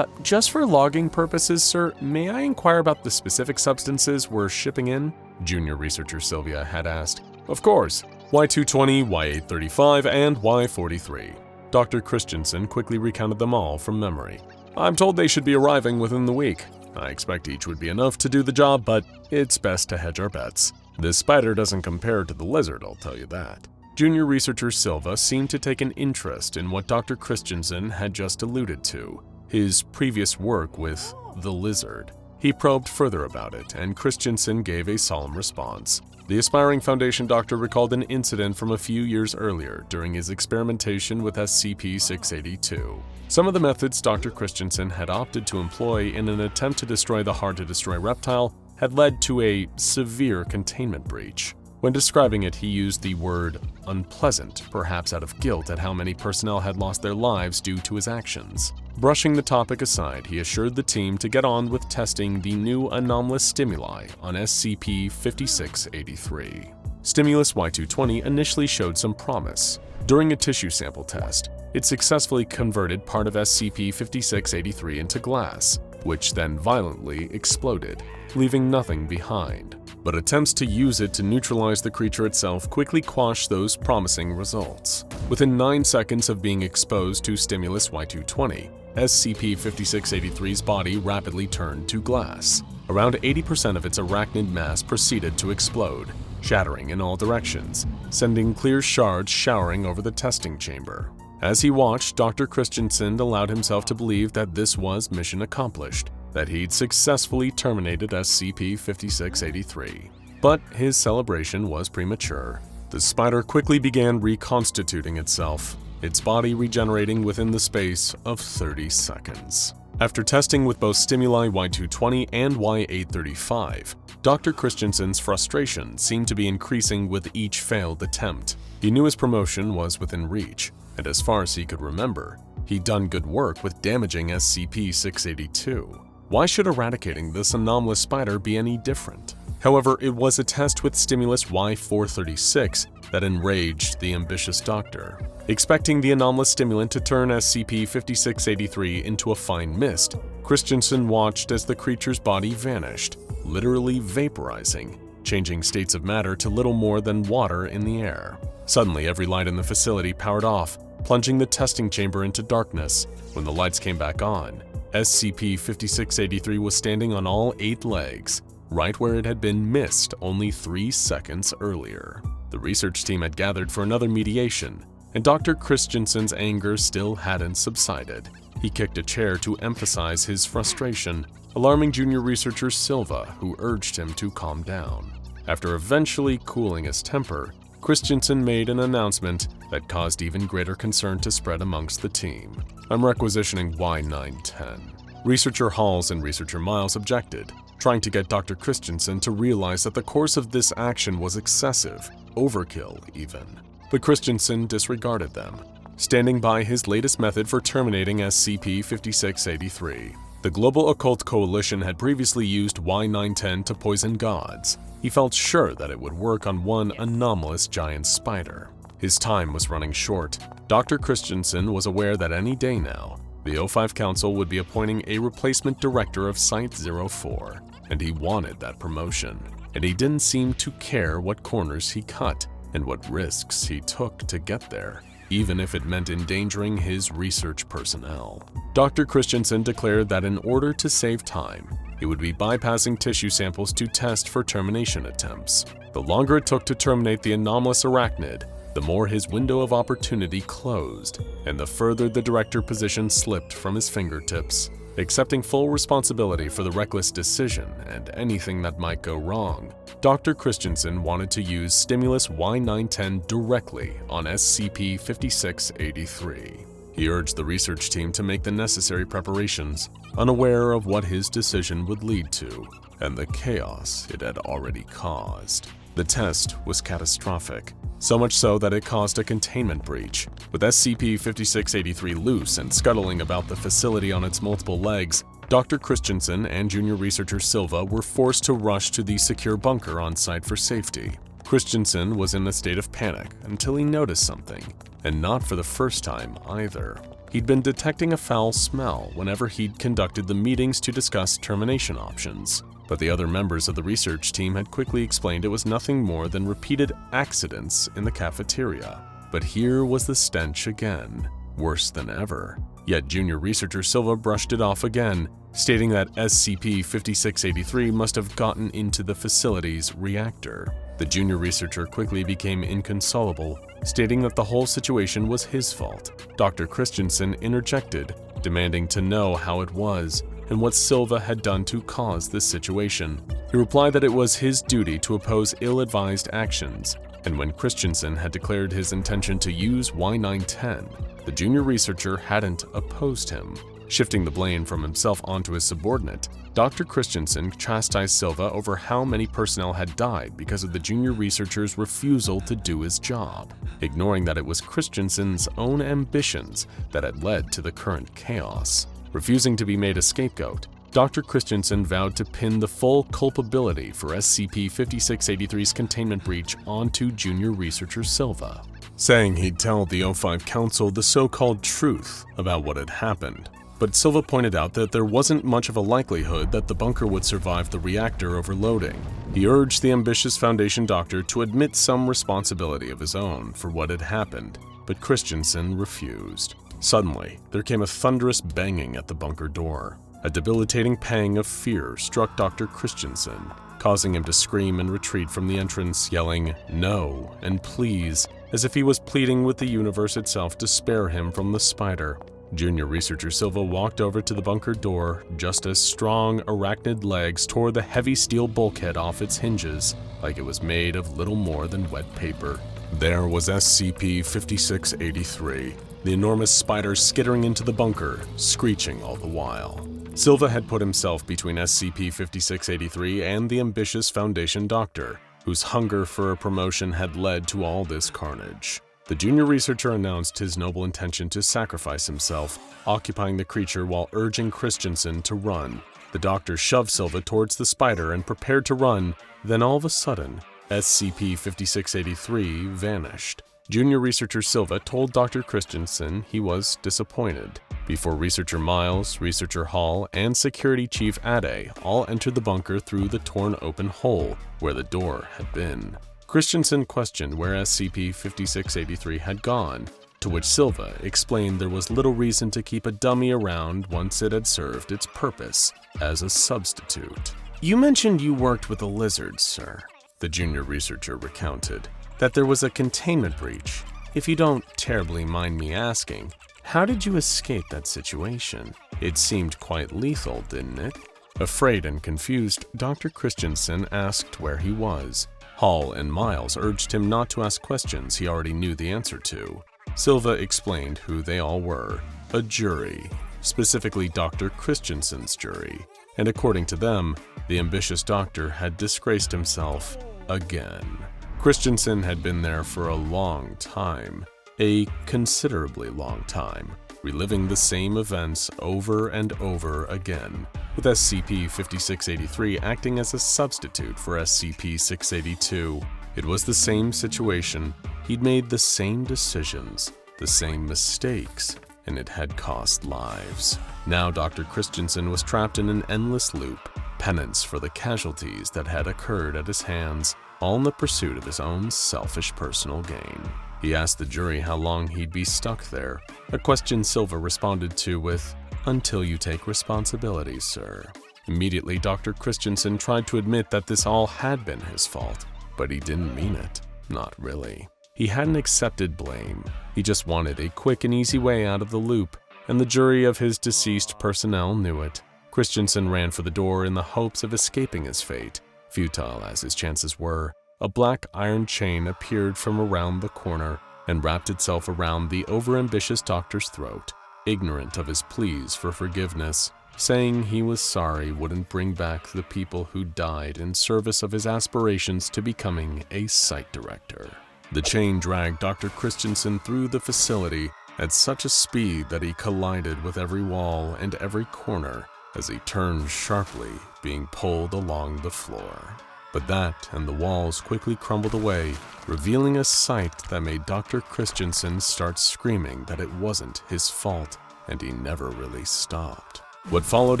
Just for logging purposes, sir, may I inquire about the specific substances we're shipping in? Junior researcher Sylvia had asked. Of course, Y220, Y835, and Y43. Dr. Christensen quickly recounted them all from memory. I'm told they should be arriving within the week. I expect each would be enough to do the job, but it's best to hedge our bets. This spider doesn't compare to the lizard, I'll tell you that. Junior researcher Silva seemed to take an interest in what Dr. Christensen had just alluded to, his previous work with the lizard. He probed further about it, and Christensen gave a solemn response. The aspiring Foundation doctor recalled an incident from a few years earlier during his experimentation with SCP-682. Some of the methods Dr. Christensen had opted to employ in an attempt to destroy the hard-to-destroy reptile had led to a severe containment breach. When describing it, he used the word unpleasant, perhaps out of guilt at how many personnel had lost their lives due to his actions. Brushing the topic aside, he assured the team to get on with testing the new anomalous stimuli on SCP-5683. Stimulus Y220 initially showed some promise. During a tissue sample test, it successfully converted part of SCP-5683 into glass, which then violently exploded, leaving nothing behind. But attempts to use it to neutralize the creature itself quickly quashed those promising results. Within 9 seconds of being exposed to Stimulus Y220, SCP-5683's body rapidly turned to glass. Around 80% of its arachnid mass proceeded to explode, shattering in all directions, sending clear shards showering over the testing chamber. As he watched, Dr. Christensen allowed himself to believe that this was mission accomplished, that he'd successfully terminated SCP-5683. But his celebration was premature. The spider quickly began reconstituting itself, its body regenerating within the space of 30 seconds. After testing with both stimuli Y220 and Y835, Dr. Christensen's frustration seemed to be increasing with each failed attempt. He knew his promotion was within reach, and as far as he could remember, he'd done good work with damaging SCP-682. Why should eradicating this anomalous spider be any different? However, it was a test with stimulus Y436 that enraged the ambitious doctor. Expecting the anomalous stimulant to turn SCP-5683 into a fine mist, Christensen watched as the creature's body vanished, literally vaporizing, changing states of matter to little more than water in the air. Suddenly, every light in the facility powered off, plunging the testing chamber into darkness. When the lights came back on, SCP-5683 was standing on all 8 legs, right where it had been missed only 3 seconds earlier. The research team had gathered for another mediation, and Dr. Christensen's anger still hadn't subsided. He kicked a chair to emphasize his frustration, alarming junior researcher Silva, who urged him to calm down. After eventually cooling his temper, Christensen made an announcement that caused even greater concern to spread amongst the team. I'm requisitioning Y910. Researcher Halls and Researcher Miles objected, trying to get Dr. Christensen to realize that the course of this action was excessive, overkill even. But Christensen disregarded them, standing by his latest method for terminating SCP-5683. The Global Occult Coalition had previously used Y910 to poison gods. He felt sure that it would work on one anomalous giant spider. His time was running short. Dr. Christensen was aware that any day now, the O5 Council would be appointing a replacement director of Site-04, and he wanted that promotion. And he didn't seem to care what corners he cut and what risks he took to get there, even if it meant endangering his research personnel. Dr. Christensen declared that in order to save time, he would be bypassing tissue samples to test for termination attempts. The longer it took to terminate the anomalous arachnid, the more his window of opportunity closed, and the further the director position slipped from his fingertips. Accepting full responsibility for the reckless decision and anything that might go wrong, Dr. Christensen wanted to use Stimulus Y910 directly on SCP-5683. He urged the research team to make the necessary preparations, unaware of what his decision would lead to, and the chaos it had already caused. The test was catastrophic, so much so that it caused a containment breach. With SCP-5683 loose and scuttling about the facility on its multiple legs, Dr. Christensen and junior researcher Silva were forced to rush to the secure bunker on site for safety. Christensen was in a state of panic until he noticed something, and not for the first time either. He'd been detecting a foul smell whenever he'd conducted the meetings to discuss termination options. But the other members of the research team had quickly explained it was nothing more than repeated accidents in the cafeteria. But here was the stench again, worse than ever. Yet junior researcher Silva brushed it off again, stating that SCP-5683 must have gotten into the facility's reactor. The junior researcher quickly became inconsolable, stating that the whole situation was his fault. Dr. Christensen interjected, demanding to know how it was and what Silva had done to cause this situation. He replied that it was his duty to oppose ill-advised actions, and when Christensen had declared his intention to use Y910, the junior researcher hadn't opposed him. Shifting the blame from himself onto his subordinate, Dr. Christensen chastised Silva over how many personnel had died because of the junior researcher's refusal to do his job, ignoring that it was Christensen's own ambitions that had led to the current chaos. Refusing to be made a scapegoat, Dr. Christensen vowed to pin the full culpability for SCP-5683's containment breach onto junior researcher Silva, saying he'd tell the O5 Council the so-called truth about what had happened. But Silva pointed out that there wasn't much of a likelihood that the bunker would survive the reactor overloading. He urged the ambitious Foundation doctor to admit some responsibility of his own for what had happened, but Christensen refused. Suddenly, there came a thunderous banging at the bunker door. A debilitating pang of fear struck Dr. Christensen, causing him to scream and retreat from the entrance, yelling "no" and "please," as if he was pleading with the universe itself to spare him from the spider. Junior researcher Silva walked over to the bunker door just as strong arachnid legs tore the heavy steel bulkhead off its hinges like it was made of little more than wet paper. There was SCP-5683, the enormous spider skittering into the bunker, screeching all the while. Silva had put himself between SCP-5683 and the ambitious Foundation doctor, whose hunger for a promotion had led to all this carnage. The junior researcher announced his noble intention to sacrifice himself, occupying the creature while urging Christensen to run. The doctor shoved Silva towards the spider and prepared to run, then all of a sudden, SCP-5683 vanished. Junior researcher Silva told Dr. Christensen he was disappointed, before researcher Miles, researcher Hall, and security chief Ade all entered the bunker through the torn open hole where the door had been. Christensen questioned where SCP-5683 had gone, to which Silva explained there was little reason to keep a dummy around once it had served its purpose as a substitute. "You mentioned you worked with the lizards, sir," the junior researcher recounted, "that there was a containment breach. If you don't terribly mind me asking, how did you escape that situation? It seemed quite lethal, didn't it?" Afraid and confused, Dr. Christensen asked where he was. Hall and Miles urged him not to ask questions he already knew the answer to. Silva explained who they all were, a jury, specifically Dr. Christensen's jury. and according to them, the ambitious doctor had disgraced himself again. Christensen had been there for a long time, a considerably long time, reliving the same events over and over again, with SCP-5683 acting as a substitute for SCP-682. It was the same situation, he'd made the same decisions, the same mistakes, and it had cost lives. Now Dr. Christensen was trapped in an endless loop, penance for the casualties that had occurred at his hands, all in the pursuit of his own selfish personal gain. He asked the jury how long he'd be stuck there, a question Silva responded to with, "Until you take responsibility, sir." Immediately, Dr. Christensen tried to admit that this all had been his fault, but he didn't mean it. Not really. He hadn't accepted blame. He just wanted a quick and easy way out of the loop, and the jury of his deceased personnel knew it. Christensen ran for the door in the hopes of escaping his fate. Futile as his chances were, a black iron chain appeared from around the corner and wrapped itself around the overambitious doctor's throat, ignorant of his pleas for forgiveness. Saying he was sorry wouldn't bring back the people who died in service of his aspirations to becoming a site director. The chain dragged Dr. Christensen through the facility at such a speed that he collided with every wall and every corner as he turned sharply, being pulled along the floor. But that and the walls quickly crumbled away, revealing a sight that made Dr. Christensen start screaming that it wasn't his fault, and he never really stopped. What followed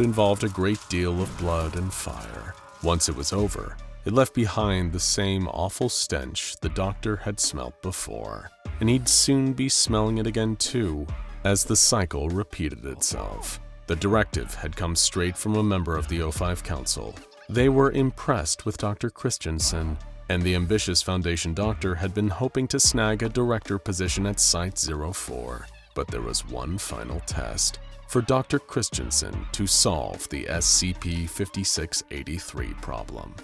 involved a great deal of blood and fire. Once it was over, it left behind the same awful stench the doctor had smelt before, and he'd soon be smelling it again too, as the cycle repeated itself. The directive had come straight from a member of the O5 Council. They were impressed with Dr. Christensen, and the ambitious Foundation doctor had been hoping to snag a director position at Site-04. But there was one final test for Dr. Christensen to solve the SCP-5683 problem.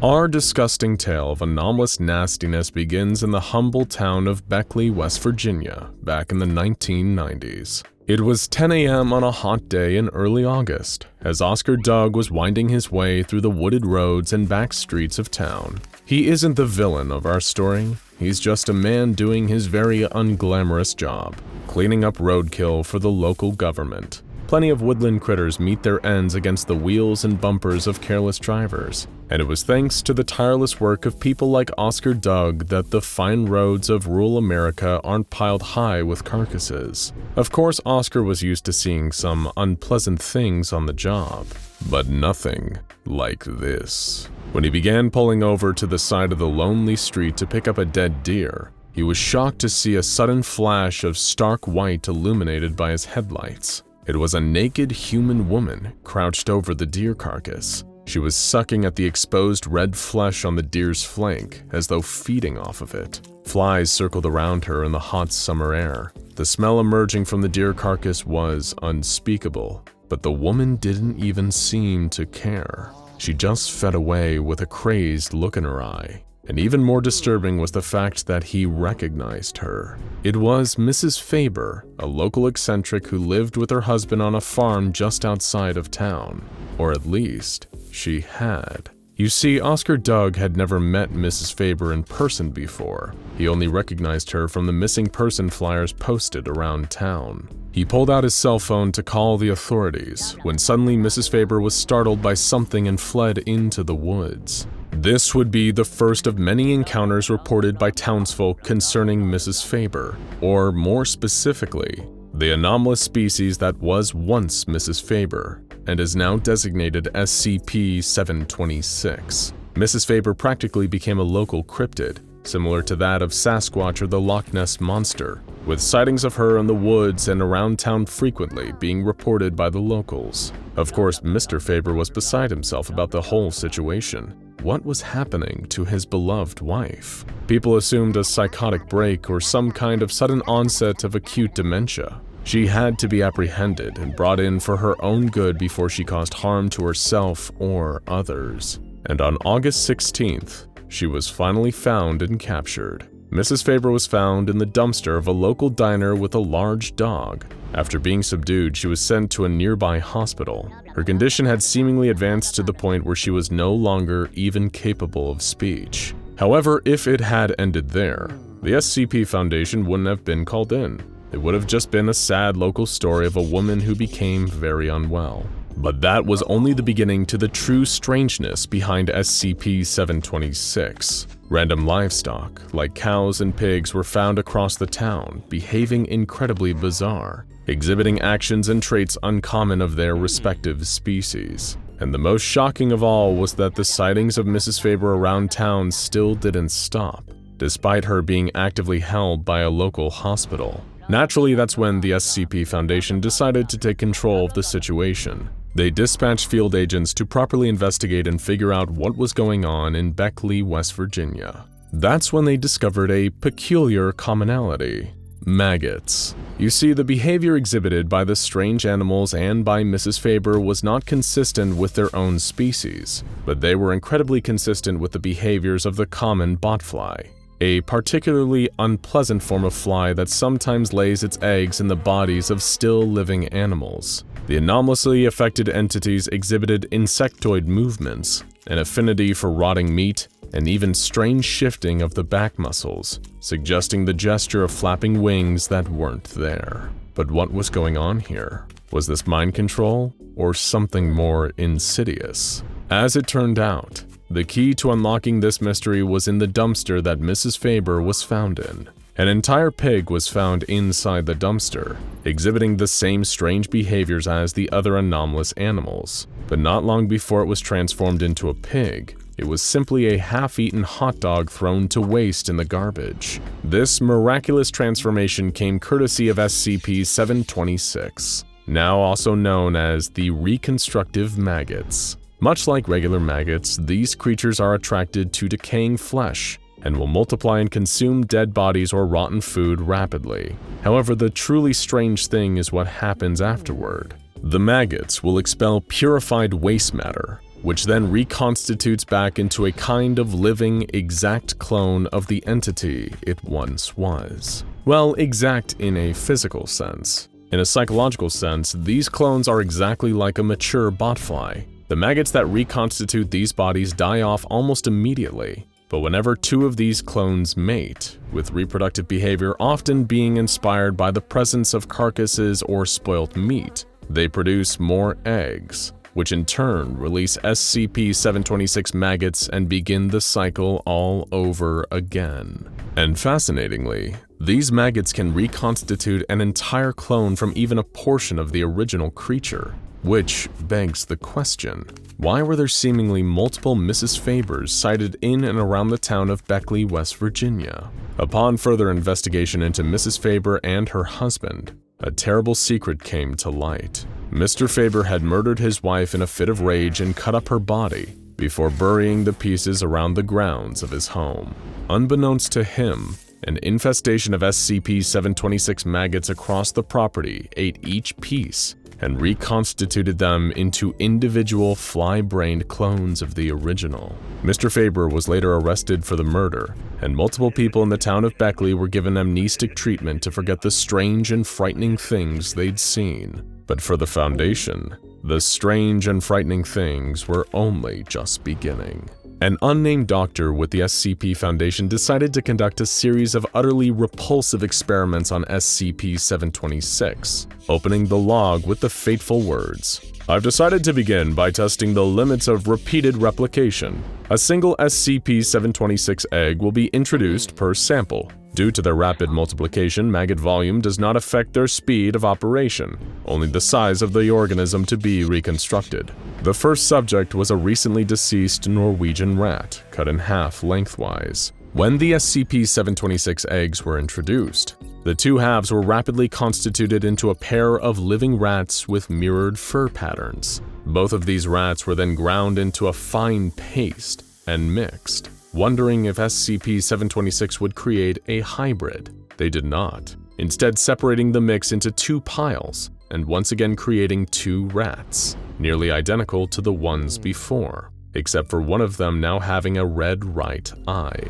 Our disgusting tale of anomalous nastiness begins in the humble town of Beckley, West Virginia, back in the 1990s. It was 10 a.m. on a hot day in early August, as Oscar Doug was winding his way through the wooded roads and back streets of town. He isn't the villain of our story, he's just a man doing his very unglamorous job, cleaning up roadkill for the local government. Plenty of woodland critters meet their ends against the wheels and bumpers of careless drivers, and it was thanks to the tireless work of people like Oscar Doug that the fine roads of rural America aren't piled high with carcasses. Of course, Oscar was used to seeing some unpleasant things on the job, but nothing like this. When he began pulling over to the side of the lonely street to pick up a dead deer, he was shocked to see a sudden flash of stark white illuminated by his headlights. It was a naked human woman crouched over the deer carcass. She was sucking at the exposed red flesh on the deer's flank, as though feeding off of it. Flies circled around her in the hot summer air. The smell emerging from the deer carcass was unspeakable, but the woman didn't even seem to care. She just fed away with a crazed look in her eye. And even more disturbing was the fact that he recognized her. It was Mrs. Faber, a local eccentric who lived with her husband on a farm just outside of town. Or at least, she had. You see, Oscar Doug had never met Mrs. Faber in person before. He only recognized her from the missing person flyers posted around town. He pulled out his cell phone to call the authorities, when suddenly Mrs. Faber was startled by something and fled into the woods. This would be the first of many encounters reported by townsfolk concerning Mrs. Faber, or more specifically, the anomalous species that was once Mrs. Faber and is now designated SCP-726. Mrs. Faber practically became a local cryptid, similar to that of Sasquatch or the Loch Ness Monster, with sightings of her in the woods and around town frequently being reported by the locals. Of course, Mr. Faber was beside himself about the whole situation. What was happening to his beloved wife? People assumed a psychotic break or some kind of sudden onset of acute dementia. She had to be apprehended and brought in for her own good before she caused harm to herself or others. And on August 16th, she was finally found and captured. Mrs. Faber was found in the dumpster of a local diner with a large dog. After being subdued, she was sent to a nearby hospital. Her condition had seemingly advanced to the point where she was no longer even capable of speech. However, if it had ended there, the SCP Foundation wouldn't have been called in. It would have just been a sad local story of a woman who became very unwell. But that was only the beginning to the true strangeness behind SCP-726. Random livestock, like cows and pigs, were found across the town, behaving incredibly bizarre, exhibiting actions and traits uncommon of their respective species. And the most shocking of all was that the sightings of Mrs. Faber around town still didn't stop, despite her being actively held by a local hospital. Naturally, that's when the SCP Foundation decided to take control of the situation. They dispatched field agents to properly investigate and figure out what was going on in Beckley, West Virginia. That's when they discovered a peculiar commonality: maggots. You see, the behavior exhibited by the strange animals and by Mrs. Faber was not consistent with their own species, but they were incredibly consistent with the behaviors of the common botfly, a particularly unpleasant form of fly that sometimes lays its eggs in the bodies of still living animals. The anomalously affected entities exhibited insectoid movements, an affinity for rotting meat, and even strange shifting of the back muscles, suggesting the gesture of flapping wings that weren't there. But what was going on here? Was this mind control, or something more insidious? As it turned out, the key to unlocking this mystery was in the dumpster that Mrs. Faber was found in. An entire pig was found inside the dumpster, exhibiting the same strange behaviors as the other anomalous animals. But not long before it was transformed into a pig, it was simply a half-eaten hot dog thrown to waste in the garbage. This miraculous transformation came courtesy of SCP-726, now also known as the Reconstructive Maggots. Much like regular maggots, these creatures are attracted to decaying flesh and will multiply and consume dead bodies or rotten food rapidly. However, the truly strange thing is what happens afterward. The maggots will expel purified waste matter, which then reconstitutes back into a kind of living, exact clone of the entity it once was. Well, exact in a physical sense. In a psychological sense, these clones are exactly like a mature botfly. The maggots that reconstitute these bodies die off almost immediately, but whenever two of these clones mate, with reproductive behavior often being inspired by the presence of carcasses or spoilt meat, they produce more eggs, which in turn release SCP-726 maggots and begin the cycle all over again. And fascinatingly, these maggots can reconstitute an entire clone from even a portion of the original creature. Which begs the question, why were there seemingly multiple Mrs. Fabers sighted in and around the town of Beckley, West Virginia? Upon further investigation into Mrs. Faber and her husband, a terrible secret came to light. Mr. Faber had murdered his wife in a fit of rage and cut up her body before burying the pieces around the grounds of his home. Unbeknownst to him, an infestation of SCP-726 maggots across the property ate each piece and reconstituted them into individual fly-brained clones of the original. Mr. Faber was later arrested for the murder, and multiple people in the town of Beckley were given amnestic treatment to forget the strange and frightening things they'd seen. But for the Foundation, the strange and frightening things were only just beginning. An unnamed doctor with the SCP Foundation decided to conduct a series of utterly repulsive experiments on SCP-726, opening the log with the fateful words, "I've decided to begin by testing the limits of repeated replication. A single SCP-726 egg will be introduced per sample. Due to their rapid multiplication, maggot volume does not affect their speed of operation, only the size of the organism to be reconstructed." The first subject was a recently deceased Norwegian rat, cut in half lengthwise. When the SCP-726 eggs were introduced, the two halves were rapidly constituted into a pair of living rats with mirrored fur patterns. Both of these rats were then ground into a fine paste and mixed. Wondering if SCP-726 would create a hybrid, they did not, instead separating the mix into two piles and once again creating two rats, nearly identical to the ones before, except for one of them now having a red right eye.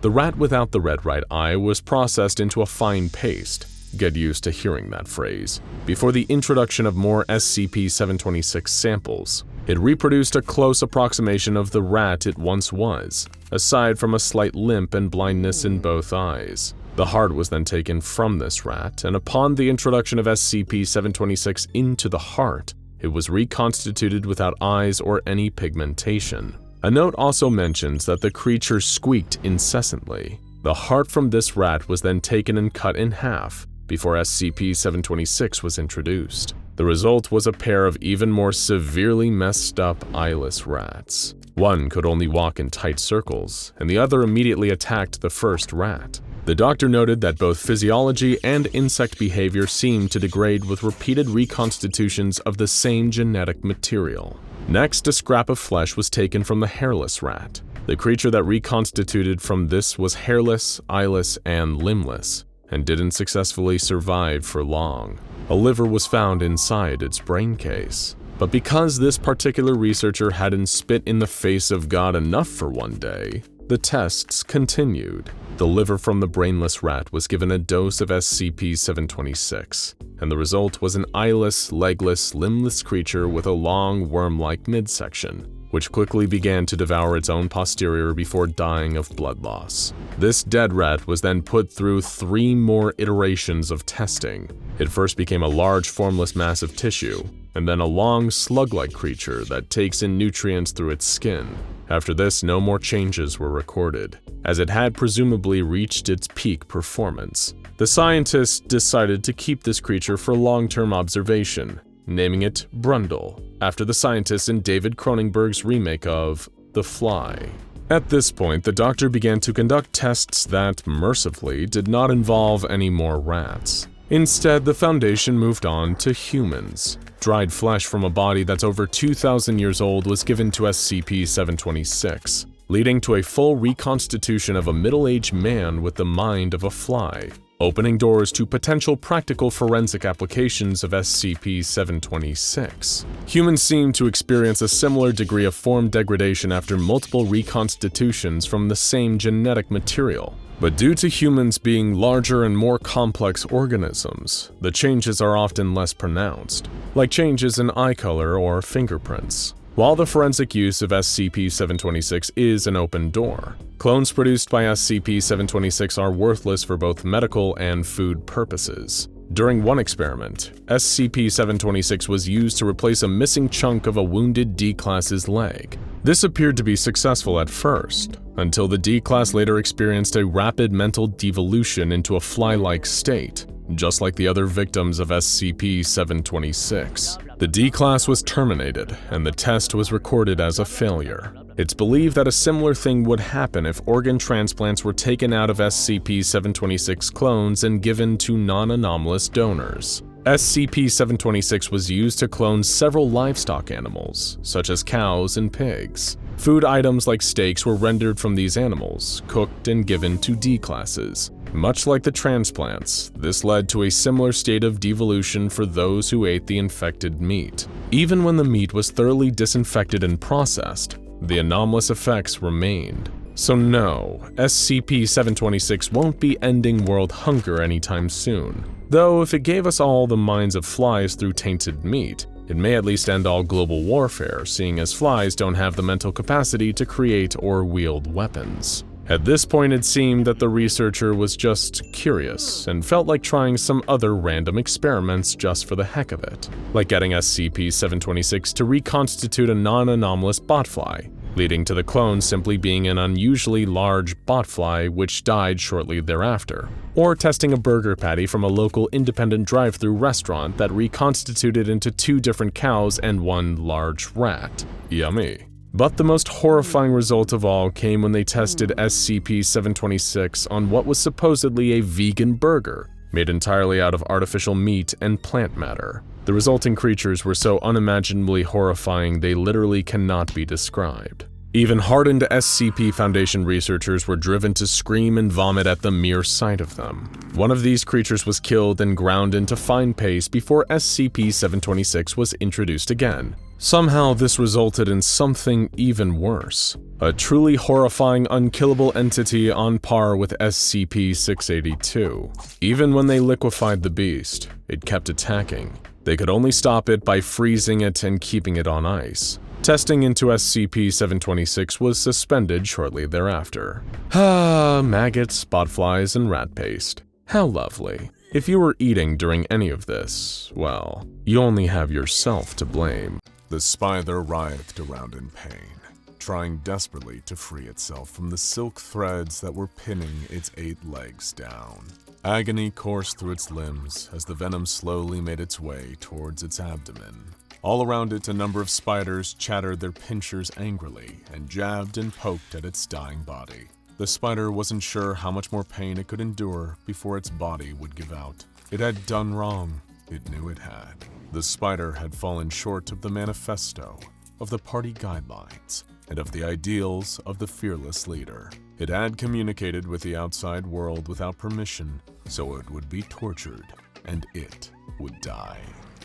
The rat without the red right eye was processed into a fine paste. Get used to hearing that phrase. Before the introduction of more SCP-726 samples, it reproduced a close approximation of the rat it once was, aside from a slight limp and blindness in both eyes. The heart was then taken from this rat, and upon the introduction of SCP-726 into the heart, it was reconstituted without eyes or any pigmentation. A note also mentions that the creature squeaked incessantly. The heart from this rat was then taken and cut in half before SCP-726 was introduced. The result was a pair of even more severely messed up eyeless rats. One could only walk in tight circles, and the other immediately attacked the first rat. The doctor noted that both physiology and insect behavior seemed to degrade with repeated reconstitutions of the same genetic material. Next, a scrap of flesh was taken from the hairless rat. The creature that reconstituted from this was hairless, eyeless, and limbless, and didn't successfully survive for long. A liver was found inside its brain case. But because this particular researcher hadn't spit in the face of God enough for one day, the tests continued. The liver from the brainless rat was given a dose of SCP-726, and the result was an eyeless, legless, limbless creature with a long, worm-like midsection, which quickly began to devour its own posterior before dying of blood loss. This dead rat was then put through 3 more iterations of testing. It first became a large, formless mass of tissue, and then a long, slug-like creature that takes in nutrients through its skin. After this, no more changes were recorded, as it had presumably reached its peak performance. The scientists decided to keep this creature for long-term observation, naming it Brundle, after the scientists in David Cronenberg's remake of The Fly. At this point, the doctor began to conduct tests that, mercifully, did not involve any more rats. Instead, the Foundation moved on to humans. Dried flesh from a body that's over 2,000 years old was given to SCP-726, leading to a full reconstitution of a middle-aged man with the mind of a fly, opening doors to potential practical forensic applications of SCP-726. Humans seem to experience a similar degree of form degradation after multiple reconstitutions from the same genetic material. But due to humans being larger and more complex organisms, the changes are often less pronounced, like changes in eye color or fingerprints. While the forensic use of SCP-726 is an open door, clones produced by SCP-726 are worthless for both medical and food purposes. During one experiment, SCP-726 was used to replace a missing chunk of a wounded D-Class's leg. This appeared to be successful at first, until the D-Class later experienced a rapid mental devolution into a fly-like state, just like the other victims of SCP-726. The D-Class was terminated, and the test was recorded as a failure. It's believed that a similar thing would happen if organ transplants were taken out of SCP-726 clones and given to non-anomalous donors. SCP-726 was used to clone several livestock animals, such as cows and pigs. Food items like steaks were rendered from these animals, cooked and given to D-Classes. Much like the transplants, this led to a similar state of devolution for those who ate the infected meat. Even when the meat was thoroughly disinfected and processed, the anomalous effects remained. So no, SCP-726 won't be ending world hunger anytime soon. Though if it gave us all the minds of flies through tainted meat, it may at least end all global warfare, seeing as flies don't have the mental capacity to create or wield weapons. At this point, it seemed that the researcher was just curious and felt like trying some other random experiments just for the heck of it, like getting SCP-726 to reconstitute a non-anomalous botfly, leading to the clone simply being an unusually large botfly which died shortly thereafter, or testing a burger patty from a local independent drive-thru restaurant that reconstituted into 2 different cows and 1 large rat. Yummy. But the most horrifying result of all came when they tested SCP-726 on what was supposedly a vegan burger, made entirely out of artificial meat and plant matter. The resulting creatures were so unimaginably horrifying they literally cannot be described. Even hardened SCP Foundation researchers were driven to scream and vomit at the mere sight of them. One of these creatures was killed and ground into fine paste before SCP-726 was introduced again, Somehow this resulted in something even worse. A truly horrifying unkillable entity on par with SCP-682. Even when they liquefied the beast, it kept attacking. They could only stop it by freezing it and keeping it on ice. Testing into SCP-726 was suspended shortly thereafter. Maggots, botflies, and rat paste. How lovely. If you were eating during any of this, well, you only have yourself to blame. The spider writhed around in pain, trying desperately to free itself from the silk threads that were pinning its 8 legs down. Agony coursed through its limbs as the venom slowly made its way towards its abdomen. All around it, a number of spiders chattered their pinchers angrily and jabbed and poked at its dying body. The spider wasn't sure how much more pain it could endure before its body would give out. It had done wrong. It knew it had. The spider had fallen short of the manifesto, of the party guidelines, and of the ideals of the fearless leader. It had communicated with the outside world without permission, so it would be tortured, and it would die.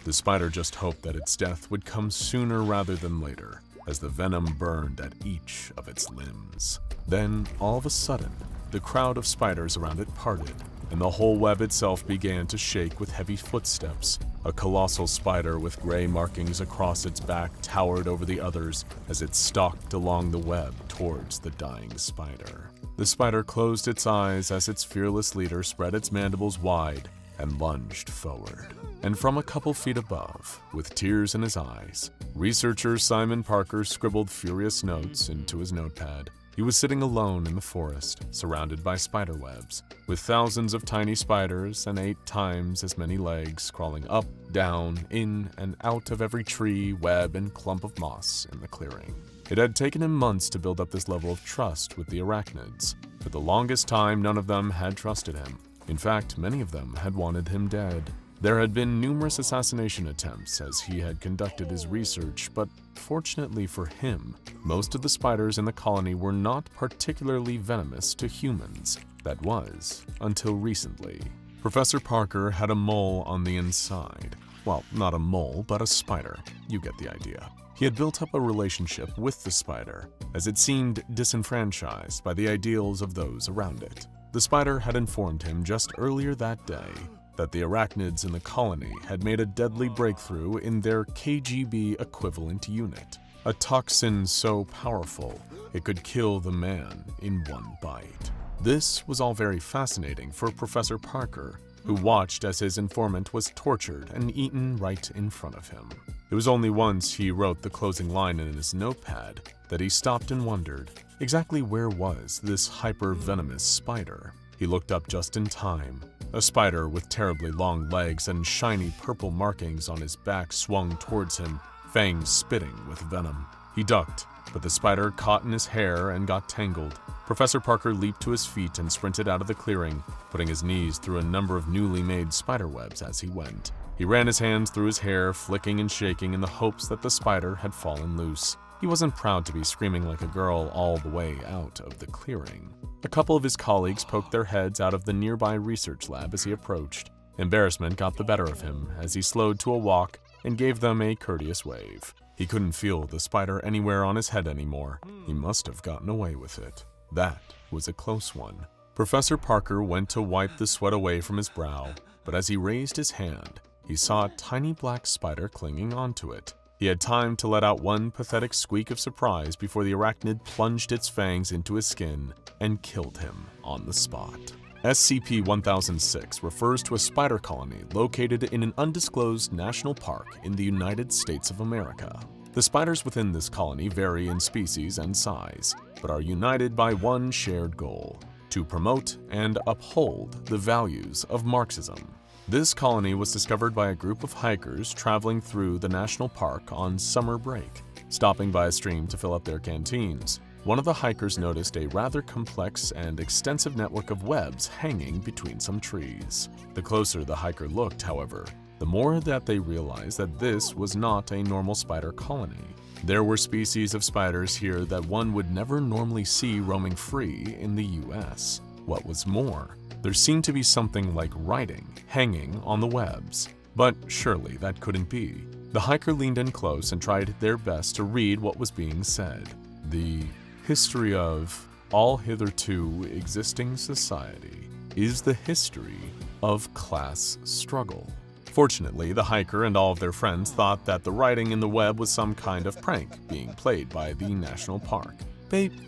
The spider just hoped that its death would come sooner rather than later, as the venom burned at each of its limbs. Then, all of a sudden, the crowd of spiders around it parted, and the whole web itself began to shake with heavy footsteps. A colossal spider with gray markings across its back towered over the others as it stalked along the web towards the dying spider. The spider closed its eyes as its fearless leader spread its mandibles wide and lunged forward. And from a couple feet above, with tears in his eyes, researcher Simon Parker scribbled furious notes into his notepad. He was sitting alone in the forest, surrounded by spider webs, with thousands of tiny spiders and 8 times as many legs crawling up, down, in, and out of every tree, web, and clump of moss in the clearing. It had taken him months to build up this level of trust with the arachnids. For the longest time, none of them had trusted him. In fact, many of them had wanted him dead. There had been numerous assassination attempts as he had conducted his research, but fortunately for him, most of the spiders in the colony were not particularly venomous to humans. That was, until recently. Professor Parker had a mole on the inside. Well, not a mole, but a spider. You get the idea. He had built up a relationship with the spider, as it seemed disenfranchised by the ideals of those around it. The spider had informed him just earlier that day that the arachnids in the colony had made a deadly breakthrough in their KGB equivalent unit, a toxin so powerful it could kill the man in one bite. This was all very fascinating for Professor Parker, who watched as his informant was tortured and eaten right in front of him. It was only once he wrote the closing line in his notepad that he stopped and wondered, exactly where was this hyper-venomous spider? He looked up just in time. A spider with terribly long legs and shiny purple markings on his back swung towards him, fangs spitting with venom. He ducked, but the spider caught in his hair and got tangled. Professor Parker leaped to his feet and sprinted out of the clearing, putting his knees through a number of newly made spider webs as he went. He ran his hands through his hair, flicking and shaking in the hopes that the spider had fallen loose. He wasn't proud to be screaming like a girl all the way out of the clearing. A couple of his colleagues poked their heads out of the nearby research lab as he approached. Embarrassment got the better of him as he slowed to a walk and gave them a courteous wave. He couldn't feel the spider anywhere on his head anymore. He must have gotten away with it. That was a close one. Professor Parker went to wipe the sweat away from his brow, but as he raised his hand, he saw a tiny black spider clinging onto it. He had time to let out one pathetic squeak of surprise before the arachnid plunged its fangs into his skin and killed him on the spot. SCP-1006 refers to a spider colony located in an undisclosed national park in the United States of America. The spiders within this colony vary in species and size, but are united by one shared goal: to promote and uphold the values of Marxism. This colony was discovered by a group of hikers traveling through the national park on summer break, stopping by a stream to fill up their canteens. One of the hikers noticed a rather complex and extensive network of webs hanging between some trees. The closer the hiker looked, however, the more that they realized that this was not a normal spider colony. There were species of spiders here that one would never normally see roaming free in the US. What was more, there seemed to be something like writing hanging on the webs. But surely that couldn't be. The hiker leaned in close and tried their best to read what was being said. The history of all hitherto existing society is the history of class struggle. Fortunately, the hiker and all of their friends thought that the writing in the web was some kind of prank being played by the national park.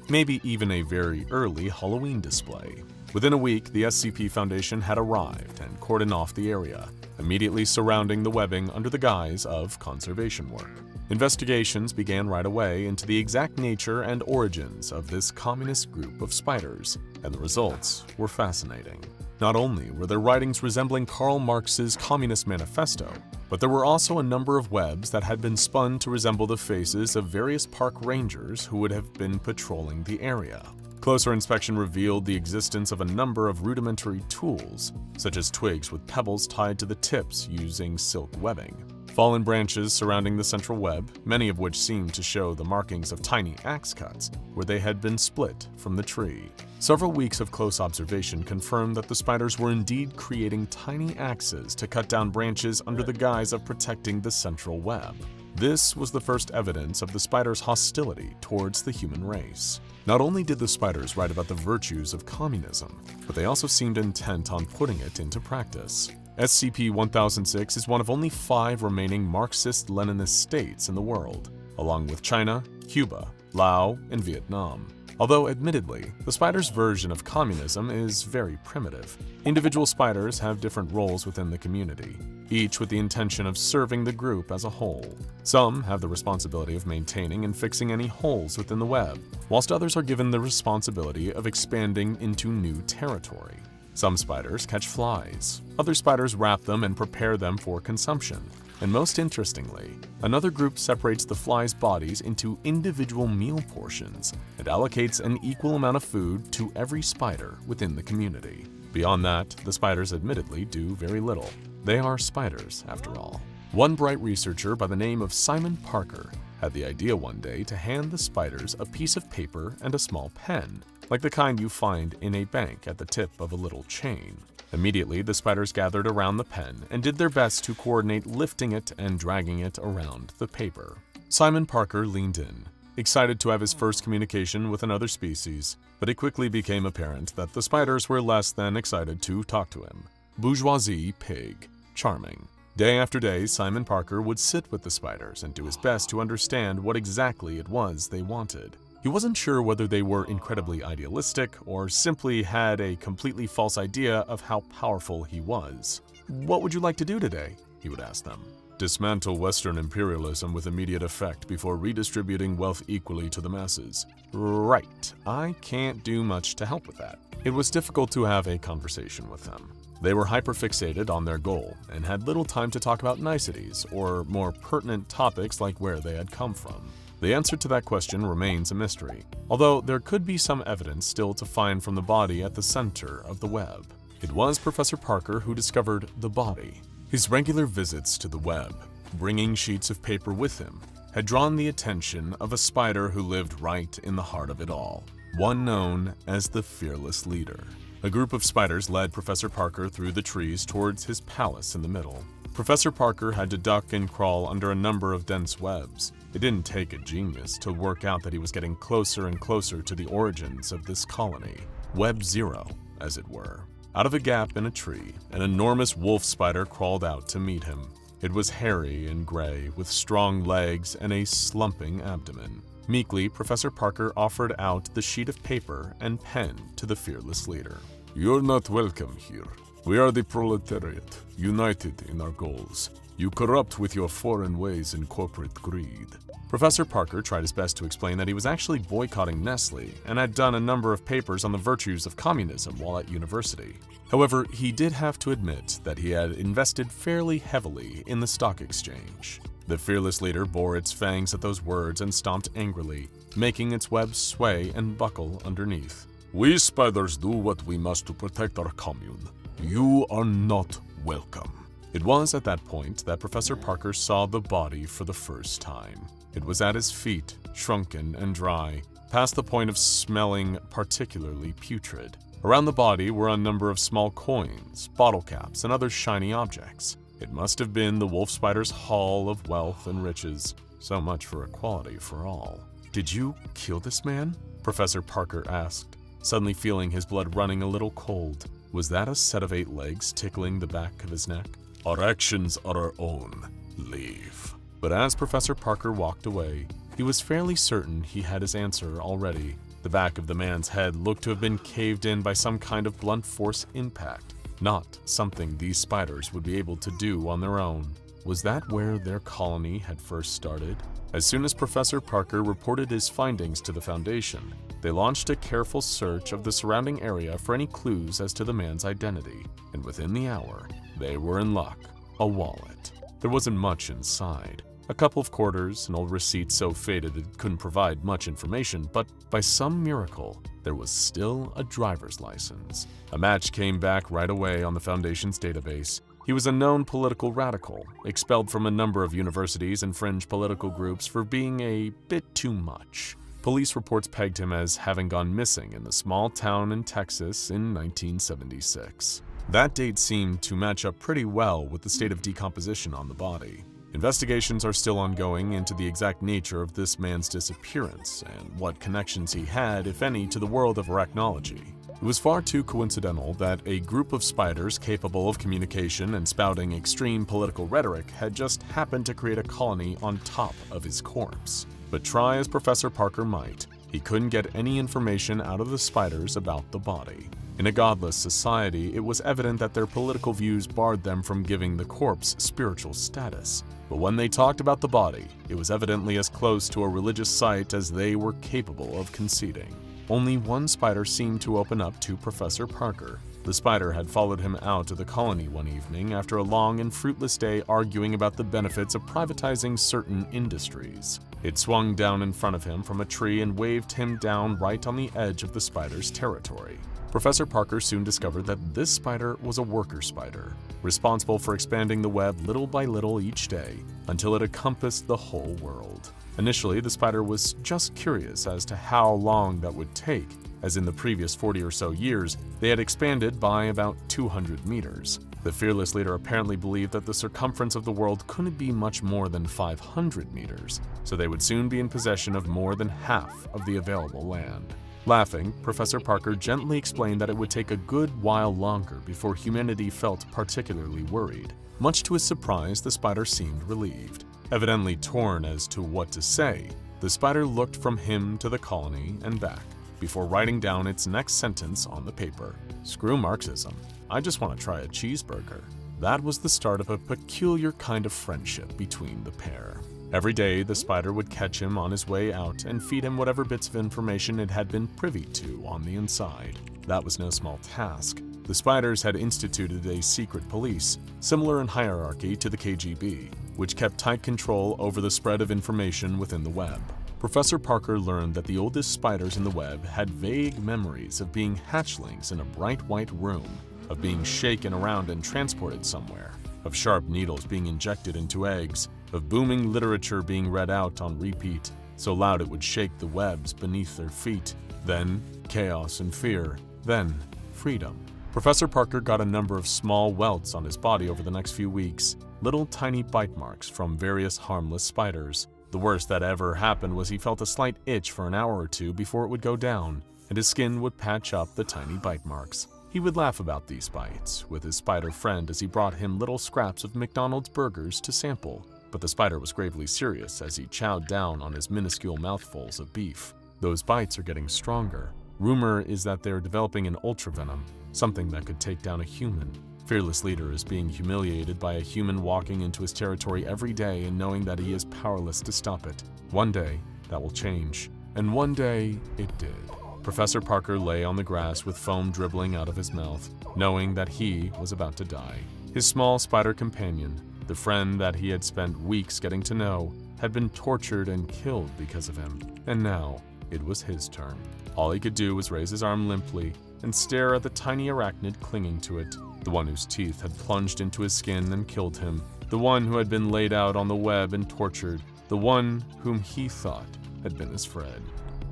Maybe even a very early Halloween display. Within a week, the SCP Foundation had arrived and cordoned off the area, immediately surrounding the webbing under the guise of conservation work. Investigations began right away into the exact nature and origins of this communist group of spiders, and the results were fascinating. Not only were their writings resembling Karl Marx's Communist Manifesto, but there were also a number of webs that had been spun to resemble the faces of various park rangers who would have been patrolling the area. Closer inspection revealed the existence of a number of rudimentary tools, such as twigs with pebbles tied to the tips using silk webbing. Fallen branches surrounding the central web, many of which seemed to show the markings of tiny axe cuts where they had been split from the tree. Several weeks of close observation confirmed that the spiders were indeed creating tiny axes to cut down branches under the guise of protecting the central web. This was the first evidence of the spiders' hostility towards the human race. Not only did the spiders write about the virtues of communism, but they also seemed intent on putting it into practice. SCP-1006 is one of only 5 remaining Marxist-Leninist states in the world, along with China, Cuba, Laos, and Vietnam. Although admittedly, the spiders' version of communism is very primitive. Individual spiders have different roles within the community, each with the intention of serving the group as a whole. Some have the responsibility of maintaining and fixing any holes within the web, whilst others are given the responsibility of expanding into new territory. Some spiders catch flies, other spiders wrap them and prepare them for consumption. And most interestingly, another group separates the flies' bodies into individual meal portions and allocates an equal amount of food to every spider within the community. Beyond that, the spiders admittedly do very little. They are spiders, after all. One bright researcher by the name of Simon Parker had the idea one day to hand the spiders a piece of paper and a small pen, like the kind you find in a bank at the tip of a little chain. Immediately, the spiders gathered around the pen and did their best to coordinate lifting it and dragging it around the paper. Simon Parker leaned in, excited to have his first communication with another species, but it quickly became apparent that the spiders were less than excited to talk to him. Bourgeoisie pig. Charming. Day after day, Simon Parker would sit with the spiders and do his best to understand what exactly it was they wanted. He wasn't sure whether they were incredibly idealistic or simply had a completely false idea of how powerful he was. "What would you like to do today?" he would ask them. "Dismantle Western imperialism with immediate effect before redistributing wealth equally to the masses." Right, I can't do much to help with that. It was difficult to have a conversation with them. They were hyperfixated on their goal and had little time to talk about niceties or more pertinent topics like where they had come from. The answer to that question remains a mystery, although there could be some evidence still to find from the body at the center of the web. It was Professor Parker who discovered the body. His regular visits to the web, bringing sheets of paper with him, had drawn the attention of a spider who lived right in the heart of it all, one known as the Fearless Leader. A group of spiders led Professor Parker through the trees towards his palace in the middle. Professor Parker had to duck and crawl under a number of dense webs. It didn't take a genius to work out that he was getting closer and closer to the origins of this colony. Web Zero, as it were. Out of a gap in a tree, an enormous wolf spider crawled out to meet him. It was hairy and gray, with strong legs and a slumping abdomen. Meekly, Professor Parker offered out the sheet of paper and pen to the Fearless Leader. "You're not welcome here. We are the proletariat, united in our goals. You corrupt with your foreign ways and corporate greed." Professor Parker tried his best to explain that he was actually boycotting Nestle and had done a number of papers on the virtues of communism while at university. However, he did have to admit that he had invested fairly heavily in the stock exchange. The Fearless Leader bore its fangs at those words and stomped angrily, making its web sway and buckle underneath. "We spiders do what we must to protect our commune. You are not welcome." It was at that point that Professor Parker saw the body for the first time. It was at his feet, shrunken and dry, past the point of smelling particularly putrid. Around the body were a number of small coins, bottle caps, and other shiny objects. It must have been the wolf spider's haul of wealth and riches. So much for equality for all. "Did you kill this man?" Professor Parker asked, suddenly feeling his blood running a little cold. Was that a set of 8 legs tickling the back of his neck? Our actions are our own. Leave." But as Professor Parker walked away, he was fairly certain he had his answer already. The back of the man's head looked to have been caved in by some kind of blunt force impact, not something these spiders would be able to do on their own. Was that where their colony had first started? As soon as Professor Parker reported his findings to the Foundation, they launched a careful search of the surrounding area for any clues as to the man's identity, and within the hour, they were in luck. A wallet. There wasn't much inside. A couple of quarters, an old receipt so faded it couldn't provide much information, but by some miracle, there was still a driver's license. A match came back right away on the Foundation's database. He was a known political radical, expelled from a number of universities and fringe political groups for being a bit too much. Police reports pegged him as having gone missing in the small town in Texas in 1976. That date seemed to match up pretty well with the state of decomposition on the body. Investigations are still ongoing into the exact nature of this man's disappearance and what connections he had, if any, to the world of arachnology. It was far too coincidental that a group of spiders capable of communication and spouting extreme political rhetoric had just happened to create a colony on top of his corpse. But try as Professor Parker might, he couldn't get any information out of the spiders about the body. In a godless society, it was evident that their political views barred them from giving the corpse spiritual status. But when they talked about the body, it was evidently as close to a religious site as they were capable of conceding. Only one spider seemed to open up to Professor Parker. The spider had followed him out of the colony one evening after a long and fruitless day arguing about the benefits of privatizing certain industries. It swung down in front of him from a tree and waved him down right on the edge of the spider's territory. Professor Parker soon discovered that this spider was a worker spider, responsible for expanding the web little by little each day until it encompassed the whole world. Initially, the spider was just curious as to how long that would take, as in the previous 40 or so years, they had expanded by about 200 meters. The fearless leader apparently believed that the circumference of the world couldn't be much more than 500 meters, so they would soon be in possession of more than half of the available land. Laughing, Professor Parker gently explained that it would take a good while longer before humanity felt particularly worried. Much to his surprise, the spider seemed relieved. Evidently torn as to what to say, the spider looked from him to the colony and back, before writing down its next sentence on the paper. "Screw Marxism. I just want to try a cheeseburger." That was the start of a peculiar kind of friendship between the pair. Every day, the spider would catch him on his way out and feed him whatever bits of information it had been privy to on the inside. That was no small task. The spiders had instituted a secret police, similar in hierarchy to the KGB, which kept tight control over the spread of information within the web. Professor Parker learned that the oldest spiders in the web had vague memories of being hatchlings in a bright white room, of being shaken around and transported somewhere, of sharp needles being injected into eggs, of booming literature being read out on repeat, so loud it would shake the webs beneath their feet. Then chaos and fear. Then freedom. Professor Parker got a number of small welts on his body over the next few weeks, little tiny bite marks from various harmless spiders. The worst that ever happened was he felt a slight itch for an hour or two before it would go down, and his skin would patch up the tiny bite marks. He would laugh about these bites with his spider friend as he brought him little scraps of McDonald's burgers to sample. But the spider was gravely serious as he chowed down on his minuscule mouthfuls of beef. Those bites are getting stronger. Rumor is that they're developing an ultravenom, something that could take down a human. Fearless leader is being humiliated by a human walking into his territory every day and knowing that he is powerless to stop it. One day, that will change. And one day, it did. Professor Parker lay on the grass with foam dribbling out of his mouth, knowing that he was about to die. His small spider companion, the friend that he had spent weeks getting to know, had been tortured and killed because of him, and now it was his turn. All he could do was raise his arm limply and stare at the tiny arachnid clinging to it, the one whose teeth had plunged into his skin and killed him, the one who had been laid out on the web and tortured, the one whom he thought had been his friend.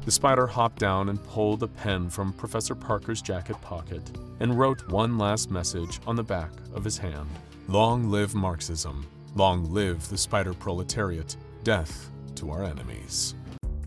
The spider hopped down and pulled a pen from Professor Parker's jacket pocket and wrote one last message on the back of his hand. Long live Marxism. Long live the spider proletariat. Death to our enemies.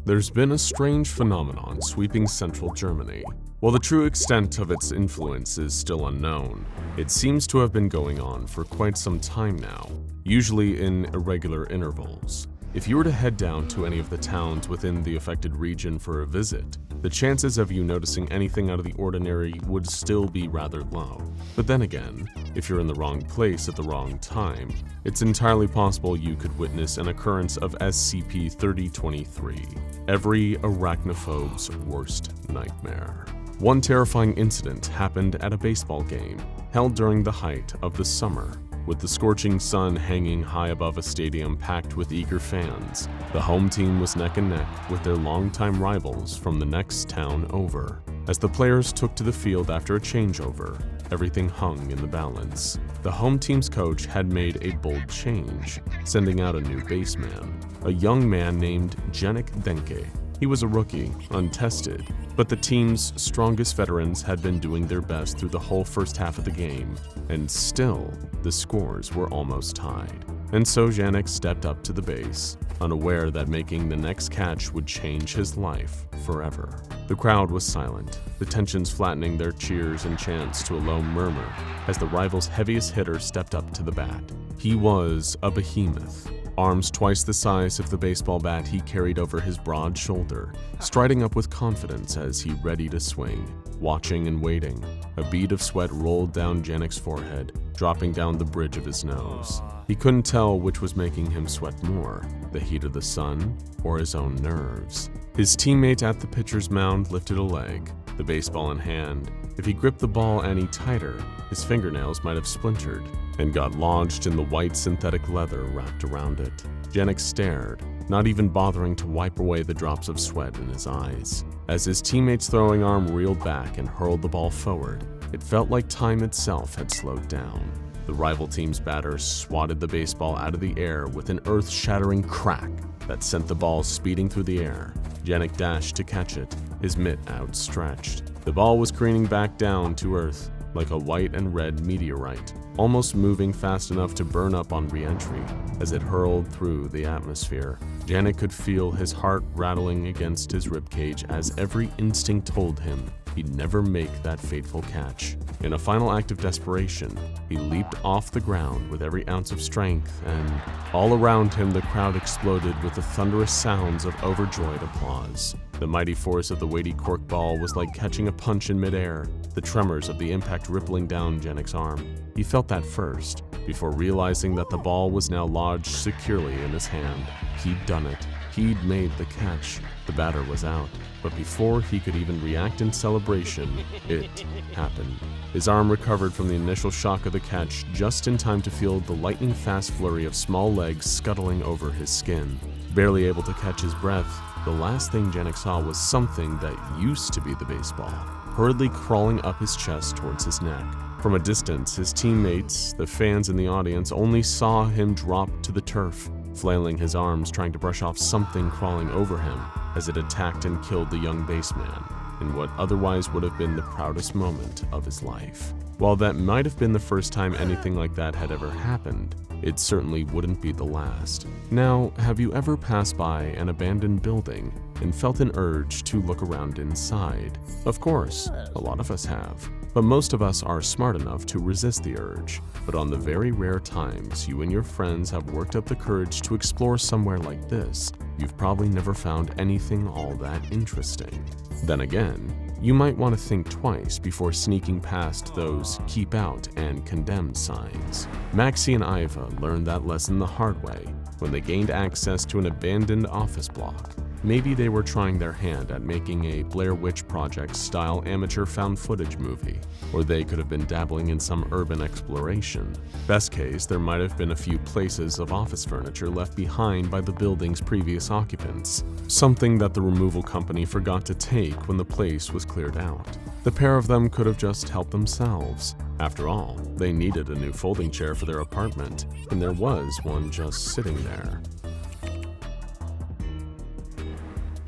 There's been a strange phenomenon sweeping central Germany. While the true extent of its influence is still unknown, it seems to have been going on for quite some time now, usually in irregular intervals. If you were to head down to any of the towns within the affected region for a visit, the chances of you noticing anything out of the ordinary would still be rather low. But then again, if you're in the wrong place at the wrong time, it's entirely possible you could witness an occurrence of SCP-3023, every arachnophobe's worst nightmare. One terrifying incident happened at a baseball game held during the height of the summer. With the scorching sun hanging high above a stadium packed with eager fans, the home team was neck and neck with their longtime rivals from the next town over. As the players took to the field after a changeover, everything hung in the balance. The home team's coach had made a bold change, sending out a new baseman, a young man named Jenik Denke. He was a rookie, untested, but the team's strongest veterans had been doing their best through the whole first half of the game, and still, the scores were almost tied. And so Janik stepped up to the base, unaware that making the next catch would change his life forever. The crowd was silent, the tensions flattening their cheers and chants to a low murmur as the rival's heaviest hitter stepped up to the bat. He was a behemoth, arms twice the size of the baseball bat he carried over his broad shoulder, striding up with confidence as he readied to swing, watching and waiting. A bead of sweat rolled down Janik's forehead, dropping down the bridge of his nose. He couldn't tell which was making him sweat more, the heat of the sun or his own nerves. His teammate at the pitcher's mound lifted a leg, the baseball in hand. If he gripped the ball any tighter, his fingernails might have splintered and got lodged in the white synthetic leather wrapped around it. Janik stared, not even bothering to wipe away the drops of sweat in his eyes. As his teammate's throwing arm reeled back and hurled the ball forward, it felt like time itself had slowed down. The rival team's batter swatted the baseball out of the air with an earth-shattering crack that sent the ball speeding through the air. Janik dashed to catch it, his mitt outstretched. The ball was careening back down to earth like a white and red meteorite, almost moving fast enough to burn up on re-entry as it hurled through the atmosphere. Janik could feel his heart rattling against his ribcage as every instinct told him he'd never make that fateful catch. In a final act of desperation, he leaped off the ground with every ounce of strength, and all around him the crowd exploded with the thunderous sounds of overjoyed applause. The mighty force of the weighty cork ball was like catching a punch in midair, the tremors of the impact rippling down Janik's arm. He felt that first, before realizing that the ball was now lodged securely in his hand. He'd done it. He'd made the catch. The batter was out. But before he could even react in celebration, it happened. His arm recovered from the initial shock of the catch just in time to feel the lightning-fast flurry of small legs scuttling over his skin. Barely able to catch his breath, the last thing Janik saw was something that used to be the baseball, hurriedly crawling up his chest towards his neck. From a distance, his teammates, the fans in the audience, only saw him drop to the turf, flailing his arms trying to brush off something crawling over him as it attacked and killed the young baseman in what otherwise would have been the proudest moment of his life. While that might have been the first time anything like that had ever happened, it certainly wouldn't be the last. Now, have you ever passed by an abandoned building and felt an urge to look around inside? Of course, a lot of us have. But most of us are smart enough to resist the urge. But on the very rare times you and your friends have worked up the courage to explore somewhere like this, you've probably never found anything all that interesting. Then again, you might want to think twice before sneaking past those keep out and condemned signs. Maxie and Iva learned that lesson the hard way when they gained access to an abandoned office block. Maybe they were trying their hand at making a Blair Witch Project-style amateur found footage movie, or they could have been dabbling in some urban exploration. Best case, there might have been a few places of office furniture left behind by the building's previous occupants, something that the removal company forgot to take when the place was cleared out. The pair of them could have just helped themselves. After all, they needed a new folding chair for their apartment, and there was one just sitting there.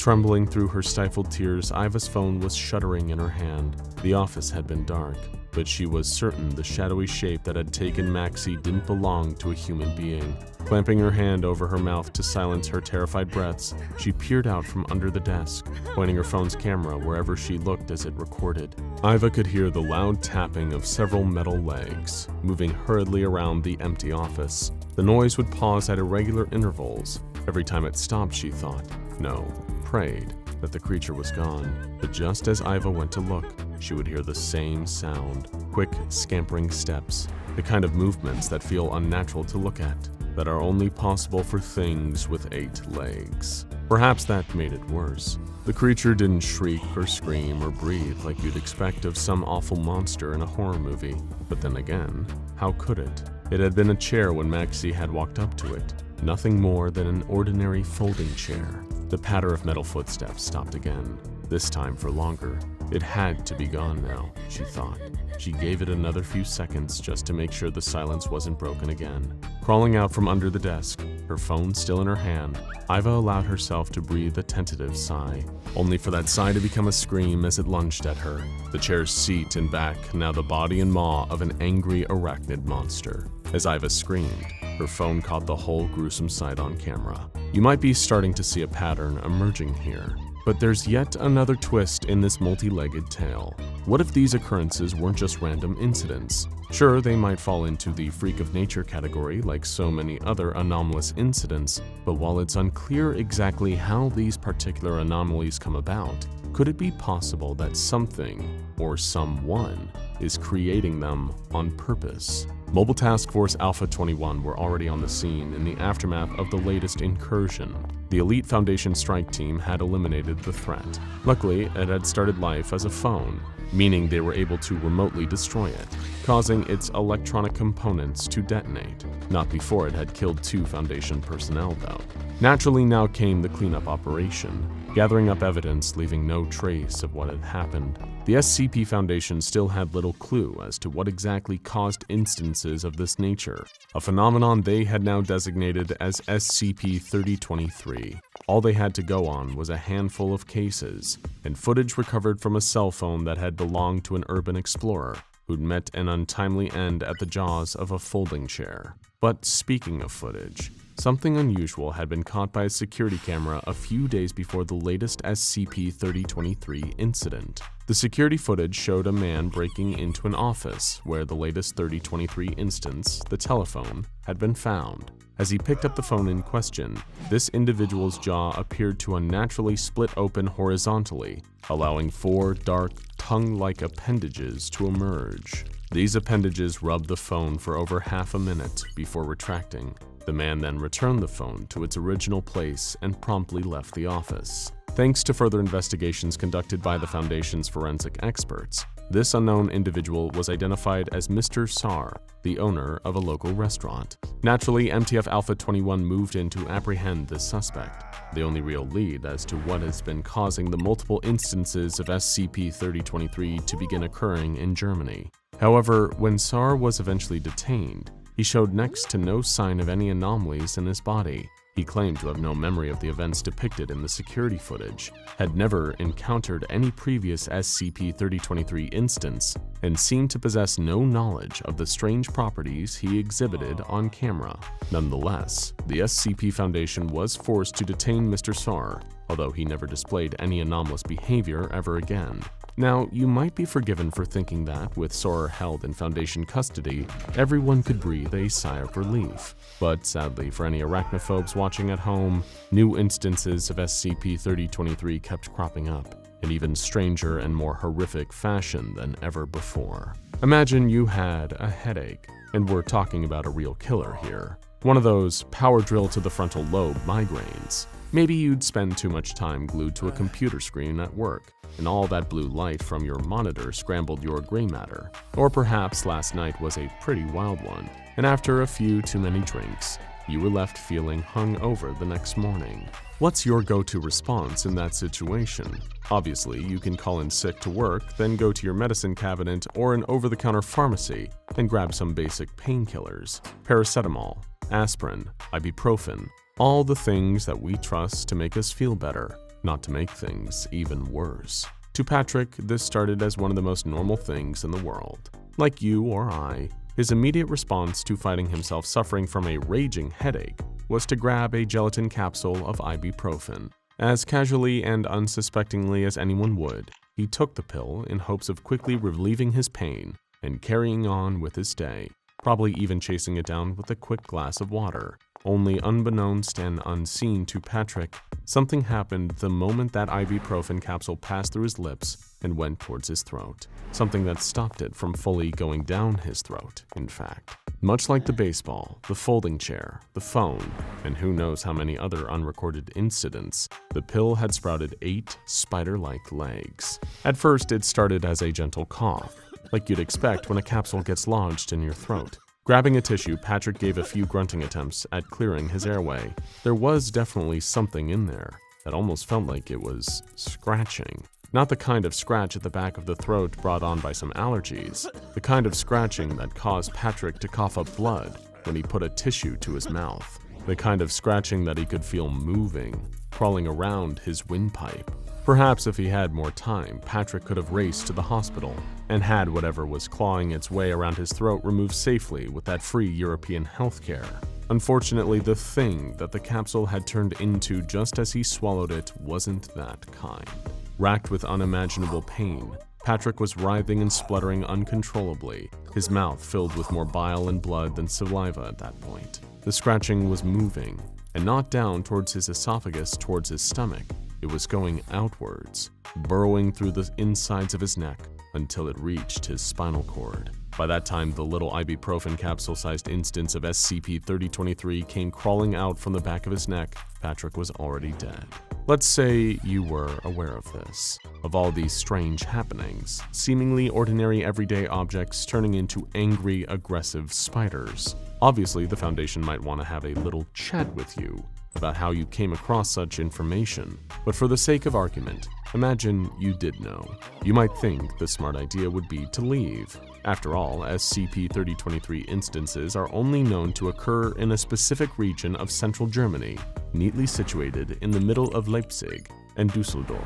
Trembling through her stifled tears, Iva's phone was shuddering in her hand. The office had been dark, but she was certain the shadowy shape that had taken Maxie didn't belong to a human being. Clamping her hand over her mouth to silence her terrified breaths, she peered out from under the desk, pointing her phone's camera wherever she looked as it recorded. Iva could hear the loud tapping of several metal legs, moving hurriedly around the empty office. The noise would pause at irregular intervals. Every time it stopped, she thought, no, prayed, that the creature was gone. But just as Iva went to look, she would hear the same sound, quick, scampering steps, the kind of movements that feel unnatural to look at, that are only possible for things with 8 legs. Perhaps that made it worse. The creature didn't shriek or scream or breathe like you'd expect of some awful monster in a horror movie. But then again, how could it? It had been a chair when Maxie had walked up to it. Nothing more than an ordinary folding chair. The patter of metal footsteps stopped again, this time for longer. It had to be gone now, she thought. She gave it another few seconds just to make sure the silence wasn't broken again. Crawling out from under the desk, her phone still in her hand, Iva allowed herself to breathe a tentative sigh, only for that sigh to become a scream as it lunged at her. The chair's seat and back, now the body and maw of an angry arachnid monster. As Iva screamed, her phone caught the whole gruesome sight on camera. You might be starting to see a pattern emerging here. But there's yet another twist in this multi-legged tale. What if these occurrences weren't just random incidents? Sure, they might fall into the freak of nature category like so many other anomalous incidents, but while it's unclear exactly how these particular anomalies come about, could it be possible that something, or someone, is creating them on purpose? Mobile Task Force Alpha 21 were already on the scene in the aftermath of the latest incursion. The elite Foundation strike team had eliminated the threat. Luckily, it had started life as a phone, meaning they were able to remotely destroy it, causing its electronic components to detonate. Not before it had killed 2 Foundation personnel, though. Naturally, now came the cleanup operation, gathering up evidence, leaving no trace of what had happened. The SCP Foundation still had little clue as to what exactly caused instances of this nature, a phenomenon they had now designated as SCP-3023. All they had to go on was a handful of cases, and footage recovered from a cell phone that had belonged to an urban explorer who'd met an untimely end at the jaws of a folding chair. But speaking of footage, something unusual had been caught by a security camera a few days before the latest SCP-3023 incident. The security footage showed a man breaking into an office where the latest 3023 instance, the telephone, had been found. As he picked up the phone in question, this individual's jaw appeared to unnaturally split open horizontally, allowing 4 dark, tongue-like appendages to emerge. These appendages rubbed the phone for over half a minute before retracting. The man then returned the phone to its original place and promptly left the office. Thanks to further investigations conducted by the Foundation's forensic experts, this unknown individual was identified as Mr. Sar, the owner of a local restaurant. Naturally, MTF Alpha 21 moved in to apprehend this suspect, the only real lead as to what has been causing the multiple instances of SCP-3023 to begin occurring in Germany. However, when Sar was eventually detained, he showed next to no sign of any anomalies in his body. He claimed to have no memory of the events depicted in the security footage, had never encountered any previous SCP-3023 instance, and seemed to possess no knowledge of the strange properties he exhibited on camera. Nonetheless, the SCP Foundation was forced to detain Mr. Sar, although he never displayed any anomalous behavior ever again. Now, you might be forgiven for thinking that, with Sar held in Foundation custody, everyone could breathe a sigh of relief. But sadly, for any arachnophobes watching at home, new instances of SCP-3023 kept cropping up, in even stranger and more horrific fashion than ever before. Imagine you had a headache, and we're talking about a real killer here. One of those power drill to the frontal lobe migraines. Maybe you'd spend too much time glued to a computer screen at work, and all that blue light from your monitor scrambled your gray matter. Or perhaps last night was a pretty wild one, and after a few too many drinks, you were left feeling hungover the next morning. What's your go-to response in that situation? Obviously, you can call in sick to work, then go to your medicine cabinet or an over-the-counter pharmacy and grab some basic painkillers, paracetamol, aspirin, ibuprofen, all the things that we trust to make us feel better. not to make things even worse. To Patrick, this started as one of the most normal things in the world. Like you or I, his immediate response to finding himself suffering from a raging headache was to grab a gelatin capsule of ibuprofen. As casually and unsuspectingly as anyone would, he took the pill in hopes of quickly relieving his pain and carrying on with his day, probably even chasing it down with a quick glass of water. Only unbeknownst and unseen to Patrick, something happened the moment that ibuprofen capsule passed through his lips and went towards his throat. Something that stopped it from fully going down his throat, in fact. Much like the baseball, the folding chair, the phone, and who knows how many other unrecorded incidents, the pill had sprouted 8 spider-like legs. At first, it started as a gentle cough, like you'd expect when a capsule gets lodged in your throat. Grabbing a tissue, Patrick gave a few grunting attempts at clearing his airway. There was definitely something in there that almost felt like it was scratching. Not the kind of scratch at the back of the throat brought on by some allergies, the kind of scratching that caused Patrick to cough up blood when he put a tissue to his mouth, the kind of scratching that he could feel moving, crawling around his windpipe. Perhaps if he had more time, Patrick could have raced to the hospital and had whatever was clawing its way around his throat removed safely with that free European healthcare. Unfortunately, the thing that the capsule had turned into just as he swallowed it wasn't that kind. Racked with unimaginable pain, Patrick was writhing and spluttering uncontrollably, his mouth filled with more bile and blood than saliva at that point. The scratching was moving, and not down towards his esophagus towards his stomach. It was going outwards, burrowing through the insides of his neck until it reached his spinal cord. By that time, the little ibuprofen capsule-sized instance of SCP-3023 came crawling out from the back of his neck. Patrick was already dead. Let's say you were aware of this, of all these strange happenings, seemingly ordinary everyday objects turning into angry, aggressive spiders. Obviously, the Foundation might want to have a little chat with you about how you came across such information, but for the sake of argument, imagine you did know. You might think the smart idea would be to leave. After all, SCP-3023 instances are only known to occur in a specific region of central Germany, neatly situated in the middle of Leipzig and Dusseldorf.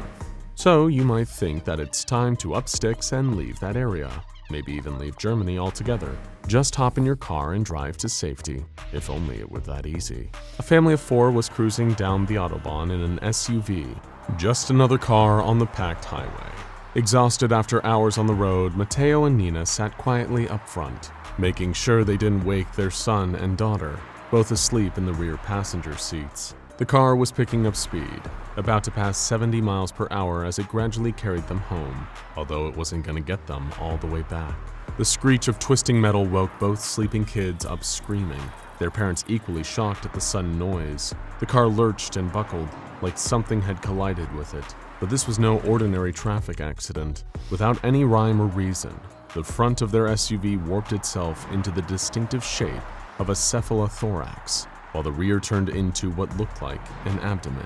So you might think that it's time to up sticks and leave that area. Maybe even leave Germany altogether. Just hop in your car and drive to safety. If only it were that easy. A family of 4 was cruising down the Autobahn in an SUV. Just another car on the packed highway. Exhausted after hours on the road, Matteo and Nina sat quietly up front, making sure they didn't wake their son and daughter, both asleep in the rear passenger seats. The car was picking up speed, about to pass 70 miles per hour as it gradually carried them home, although it wasn't going to get them all the way back. The screech of twisting metal woke both sleeping kids up screaming, their parents equally shocked at the sudden noise. The car lurched and buckled, like something had collided with it. But this was no ordinary traffic accident. Without any rhyme or reason, the front of their SUV warped itself into the distinctive shape of a cephalothorax, while the rear turned into what looked like an abdomen.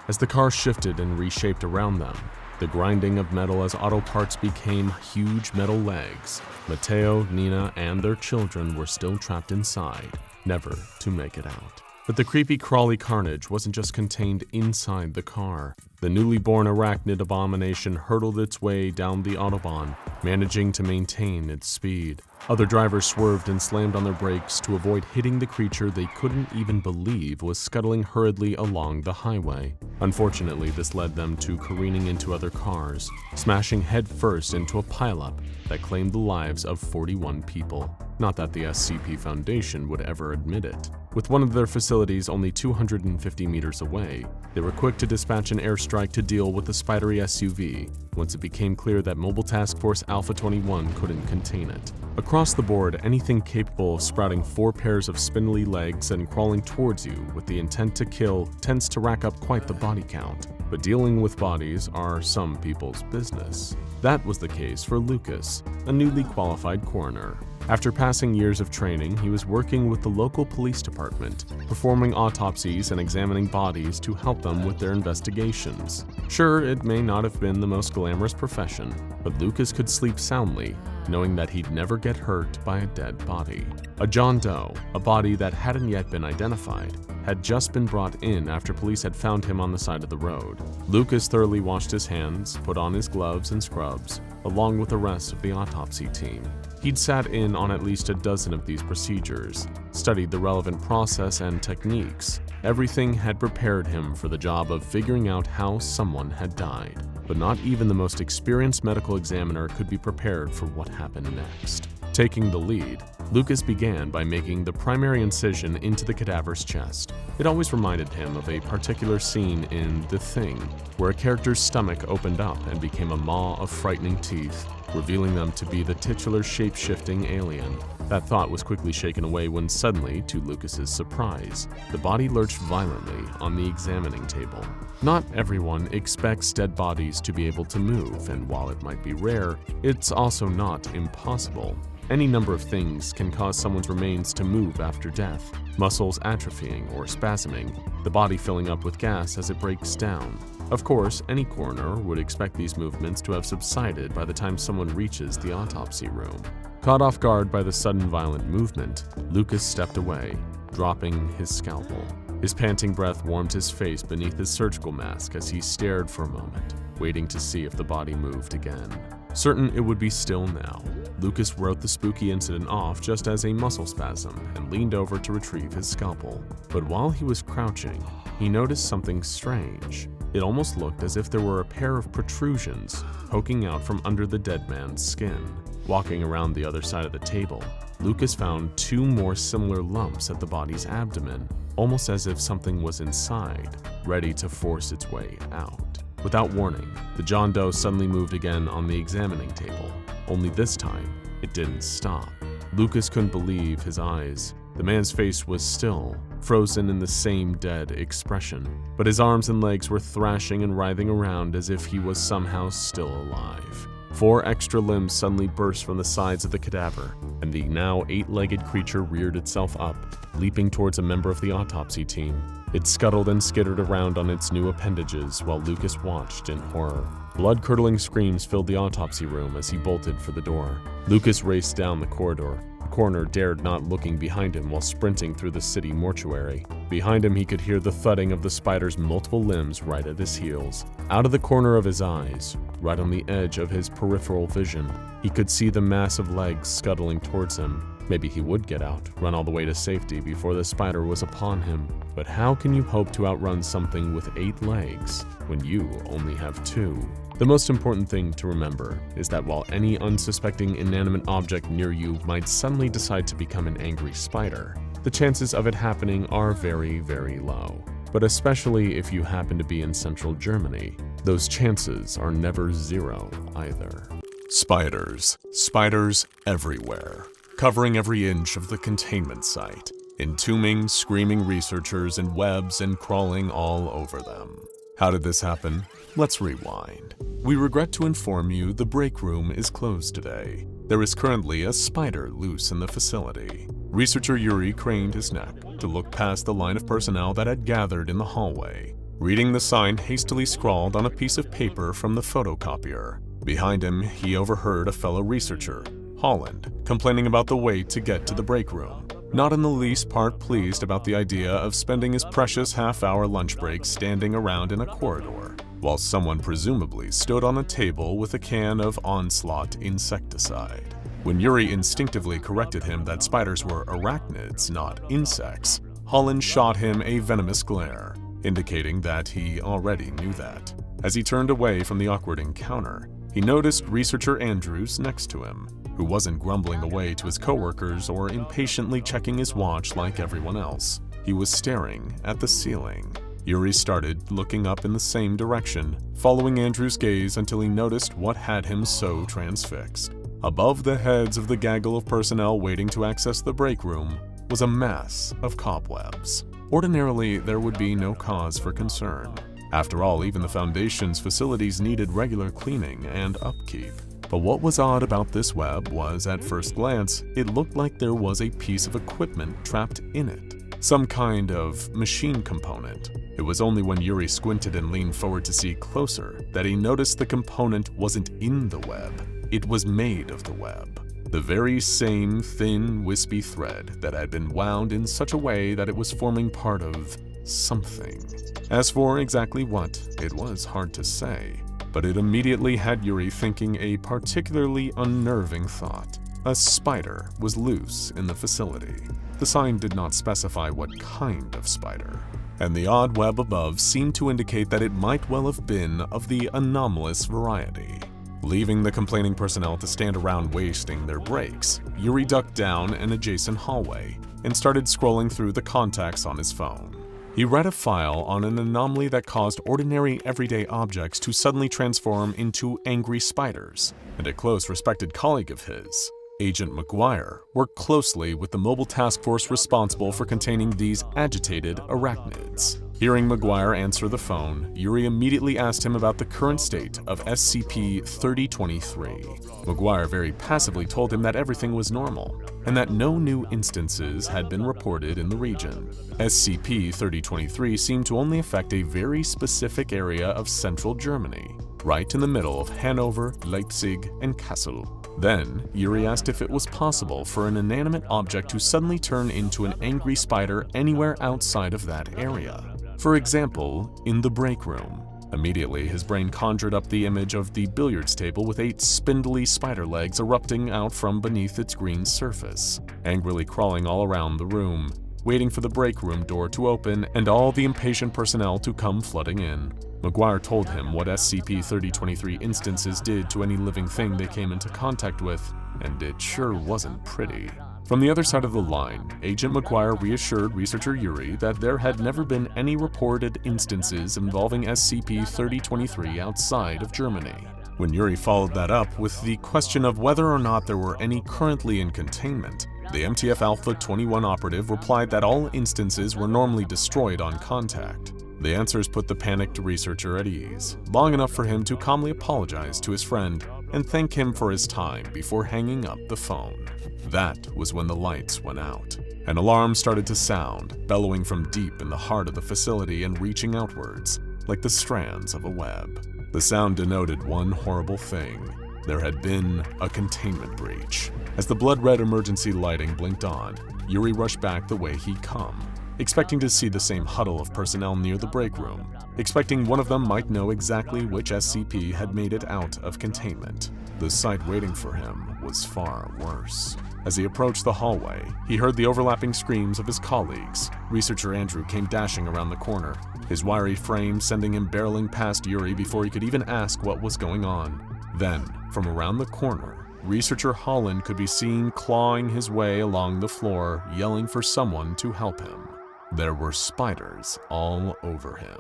As the car shifted and reshaped around them, the grinding of metal as auto parts became huge metal legs. Matteo, Nina, and their children were still trapped inside, never to make it out. But the creepy crawly carnage wasn't just contained inside the car. The newly born arachnid abomination hurtled its way down the Autobahn, managing to maintain its speed. Other drivers swerved and slammed on their brakes to avoid hitting the creature they couldn't even believe was scuttling hurriedly along the highway. Unfortunately, this led them to careening into other cars, smashing headfirst into a pileup that claimed the lives of 41 people. Not that the SCP Foundation would ever admit it. With one of their facilities only 250 meters away, they were quick to dispatch an airstrike to deal with the spidery SUV once it became clear that Mobile Task Force Alpha 21 couldn't contain it. Across the board, anything capable of sprouting 4 pairs of spindly legs and crawling towards you with the intent to kill tends to rack up quite the body count. But dealing with bodies are some people's business. That was the case for Lucas, a newly qualified coroner. After passing years of training, he was working with the local police department, performing autopsies and examining bodies to help them with their investigations. Sure, it may not have been the most glamorous profession, but Lucas could sleep soundly, knowing that he'd never get hurt by a dead body. A John Doe, a body that hadn't yet been identified, had just been brought in after police had found him on the side of the road. Lucas thoroughly washed his hands, put on his gloves and scrubs, along with the rest of the autopsy team. He'd sat in on at least a dozen of these procedures, studied the relevant process and techniques. Everything had prepared him for the job of figuring out how someone had died. But not even the most experienced medical examiner could be prepared for what happened next. Taking the lead, Lucas began by making the primary incision into the cadaver's chest. It always reminded him of a particular scene in The Thing, where a character's stomach opened up and became a maw of frightening teeth, revealing them to be the titular shape-shifting alien. That thought was quickly shaken away when suddenly, to Lucas's surprise, the body lurched violently on the examining table. Not everyone expects dead bodies to be able to move, and while it might be rare, it's also not impossible. Any number of things can cause someone's remains to move after death: muscles atrophying or spasming, the body filling up with gas as it breaks down. Of course, any coroner would expect these movements to have subsided by the time someone reaches the autopsy room. Caught off guard by the sudden violent movement, Lucas stepped away, dropping his scalpel. His panting breath warmed his face beneath his surgical mask as he stared for a moment, waiting to see if the body moved again. Certain it would be still now, Lucas wrote the spooky incident off just as a muscle spasm and leaned over to retrieve his scalpel. But while he was crouching, he noticed something strange. It almost looked as if there were a pair of protrusions poking out from under the dead man's skin. Walking around the other side of the table, Lucas found two more similar lumps at the body's abdomen, almost as if something was inside, ready to force its way out. Without warning, the John Doe suddenly moved again on the examining table, only this time, it didn't stop. Lucas couldn't believe his eyes. The man's face was still, frozen in the same dead expression, but his arms and legs were thrashing and writhing around as if he was somehow still alive. 4 extra limbs suddenly burst from the sides of the cadaver, and the now 8-legged creature reared itself up, leaping towards a member of the autopsy team. It scuttled and skittered around on its new appendages while Lucas watched in horror. Blood-curdling screams filled the autopsy room as he bolted for the door. Lucas raced down the corridor. The coroner dared not looking behind him while sprinting through the city mortuary. Behind him, he could hear the thudding of the spider's multiple limbs right at his heels. Out of the corner of his eyes, right on the edge of his peripheral vision, he could see the massive legs scuttling towards him. Maybe he would get out, run all the way to safety before the spider was upon him. But how can you hope to outrun something with 8 legs when you only have 2? The most important thing to remember is that while any unsuspecting inanimate object near you might suddenly decide to become an angry spider, the chances of it happening are very, very low. But especially if you happen to be in central Germany, those chances are never 0 either. Spiders. Spiders everywhere, covering every inch of the containment site, entombing screaming researchers in webs and crawling all over them. How did this happen? Let's rewind. We regret to inform you the break room is closed today. There is currently a spider loose in the facility. Researcher Yuri craned his neck to look past the line of personnel that had gathered in the hallway, reading the sign hastily scrawled on a piece of paper from the photocopier. Behind him, he overheard a fellow researcher, Holland, complaining about the wait to get to the break room. Not in the least part pleased about the idea of spending his precious half-hour lunch break standing around in a corridor, while someone presumably stood on a table with a can of Onslaught insecticide. When Yuri instinctively corrected him that spiders were arachnids, not insects, Holland shot him a venomous glare, indicating that he already knew that. As he turned away from the awkward encounter, he noticed researcher Andrews next to him, who wasn't grumbling away to his coworkers or impatiently checking his watch like everyone else. He was staring at the ceiling. Yuri started looking up in the same direction, following Andrew's gaze until he noticed what had him so transfixed. Above the heads of the gaggle of personnel waiting to access the break room was a mass of cobwebs. Ordinarily, there would be no cause for concern. After all, even the Foundation's facilities needed regular cleaning and upkeep. But what was odd about this web was, at first glance, it looked like there was a piece of equipment trapped in it. Some kind of machine component. It was only when Yuri squinted and leaned forward to see closer that he noticed the component wasn't in the web. It was made of the web. The very same thin, wispy thread that had been wound in such a way that it was forming part of something. As for exactly what, it was hard to say, but it immediately had Yuri thinking a particularly unnerving thought. A spider was loose in the facility. The sign did not specify what kind of spider, and the odd web above seemed to indicate that it might well have been of the anomalous variety. Leaving the complaining personnel to stand around wasting their breaks, Yuri ducked down an adjacent hallway and started scrolling through the contacts on his phone. He read a file on an anomaly that caused ordinary everyday objects to suddenly transform into angry spiders, and a close respected colleague of his, Agent McGuire, worked closely with the mobile task force responsible for containing these agitated arachnids. Hearing McGuire answer the phone, Yuri immediately asked him about the current state of SCP-3023. McGuire very passively told him that everything was normal, and that no new instances had been reported in the region. SCP-3023 seemed to only affect a very specific area of central Germany, right in the middle of Hanover, Leipzig, and Kassel. Then, Yuri asked if it was possible for an inanimate object to suddenly turn into an angry spider anywhere outside of that area. For example, in the break room. Immediately, his brain conjured up the image of the billiards table with 8 spindly spider legs erupting out from beneath its green surface, angrily crawling all around the room, waiting for the break room door to open and all the impatient personnel to come flooding in. McGuire told him what SCP-3023 instances did to any living thing they came into contact with, and it sure wasn't pretty. From the other side of the line, Agent McGuire reassured researcher Yuri that there had never been any reported instances involving SCP-3023 outside of Germany. When Yuri followed that up with the question of whether or not there were any currently in containment, the MTF Alpha 21 operative replied that all instances were normally destroyed on contact. The answers put the panicked researcher at ease, long enough for him to calmly apologize to his friend and thank him for his time before hanging up the phone. That was when the lights went out. An alarm started to sound, bellowing from deep in the heart of the facility and reaching outwards, like the strands of a web. The sound denoted one horrible thing. There had been a containment breach. As the blood-red emergency lighting blinked on, Yuri rushed back the way he'd come, expecting to see the same huddle of personnel near the break room, expecting one of them might know exactly which SCP had made it out of containment. The sight waiting for him was far worse. As he approached the hallway, he heard the overlapping screams of his colleagues. Researcher Andrew came dashing around the corner, his wiry frame sending him barreling past Yuri before he could even ask what was going on. Then, from around the corner, Researcher Holland could be seen clawing his way along the floor, yelling for someone to help him. There were spiders all over him.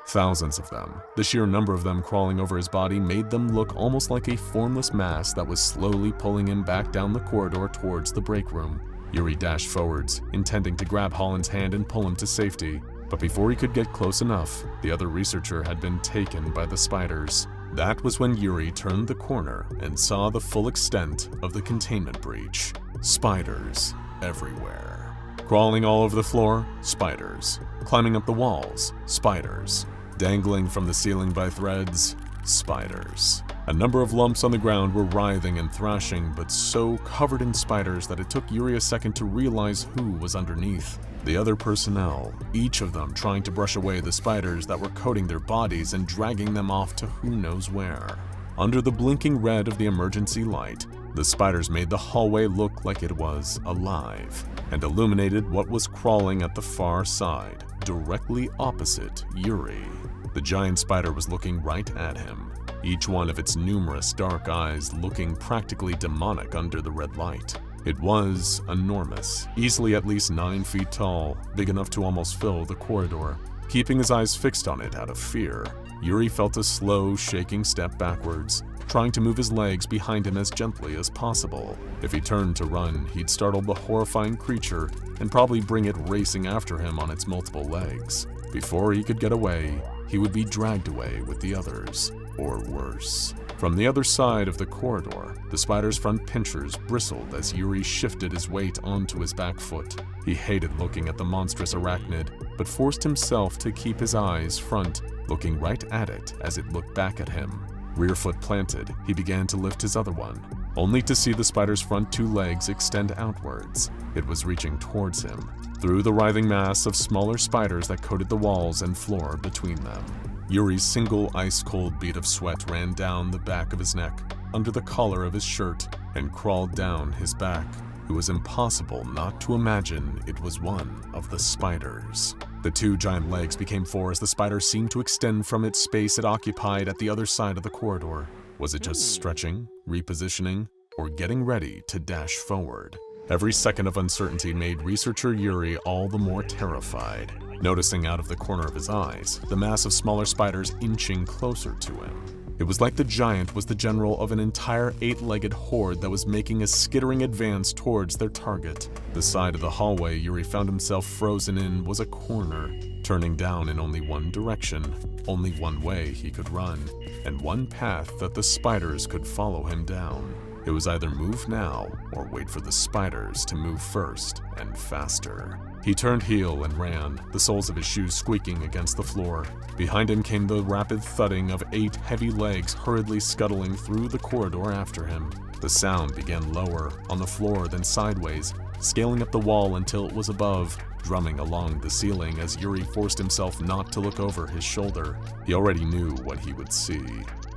Thousands of them. The sheer number of them crawling over his body made them look almost like a formless mass that was slowly pulling him back down the corridor towards the break room. Yuri dashed forwards, intending to grab Holland's hand and pull him to safety. But before he could get close enough, the other researcher had been taken by the spiders. That was when Yuri turned the corner and saw the full extent of the containment breach. Spiders everywhere. Crawling all over the floor, spiders. Climbing up the walls, spiders. Dangling from the ceiling by threads, spiders. A number of lumps on the ground were writhing and thrashing, but so covered in spiders that it took Yuri a second to realize who was underneath. The other personnel, each of them trying to brush away the spiders that were coating their bodies and dragging them off to who knows where. Under the blinking red of the emergency light, the spiders made the hallway look like it was alive, and illuminated what was crawling at the far side, directly opposite Yuri. The giant spider was looking right at him, each one of its numerous dark eyes looking practically demonic under the red light. It was enormous, easily at least 9 feet tall, big enough to almost fill the corridor. Keeping his eyes fixed on it out of fear, Yuri felt a slow, shaking step backwards, trying to move his legs behind him as gently as possible. If he turned to run, he'd startle the horrifying creature and probably bring it racing after him on its multiple legs. Before he could get away, he would be dragged away with the others, or worse. From the other side of the corridor, the spider's front pinchers bristled as Yuri shifted his weight onto his back foot. He hated looking at the monstrous arachnid, but forced himself to keep his eyes front, looking right at it as it looked back at him. Rear foot planted, he began to lift his other one. only to see the spider's front 2 legs extend outwards. It was reaching towards him, through the writhing mass of smaller spiders that coated the walls and floor between them. Yuri's single ice-cold bead of sweat ran down the back of his neck, under the collar of his shirt, and crawled down his back. It was impossible not to imagine it was one of the spiders. The 2 giant legs became 4 as the spider seemed to extend from its space it occupied at the other side of the corridor. Was it just stretching, repositioning, or getting ready to dash forward? Every second of uncertainty made researcher Yuri all the more terrified, noticing out of the corner of his eyes the mass of smaller spiders inching closer to him. It was like the giant was the general of an entire 8-legged horde that was making a skittering advance towards their target. The side of the hallway Yuri found himself frozen in was a corner, turning down in only one direction, only one way he could run, and one path that the spiders could follow him down. It was either move now or wait for the spiders to move first and faster. He turned heel and ran, the soles of his shoes squeaking against the floor. Behind him came the rapid thudding of 8 heavy legs hurriedly scuttling through the corridor after him. The sound began lower, on the floor, then sideways, scaling up the wall until it was above, drumming along the ceiling as Yuri forced himself not to look over his shoulder. He already knew what he would see,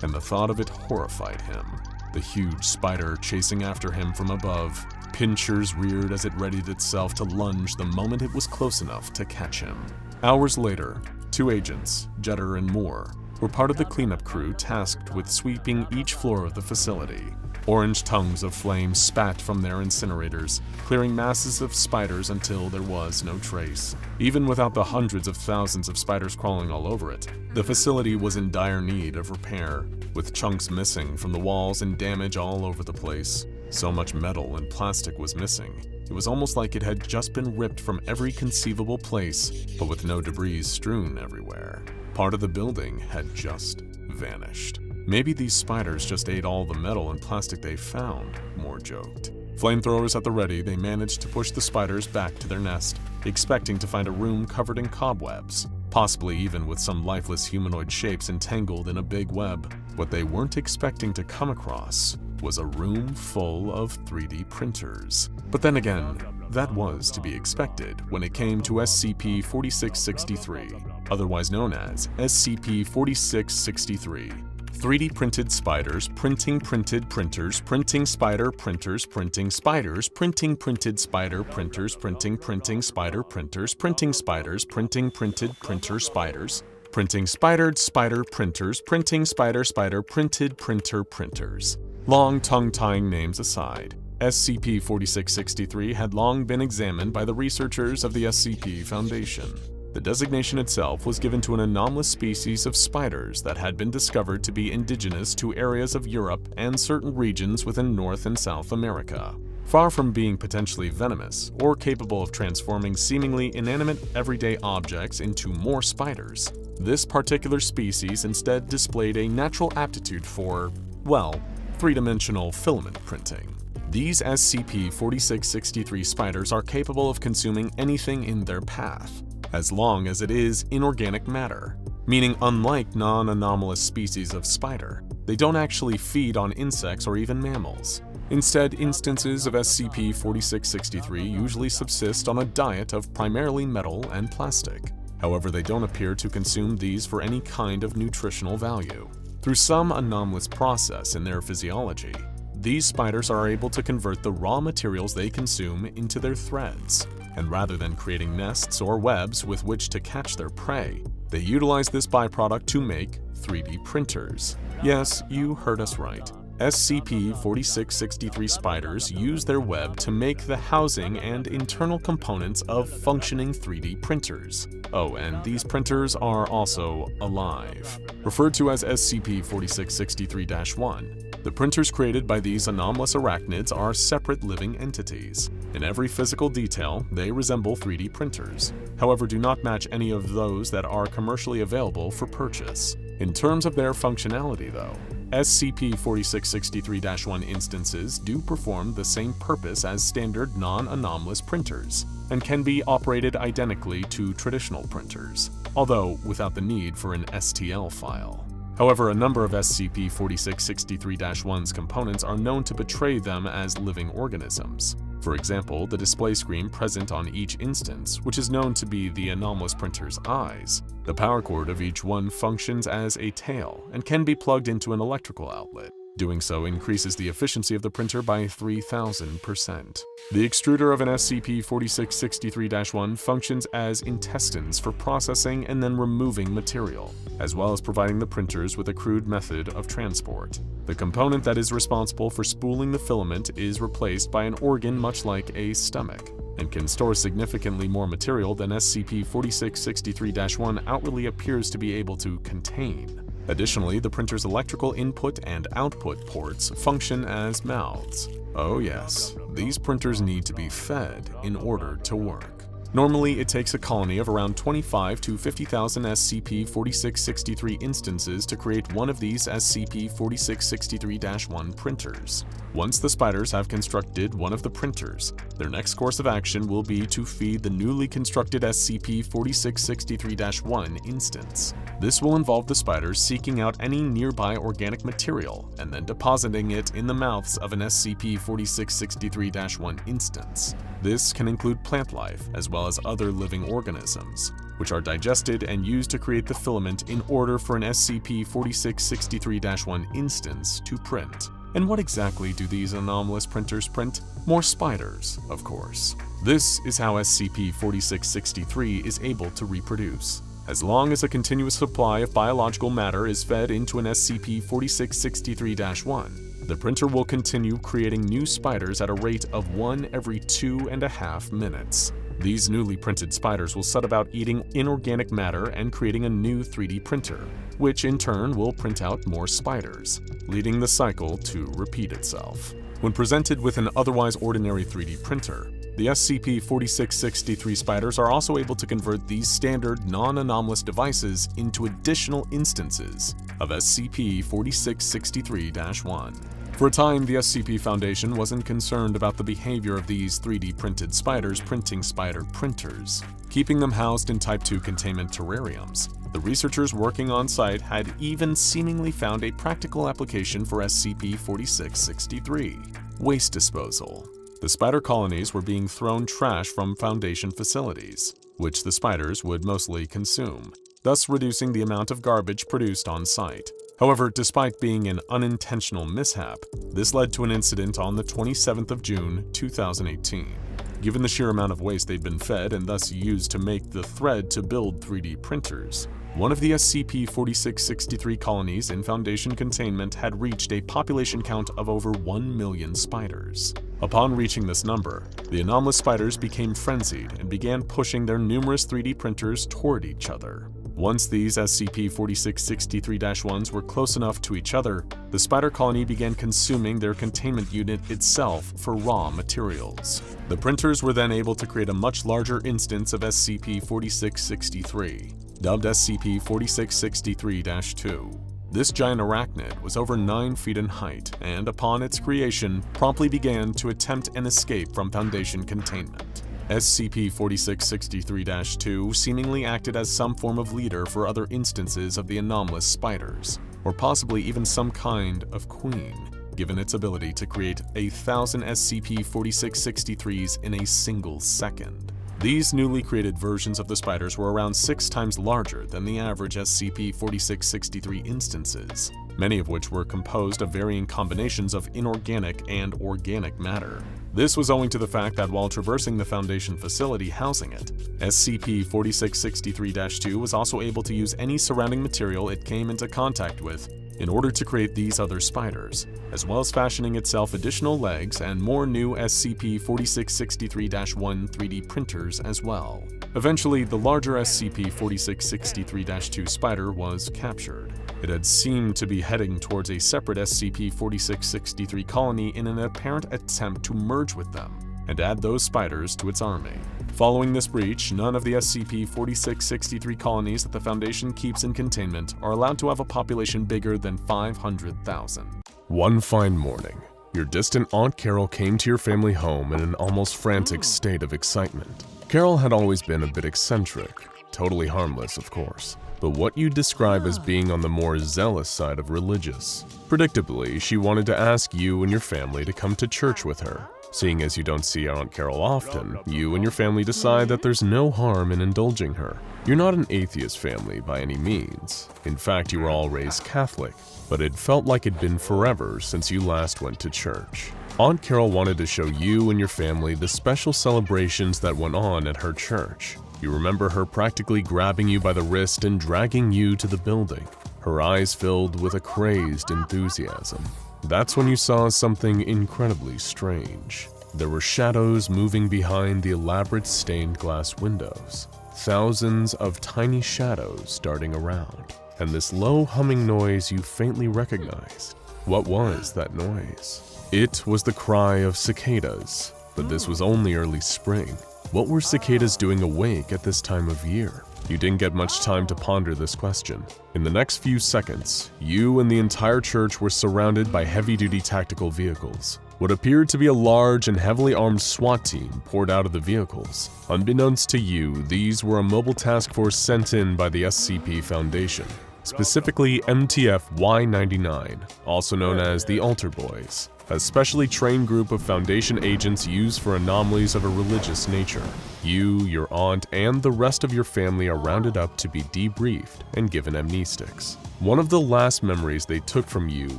and the thought of it horrified him. The huge spider chasing after him from above. Pincers reared as it readied itself to lunge the moment it was close enough to catch him. Hours later, 2 agents, Jetter and Moore, were part of the cleanup crew tasked with sweeping each floor of the facility. Orange tongues of flame spat from their incinerators, clearing masses of spiders until there was no trace. Even without the hundreds of thousands of spiders crawling all over it, the facility was in dire need of repair, with chunks missing from the walls and damage all over the place. So much metal and plastic was missing. It was almost like it had just been ripped from every conceivable place, but with no debris strewn everywhere. Part of the building had just vanished. Maybe these spiders just ate all the metal and plastic they found, Moore joked. Flamethrowers at the ready, they managed to push the spiders back to their nest, expecting to find a room covered in cobwebs, possibly even with some lifeless humanoid shapes entangled in a big web. What they weren't expecting to come across was a room full of 3D printers. But then again, that was to be expected when it came to SCP-4663, otherwise known as SCP-4663. 3D printed spiders, printing printed printers, printing spider printers, printing spiders, printing printed spider printers, printing spider printers, printing spiders, printing printed printer spiders, printing spidered spider printers, printing spider printed printer printers. Long tongue-tying names aside, SCP-4663 had long been examined by the researchers of the SCP Foundation. The designation itself was given to an anomalous species of spiders that had been discovered to be indigenous to areas of Europe and certain regions within North and South America. Far from being potentially venomous or capable of transforming seemingly inanimate everyday objects into more spiders, this particular species instead displayed a natural aptitude for, well, 3-dimensional filament printing. These SCP-4663 spiders are capable of consuming anything in their path, as long as it is inorganic matter, meaning unlike non-anomalous species of spider, they don't actually feed on insects or even mammals. Instead, instances of SCP-4663 usually subsist on a diet of primarily metal and plastic. However, they don't appear to consume these for any kind of nutritional value. Through some anomalous process in their physiology, these spiders are able to convert the raw materials they consume into their threads, and rather than creating nests or webs with which to catch their prey, they utilize this byproduct to make 3D printers. Yes, you heard us right. SCP-4663 spiders use their web to make the housing and internal components of functioning 3D printers. Oh, and these printers are also alive. Referred to as SCP-4663-1, the printers created by these anomalous arachnids are separate living entities. In every physical detail, they resemble 3D printers, however do not match any of those that are commercially available for purchase. In terms of their functionality though, SCP-4663-1 instances do perform the same purpose as standard non-anomalous printers, and can be operated identically to traditional printers, although without the need for an STL file. However, a number of SCP-4663-1's components are known to betray them as living organisms. For example, the display screen present on each instance, which is known to be the anomalous printer's eyes. The power cord of each one functions as a tail and can be plugged into an electrical outlet. Doing so increases the efficiency of the printer by 3,000%. The extruder of an SCP-4663-1 functions as intestines for processing and then removing material, as well as providing the printers with a crude method of transport. The component that is responsible for spooling the filament is replaced by an organ much like a stomach, and can store significantly more material than SCP-4663-1 outwardly appears to be able to contain. Additionally, the printer's electrical input and output ports function as mouths. Oh yes, these printers need to be fed in order to work. Normally, it takes a colony of around 25 to 50,000 SCP-4663 instances to create one of these SCP-4663-1 printers. Once the spiders have constructed one of the printers, their next course of action will be to feed the newly constructed SCP-4663-1 instance. This will involve the spiders seeking out any nearby organic material and then depositing it in the mouths of an SCP-4663-1 instance. This can include plant life as well as other living organisms, which are digested and used to create the filament in order for an SCP-4663-1 instance to print. And what exactly do these anomalous printers print? More spiders, of course. This is how SCP-4663 is able to reproduce. As long as a continuous supply of biological matter is fed into an SCP-4663-1, the printer will continue creating new spiders at a rate of 1 every 2.5 minutes. These newly printed spiders will set about eating inorganic matter and creating a new 3D printer, which in turn will print out more spiders, leading the cycle to repeat itself. When presented with an otherwise ordinary 3D printer, the SCP-4663 spiders are also able to convert these standard non-anomalous devices into additional instances of SCP-4663-1. For a time, the SCP Foundation wasn't concerned about the behavior of these 3D printed spiders printing spider printers, keeping them housed in Type 2 containment terrariums. The researchers working on site had even seemingly found a practical application for SCP-4663: waste disposal. The spider colonies were being thrown trash from Foundation facilities, which the spiders would mostly consume, thus reducing the amount of garbage produced on site. However, despite being an unintentional mishap, this led to an incident on the 27th of June, 2018. Given the sheer amount of waste they'd been fed and thus used to make the thread to build 3D printers, one of the SCP-4663 colonies in Foundation containment had reached a population count of over 1 million spiders. Upon reaching this number, the anomalous spiders became frenzied and began pushing their numerous 3D printers toward each other. Once these SCP-4663-1s were close enough to each other, the spider colony began consuming their containment unit itself for raw materials. The printers were then able to create a much larger instance of SCP-4663, dubbed SCP-4663-2. This giant arachnid was over 9 feet in height and, upon its creation, promptly began to attempt an escape from Foundation containment. SCP-4663-2 seemingly acted as some form of leader for other instances of the anomalous spiders, or possibly even some kind of queen, given its ability to create 1,000 SCP-4663s in a single second. These newly created versions of the spiders were around 6 times larger than the average SCP-4663 instances, many of which were composed of varying combinations of inorganic and organic matter. This was owing to the fact that while traversing the Foundation facility housing it, SCP-4663-2 was also able to use any surrounding material it came into contact with in order to create these other spiders, as well as fashioning itself additional legs and more new SCP-4663-1 3D printers as well. Eventually, the larger SCP-4663-2 spider was captured. It had seemed to be heading towards a separate SCP-4663 colony in an apparent attempt to merge with them and add those spiders to its army. Following this breach, none of the SCP-4663 colonies that the Foundation keeps in containment are allowed to have a population bigger than 500,000. One fine morning, your distant Aunt Carol came to your family home in an almost frantic state of excitement. Carol had always been a bit eccentric, totally harmless, of course, but what you'd describe as being on the more zealous side of religious. Predictably, she wanted to ask you and your family to come to church with her. Seeing as you don't see Aunt Carol often, you and your family decide that there's no harm in indulging her. You're not an atheist family by any means. In fact, you were all raised Catholic, but it felt like it'd been forever since you last went to church. Aunt Carol wanted to show you and your family the special celebrations that went on at her church. You remember her practically grabbing you by the wrist and dragging you to the building, her eyes filled with a crazed enthusiasm. That's when you saw something incredibly strange. There were shadows moving behind the elaborate stained glass windows, thousands of tiny shadows darting around, and this low humming noise you faintly recognized. What was that noise? It was the cry of cicadas, but this was only early spring. What were cicadas doing awake at this time of year? You didn't get much time to ponder this question. In the next few seconds, you and the entire church were surrounded by heavy-duty tactical vehicles. What appeared to be a large and heavily armed SWAT team poured out of the vehicles. Unbeknownst to you, these were a mobile task force sent in by the SCP Foundation, specifically MTF Y99, also known as the Altar Boys, a specially trained group of Foundation agents used for anomalies of a religious nature. You, your aunt, and the rest of your family are rounded up to be debriefed and given amnestics. One of the last memories they took from you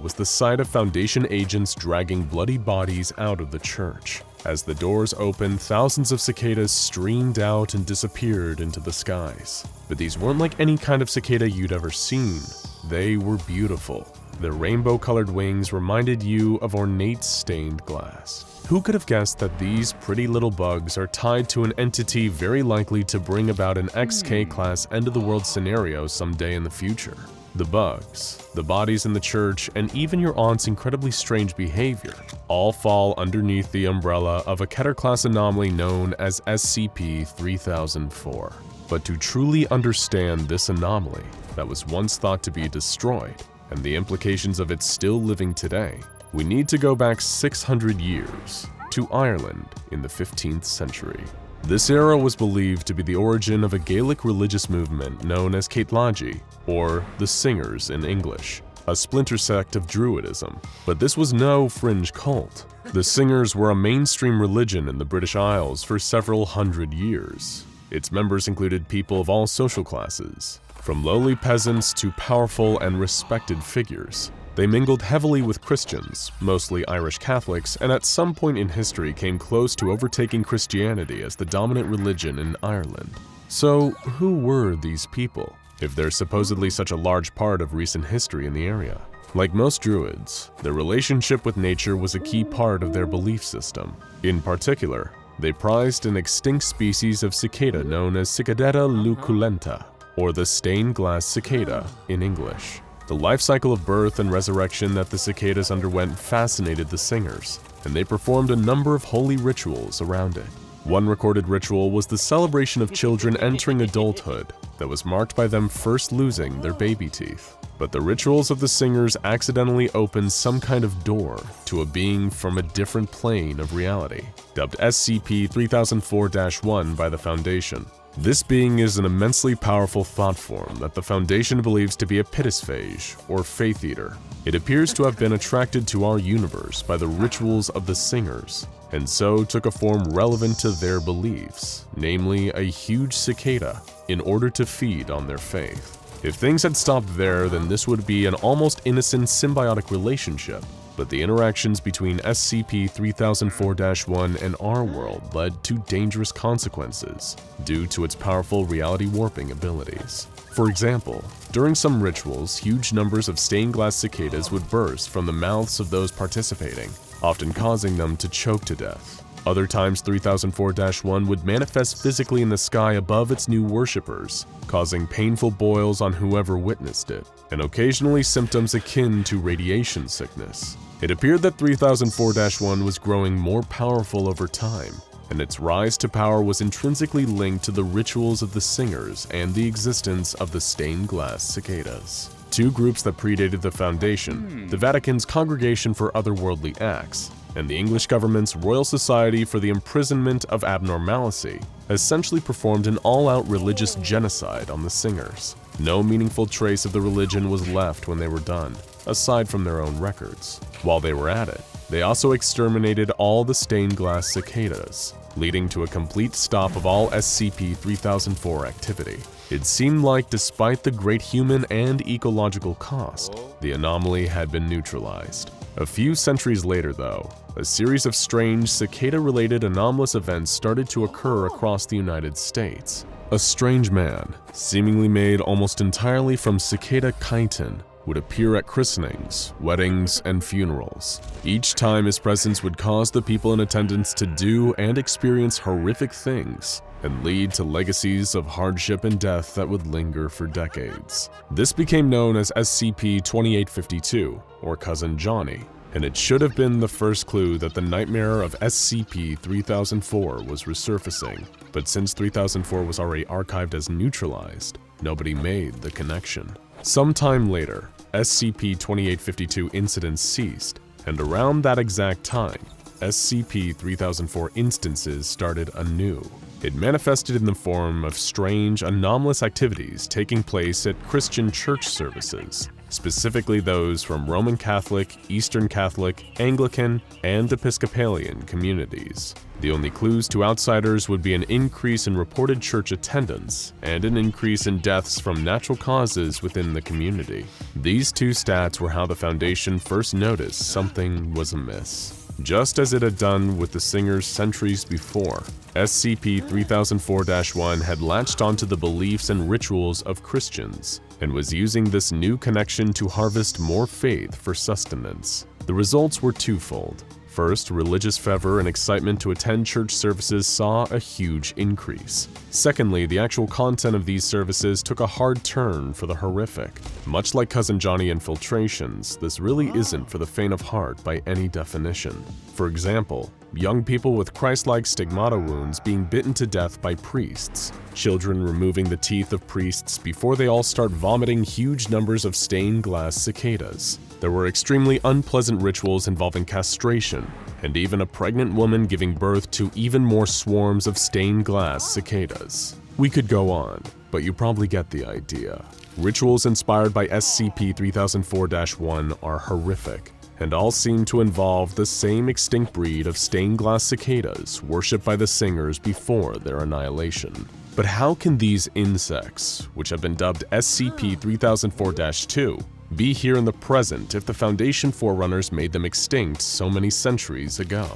was the sight of Foundation agents dragging bloody bodies out of the church. As the doors opened, thousands of cicadas streamed out and disappeared into the skies. But these weren't like any kind of cicada you'd ever seen. They were beautiful. Their rainbow-colored wings reminded you of ornate stained glass. Who could have guessed that these pretty little bugs are tied to an entity very likely to bring about an XK-class end-of-the-world scenario someday in the future? The bugs, the bodies in the church, and even your aunt's incredibly strange behavior all fall underneath the umbrella of a Keter-class anomaly known as SCP-3004. But to truly understand this anomaly that was once thought to be destroyed, and the implications of it still living today, we need to go back 600 years to Ireland in the 15th century. This era was believed to be the origin of a Gaelic religious movement known as Caitlaji, or the Singers in English, a splinter sect of Druidism. But this was no fringe cult. The Singers were a mainstream religion in the British Isles for several hundred years. Its members included people of all social classes, from lowly peasants to powerful and respected figures. They mingled heavily with Christians, mostly Irish Catholics, and at some point in history came close to overtaking Christianity as the dominant religion in Ireland. So, who were these people, if they're supposedly such a large part of recent history in the area? Like most druids, their relationship with nature was a key part of their belief system. In particular, they prized an extinct species of cicada known as Cicadetta luculenta, or the stained glass cicada in English. The life cycle of birth and resurrection that the cicadas underwent fascinated the Singers, and they performed a number of holy rituals around it. One recorded ritual was the celebration of children entering adulthood that was marked by them first losing their baby teeth. But the rituals of the Singers accidentally opened some kind of door to a being from a different plane of reality, dubbed SCP-3004-1 by the Foundation. This being is an immensely powerful thought form that the Foundation believes to be a pittisphage, or faith eater. It appears to have been attracted to our universe by the rituals of the Singers, and so took a form relevant to their beliefs, namely a huge cicada, in order to feed on their faith. If things had stopped there, then this would be an almost innocent symbiotic relationship. But the interactions between SCP-3004-1 and our world led to dangerous consequences due to its powerful reality warping abilities. For example, during some rituals, huge numbers of stained glass cicadas would burst from the mouths of those participating, often causing them to choke to death. Other times, 3004-1 would manifest physically in the sky above its new worshippers, causing painful boils on whoever witnessed it, and occasionally symptoms akin to radiation sickness. It appeared that 3004-1 was growing more powerful over time, and its rise to power was intrinsically linked to the rituals of the Singers and the existence of the stained glass cicadas. Two groups that predated the Foundation, the Vatican's Congregation for Otherworldly Acts, and the English government's Royal Society for the Imprisonment of Abnormality essentially performed an all-out religious genocide on the singers. No meaningful trace of the religion was left when they were done, aside from their own records. While they were at it, they also exterminated all the stained glass cicadas, leading to a complete stop of all SCP-3004 activity. It seemed like, despite the great human and ecological cost, the anomaly had been neutralized. A few centuries later, though, a series of strange cicada-related anomalous events started to occur across the United States. A strange man, seemingly made almost entirely from cicada chitin, would appear at christenings, weddings, and funerals. Each time his presence would cause the people in attendance to do and experience horrific things, and lead to legacies of hardship and death that would linger for decades. This became known as SCP-2852, or Cousin Johnny, and it should have been the first clue that the nightmare of SCP-3004 was resurfacing. But since 3004 was already archived as neutralized, nobody made the connection. Sometime later, SCP-2852 incidents ceased, and around that exact time, SCP-3004 instances started anew. It manifested in the form of strange, anomalous activities taking place at Christian church services, specifically those from Roman Catholic, Eastern Catholic, Anglican, and Episcopalian communities. The only clues to outsiders would be an increase in reported church attendance and an increase in deaths from natural causes within the community. These two stats were how the Foundation first noticed something was amiss. Just as it had done with the singers centuries before, SCP-3004-1 had latched onto the beliefs and rituals of Christians and was using this new connection to harvest more faith for sustenance. The results were twofold. First, religious fervor and excitement to attend church services saw a huge increase. Secondly, the actual content of these services took a hard turn for the horrific. Much like Cousin Johnny infiltrations, this really isn't for the faint of heart by any definition. For example, young people with Christ-like stigmata wounds being bitten to death by priests, children removing the teeth of priests before they all start vomiting huge numbers of stained glass cicadas. There were extremely unpleasant rituals involving castration, and even a pregnant woman giving birth to even more swarms of stained glass cicadas. We could go on, but you probably get the idea. Rituals inspired by SCP-3004-1 are horrific, and all seem to involve the same extinct breed of stained glass cicadas worshipped by the singers before their annihilation. But how can these insects, which have been dubbed SCP-3004-2, be here in the present if the Foundation Forerunners made them extinct so many centuries ago?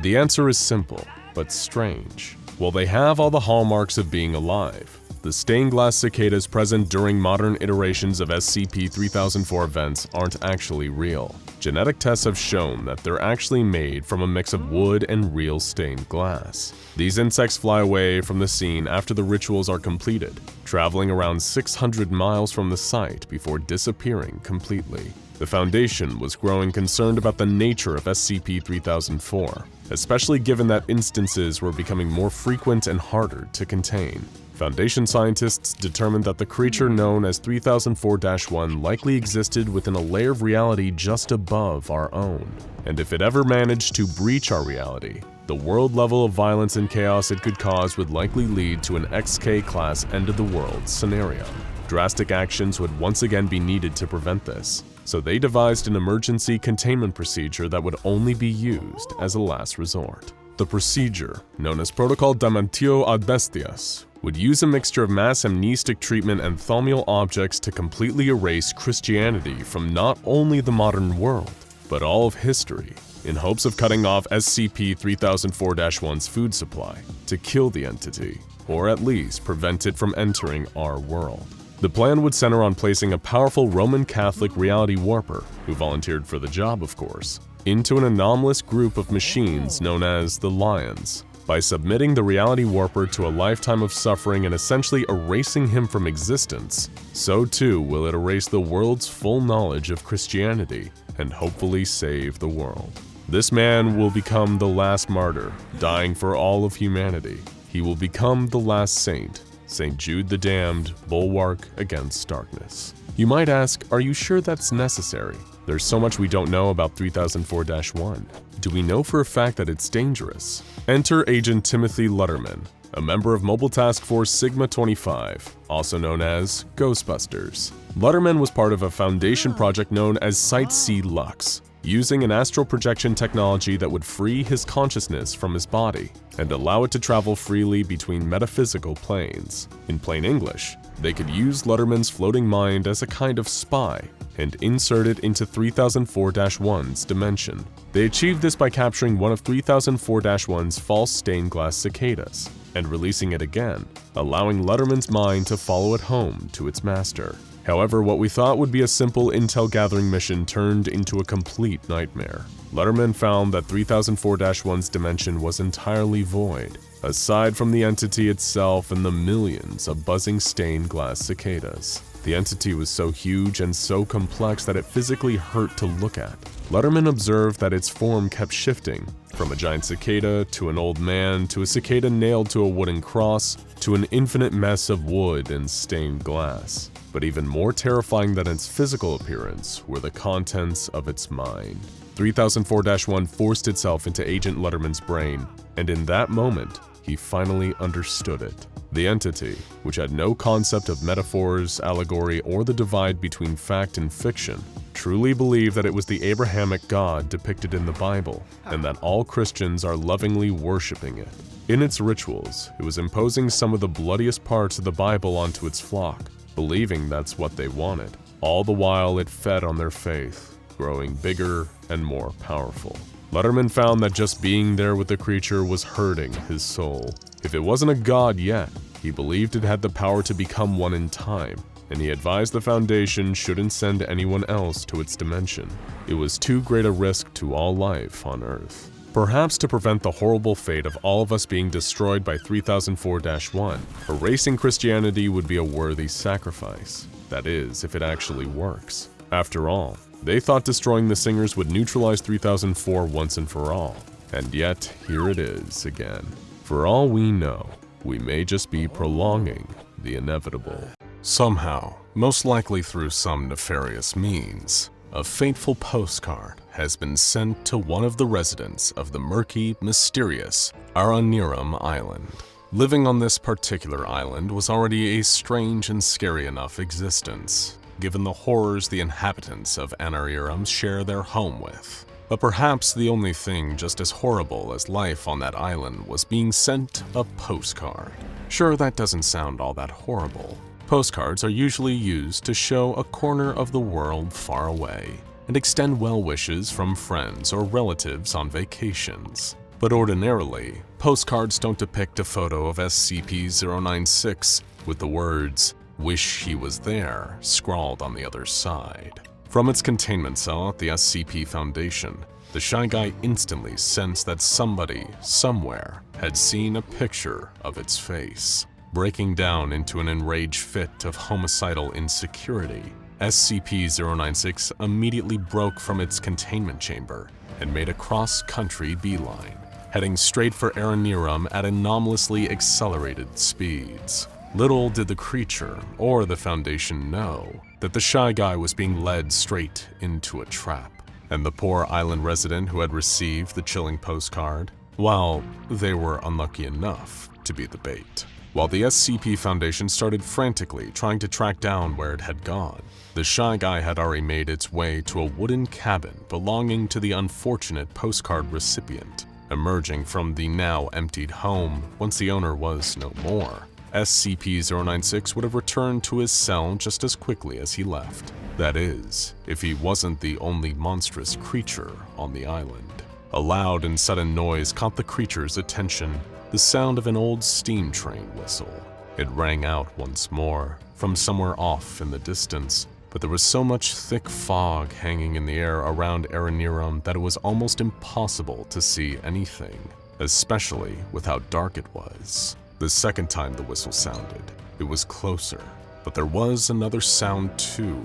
The answer is simple, but strange. While they have all the hallmarks of being alive, the stained glass cicadas present during modern iterations of SCP-3004 events aren't actually real. Genetic tests have shown that they're actually made from a mix of wood and real stained glass. These insects fly away from the scene after the rituals are completed, traveling around 600 miles from the site before disappearing completely. The Foundation was growing concerned about the nature of SCP-3004, especially given that instances were becoming more frequent and harder to contain. Foundation scientists determined that the creature known as 3004-1 likely existed within a layer of reality just above our own, and if it ever managed to breach our reality, the world level of violence and chaos it could cause would likely lead to an XK-class end-of-the-world scenario. Drastic actions would once again be needed to prevent this, so they devised an emergency containment procedure that would only be used as a last resort. The procedure, known as Protocol Damantio ad Bestias, would use a mixture of mass amnestic treatment and thaumial objects to completely erase Christianity from not only the modern world, but all of history, in hopes of cutting off SCP-3004-1's food supply to kill the entity, or at least prevent it from entering our world. The plan would center on placing a powerful Roman Catholic reality warper, who volunteered for the job of course, into an anomalous group of machines known as the Lions. By submitting the reality warper to a lifetime of suffering and essentially erasing him from existence, so too will it erase the world's full knowledge of Christianity and hopefully save the world. This man will become the last martyr, dying for all of humanity. He will become the last saint, St. Jude the Damned, bulwark against darkness. You might ask, are you sure that's necessary? There's so much we don't know about 3004-1. Do we know for a fact that it's dangerous? Enter Agent Timothy Lutterman, a member of Mobile Task Force Sigma-25, also known as Ghostbusters. Lutterman was part of a Foundation project known as Site C Lux, using an astral projection technology that would free his consciousness from his body and allow it to travel freely between metaphysical planes. In plain English, they could use Lutterman's floating mind as a kind of spy and insert it into 3004-1's dimension. They achieved this by capturing one of 3004-1's false stained glass cicadas and releasing it again, allowing Lutterman's mind to follow it home to its master. However, what we thought would be a simple intel gathering mission turned into a complete nightmare. Lutterman found that 3004-1's dimension was entirely void, aside from the entity itself and the millions of buzzing stained glass cicadas. The entity was so huge and so complex that it physically hurt to look at. Lutterman observed that its form kept shifting, from a giant cicada to an old man to a cicada nailed to a wooden cross to an infinite mess of wood and stained glass. But even more terrifying than its physical appearance were the contents of its mind. 3004-1 forced itself into Agent Lutterman's brain, and in that moment, he finally understood it. The entity, which had no concept of metaphors, allegory, or the divide between fact and fiction, truly believed that it was the Abrahamic God depicted in the Bible, and that all Christians are lovingly worshiping it. In its rituals, it was imposing some of the bloodiest parts of the Bible onto its flock, believing that's what they wanted. All the while it fed on their faith, growing bigger and more powerful. Lutterman found that just being there with the creature was hurting his soul. If it wasn't a god yet, he believed it had the power to become one in time, and he advised the Foundation shouldn't send anyone else to its dimension. It was too great a risk to all life on Earth. Perhaps to prevent the horrible fate of all of us being destroyed by 3004-1, erasing Christianity would be a worthy sacrifice. That is, if it actually works. After all, they thought destroying the Singers would neutralize 3004 once and for all. And yet, here it is again. For all we know, we may just be prolonging the inevitable. Somehow, most likely through some nefarious means, a fateful postcard has been sent to one of the residents of the murky, mysterious Aranirum Island. Living on this particular island was already a strange and scary enough existence, given the horrors the inhabitants of Anarirum share their home with. But perhaps the only thing just as horrible as life on that island was being sent a postcard. Sure, that doesn't sound all that horrible. Postcards are usually used to show a corner of the world far away and extend well wishes from friends or relatives on vacations. But ordinarily, postcards don't depict a photo of SCP-096 with the words, "Wish he was there," scrawled on the other side. From its containment cell at the SCP Foundation, the Shy Guy instantly sensed that somebody, somewhere, had seen a picture of its face. Breaking down into an enraged fit of homicidal insecurity, SCP-096 immediately broke from its containment chamber and made a cross-country beeline, heading straight for Aranirum at anomalously accelerated speeds. Little did the creature or the Foundation know that the Shy Guy was being led straight into a trap, and the poor island resident who had received the chilling postcard, well, they were unlucky enough to be the bait. While the SCP Foundation started frantically trying to track down where it had gone, the Shy Guy had already made its way to a wooden cabin belonging to the unfortunate postcard recipient. Emerging from the now emptied home once the owner was no more, SCP-096 would have returned to his cell just as quickly as he left. That is, if he wasn't the only monstrous creature on the island. A loud and sudden noise caught the creature's attention, the sound of an old steam train whistle. It rang out once more, from somewhere off in the distance, but there was so much thick fog hanging in the air around Aranirum that it was almost impossible to see anything, especially with how dark it was. The second time the whistle sounded, it was closer, but there was another sound too,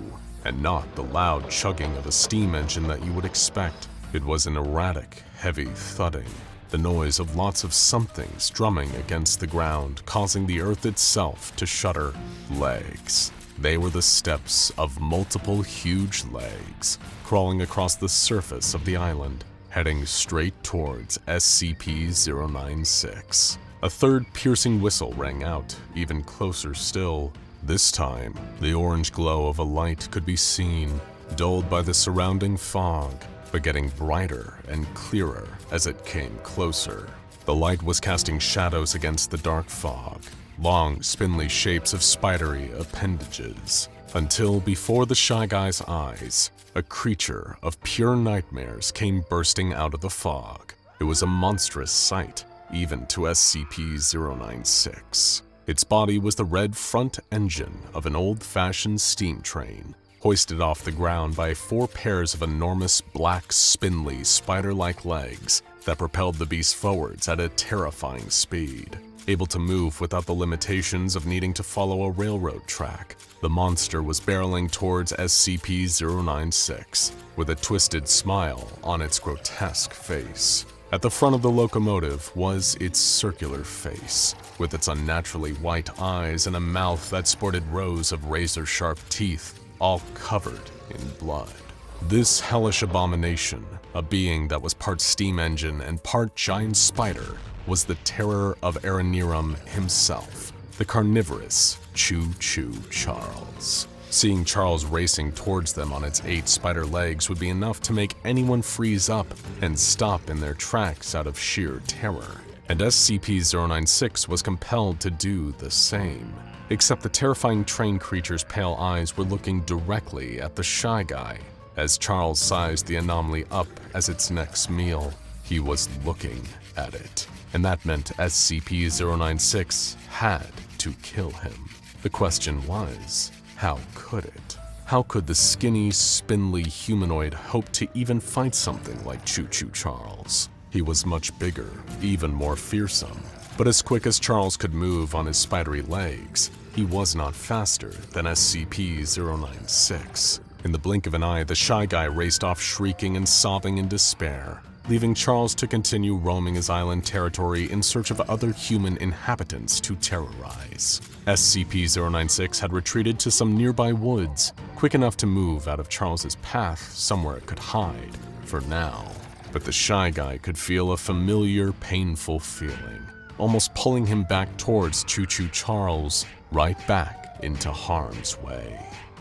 and not the loud chugging of a steam engine that you would expect. It was an erratic, heavy thudding, the noise of lots of somethings drumming against the ground, causing the earth itself to shudder. Legs. They were the steps of multiple huge legs crawling across the surface of the island, heading straight towards SCP-096. A third piercing whistle rang out, even closer still. This time, the orange glow of a light could be seen, dulled by the surrounding fog, but getting brighter and clearer as it came closer. The light was casting shadows against the dark fog, long, spindly shapes of spidery appendages, until before the Shy Guy's eyes, a creature of pure nightmares came bursting out of the fog. It was a monstrous sight, even to SCP-096. Its body was the red front engine of an old-fashioned steam train, hoisted off the ground by 4 pairs of enormous black, spindly, spider-like legs that propelled the beast forwards at a terrifying speed. Able to move without the limitations of needing to follow a railroad track, the monster was barreling towards SCP-096 with a twisted smile on its grotesque face. At the front of the locomotive was its circular face, with its unnaturally white eyes and a mouth that sported rows of razor-sharp teeth, all covered in blood. This hellish abomination, a being that was part steam engine and part giant spider, was the terror of Aranerum himself, the carnivorous CHOO Charles. Seeing Charles racing towards them on its 8 spider legs would be enough to make anyone freeze up and stop in their tracks out of sheer terror, and SCP-096 was compelled to do the same. Except the terrifying train creature's pale eyes were looking directly at the Shy Guy. As Charles sized the anomaly up as its next meal, he was looking at it, and that meant SCP-096 had to kill him. The question was, how could it? How could the skinny, spindly humanoid hope to even fight something like CHOO Charles? He was much bigger, even more fearsome, but as quick as Charles could move on his spidery legs, he was not faster than SCP-096. In the blink of an eye, the Shy Guy raced off shrieking and sobbing in despair, leaving Charles to continue roaming his island territory in search of other human inhabitants to terrorize. SCP-096 had retreated to some nearby woods, quick enough to move out of Charles's path somewhere it could hide, for now. But the Shy Guy could feel a familiar, painful feeling, almost pulling him back towards CHOO Charles, right back into harm's way.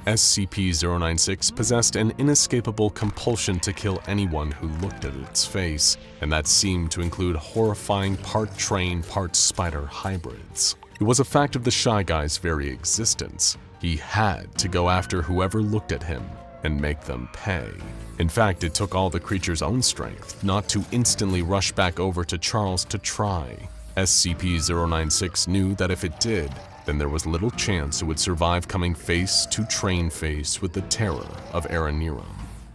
SCP-096 possessed an inescapable compulsion to kill anyone who looked at its face, and that seemed to include horrifying part train, part spider hybrids. It was a fact of the Shy Guy's very existence. He had to go after whoever looked at him and make them pay. In fact, it took all the creature's own strength not to instantly rush back over to Charles to try. SCP-096 knew that if it did, then there was little chance it would survive coming face to train face with the terror of Aranerum.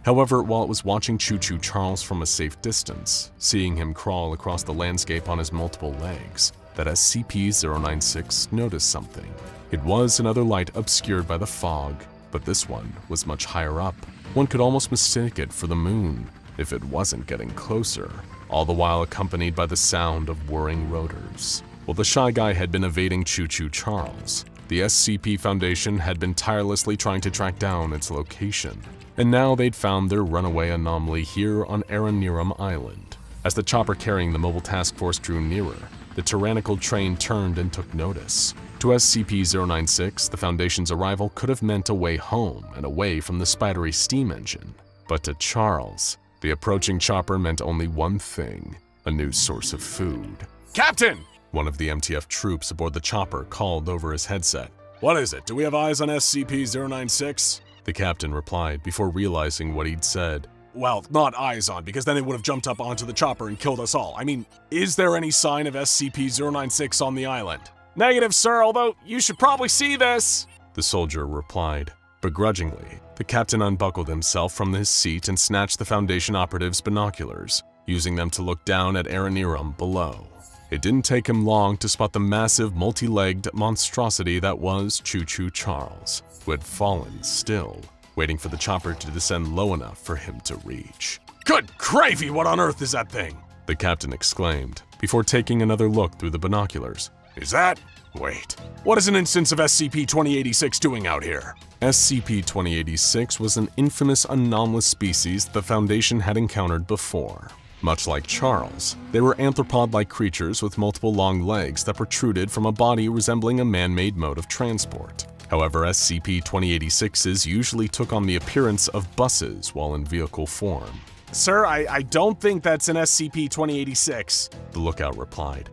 However, while it was watching CHOO Charles from a safe distance, seeing him crawl across the landscape on his multiple legs, that SCP-096 noticed something. It was another light obscured by the fog, but this one was much higher up. One could almost mistake it for the moon if it wasn't getting closer, all the while accompanied by the sound of whirring rotors. While the Shy Guy had been evading CHOO Charles, the SCP Foundation had been tirelessly trying to track down its location, and now they'd found their runaway anomaly here on Aranerum Island. As the chopper carrying the mobile task force drew nearer, the tyrannical train turned and took notice. To SCP-096, the Foundation's arrival could have meant a way home and away from the spidery steam engine. But to Charles, the approaching chopper meant only one thing: a new source of food. Captain! One of the MTF troops aboard the chopper called over his headset. What is it? Do we have eyes on SCP-096? The captain replied before realizing what he'd said. Well, not eyes on, because then it would have jumped up onto the chopper and killed us all. I mean, is there any sign of SCP-096 on the island? Negative, sir, although you should probably see this, the soldier replied. Begrudgingly, the captain unbuckled himself from his seat and snatched the Foundation operative's binoculars, using them to look down at Aranerum below. It didn't take him long to spot the massive, multi-legged monstrosity that was CHOO Charles, who had fallen still, waiting for the chopper to descend low enough for him to reach. Good gravy, what on earth is that thing? The captain exclaimed, before taking another look through the binoculars. Is that? Wait, what is an instance of SCP-2086 doing out here? SCP-2086 was an infamous anomalous species the Foundation had encountered before. Much like Charles, they were anthropod-like creatures with multiple long legs that protruded from a body resembling a man-made mode of transport. However, SCP-2086s usually took on the appearance of buses while in vehicle form. Sir, I don't think that's an SCP-2086, the lookout replied.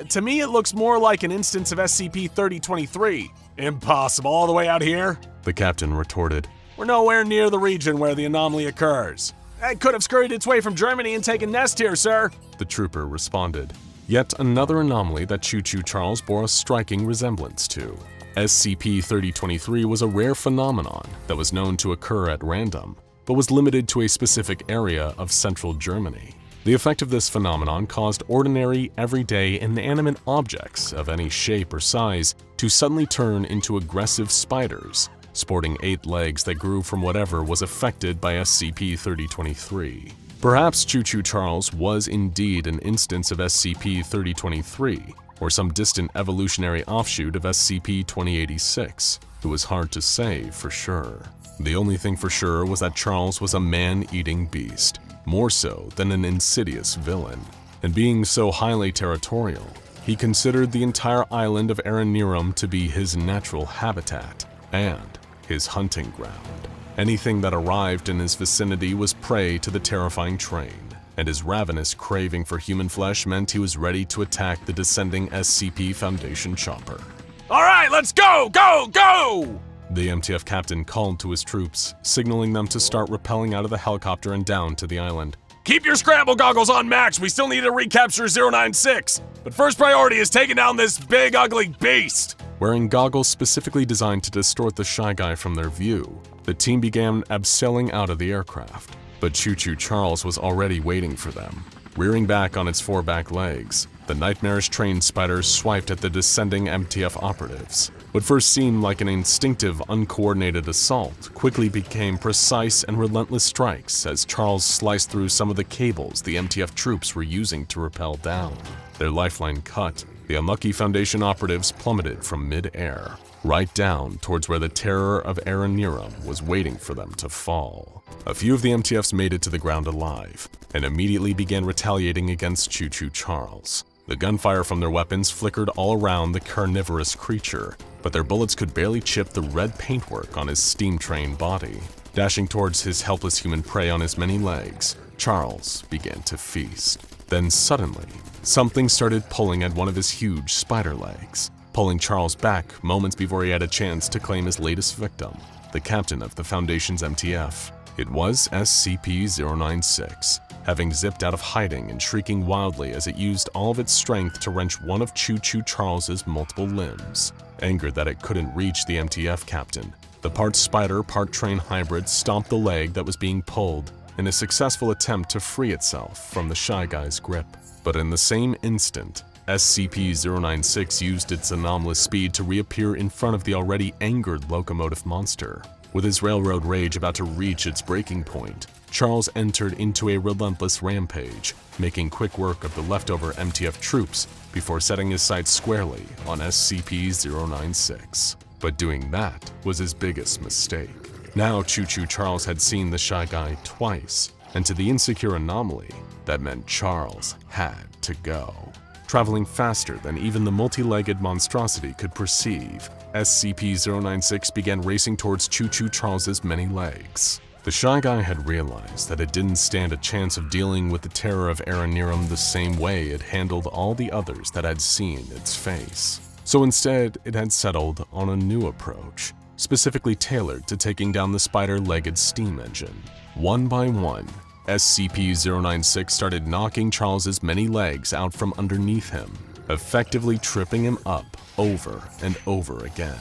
To me, it looks more like an instance of SCP-3023. Impossible, all the way out here? The captain retorted. We're nowhere near the region where the anomaly occurs. It could have scurried its way from Germany and taken nest here, sir, the trooper responded. Yet another anomaly that CHOO Charles bore a striking resemblance to. SCP-3023 was a rare phenomenon that was known to occur at random, but was limited to a specific area of central Germany. The effect of this phenomenon caused ordinary, everyday, inanimate objects of any shape or size to suddenly turn into aggressive spiders, sporting 8 legs that grew from whatever was affected by SCP-3023. Perhaps CHOO Charles was indeed an instance of SCP-3023, or some distant evolutionary offshoot of SCP-2086. It was hard to say for sure. The only thing for sure was that Charles was a man-eating beast, more so than an insidious villain. And being so highly territorial, he considered the entire island of Aranirum to be his natural habitat and his hunting ground. Anything that arrived in his vicinity was prey to the terrifying train, and his ravenous craving for human flesh meant he was ready to attack the descending SCP Foundation chopper. All right, let's go, go, go! The MTF captain called to his troops, signaling them to start rappelling out of the helicopter and down to the island. Keep your scramble goggles on max, we still need to recapture 096, but first priority is taking down this big ugly beast! Wearing goggles specifically designed to distort the Shy Guy from their view, the team began abseiling out of the aircraft. But CHOO Charles was already waiting for them. Rearing back on its 4 back legs, the nightmarish train spider swiped at the descending MTF operatives. What first seemed like an instinctive, uncoordinated assault quickly became precise and relentless strikes as Charles sliced through some of the cables the MTF troops were using to rappel down. Their lifeline cut, the unlucky Foundation operatives plummeted from mid-air, right down towards where the terror of Aranirum was waiting for them to fall. A few of the MTFs made it to the ground alive, and immediately began retaliating against CHOO Charles. The gunfire from their weapons flickered all around the carnivorous creature, but their bullets could barely chip the red paintwork on his steam-train body. Dashing towards his helpless human prey on his many legs, Charles began to feast. Then suddenly, something started pulling at one of his huge spider legs, pulling Charles back moments before he had a chance to claim his latest victim, the captain of the Foundation's MTF. It was SCP-096, having zipped out of hiding and shrieking wildly as it used all of its strength to wrench one of CHOO Charles's multiple limbs. Angered that it couldn't reach the MTF captain, the part spider, part train hybrid stomped the leg that was being pulled in a successful attempt to free itself from the Shy Guy's grip. But in the same instant, SCP-096 used its anomalous speed to reappear in front of the already angered locomotive monster. With his railroad rage about to reach its breaking point, Charles entered into a relentless rampage, making quick work of the leftover MTF troops before setting his sights squarely on SCP-096. But doing that was his biggest mistake. Now CHOO Charles had seen the Shy Guy twice, and to the insecure anomaly, that meant Charles had to go. Traveling faster than even the multi-legged monstrosity could perceive, SCP-096 began racing towards CHOO Charles's many legs. The Shy Guy had realized that it didn't stand a chance of dealing with the terror of Aranirum the same way it handled all the others that had seen its face. So instead, it had settled on a new approach, specifically tailored to taking down the spider-legged steam engine. One by one, SCP-096 started knocking Charles's many legs out from underneath him, effectively tripping him up over and over again.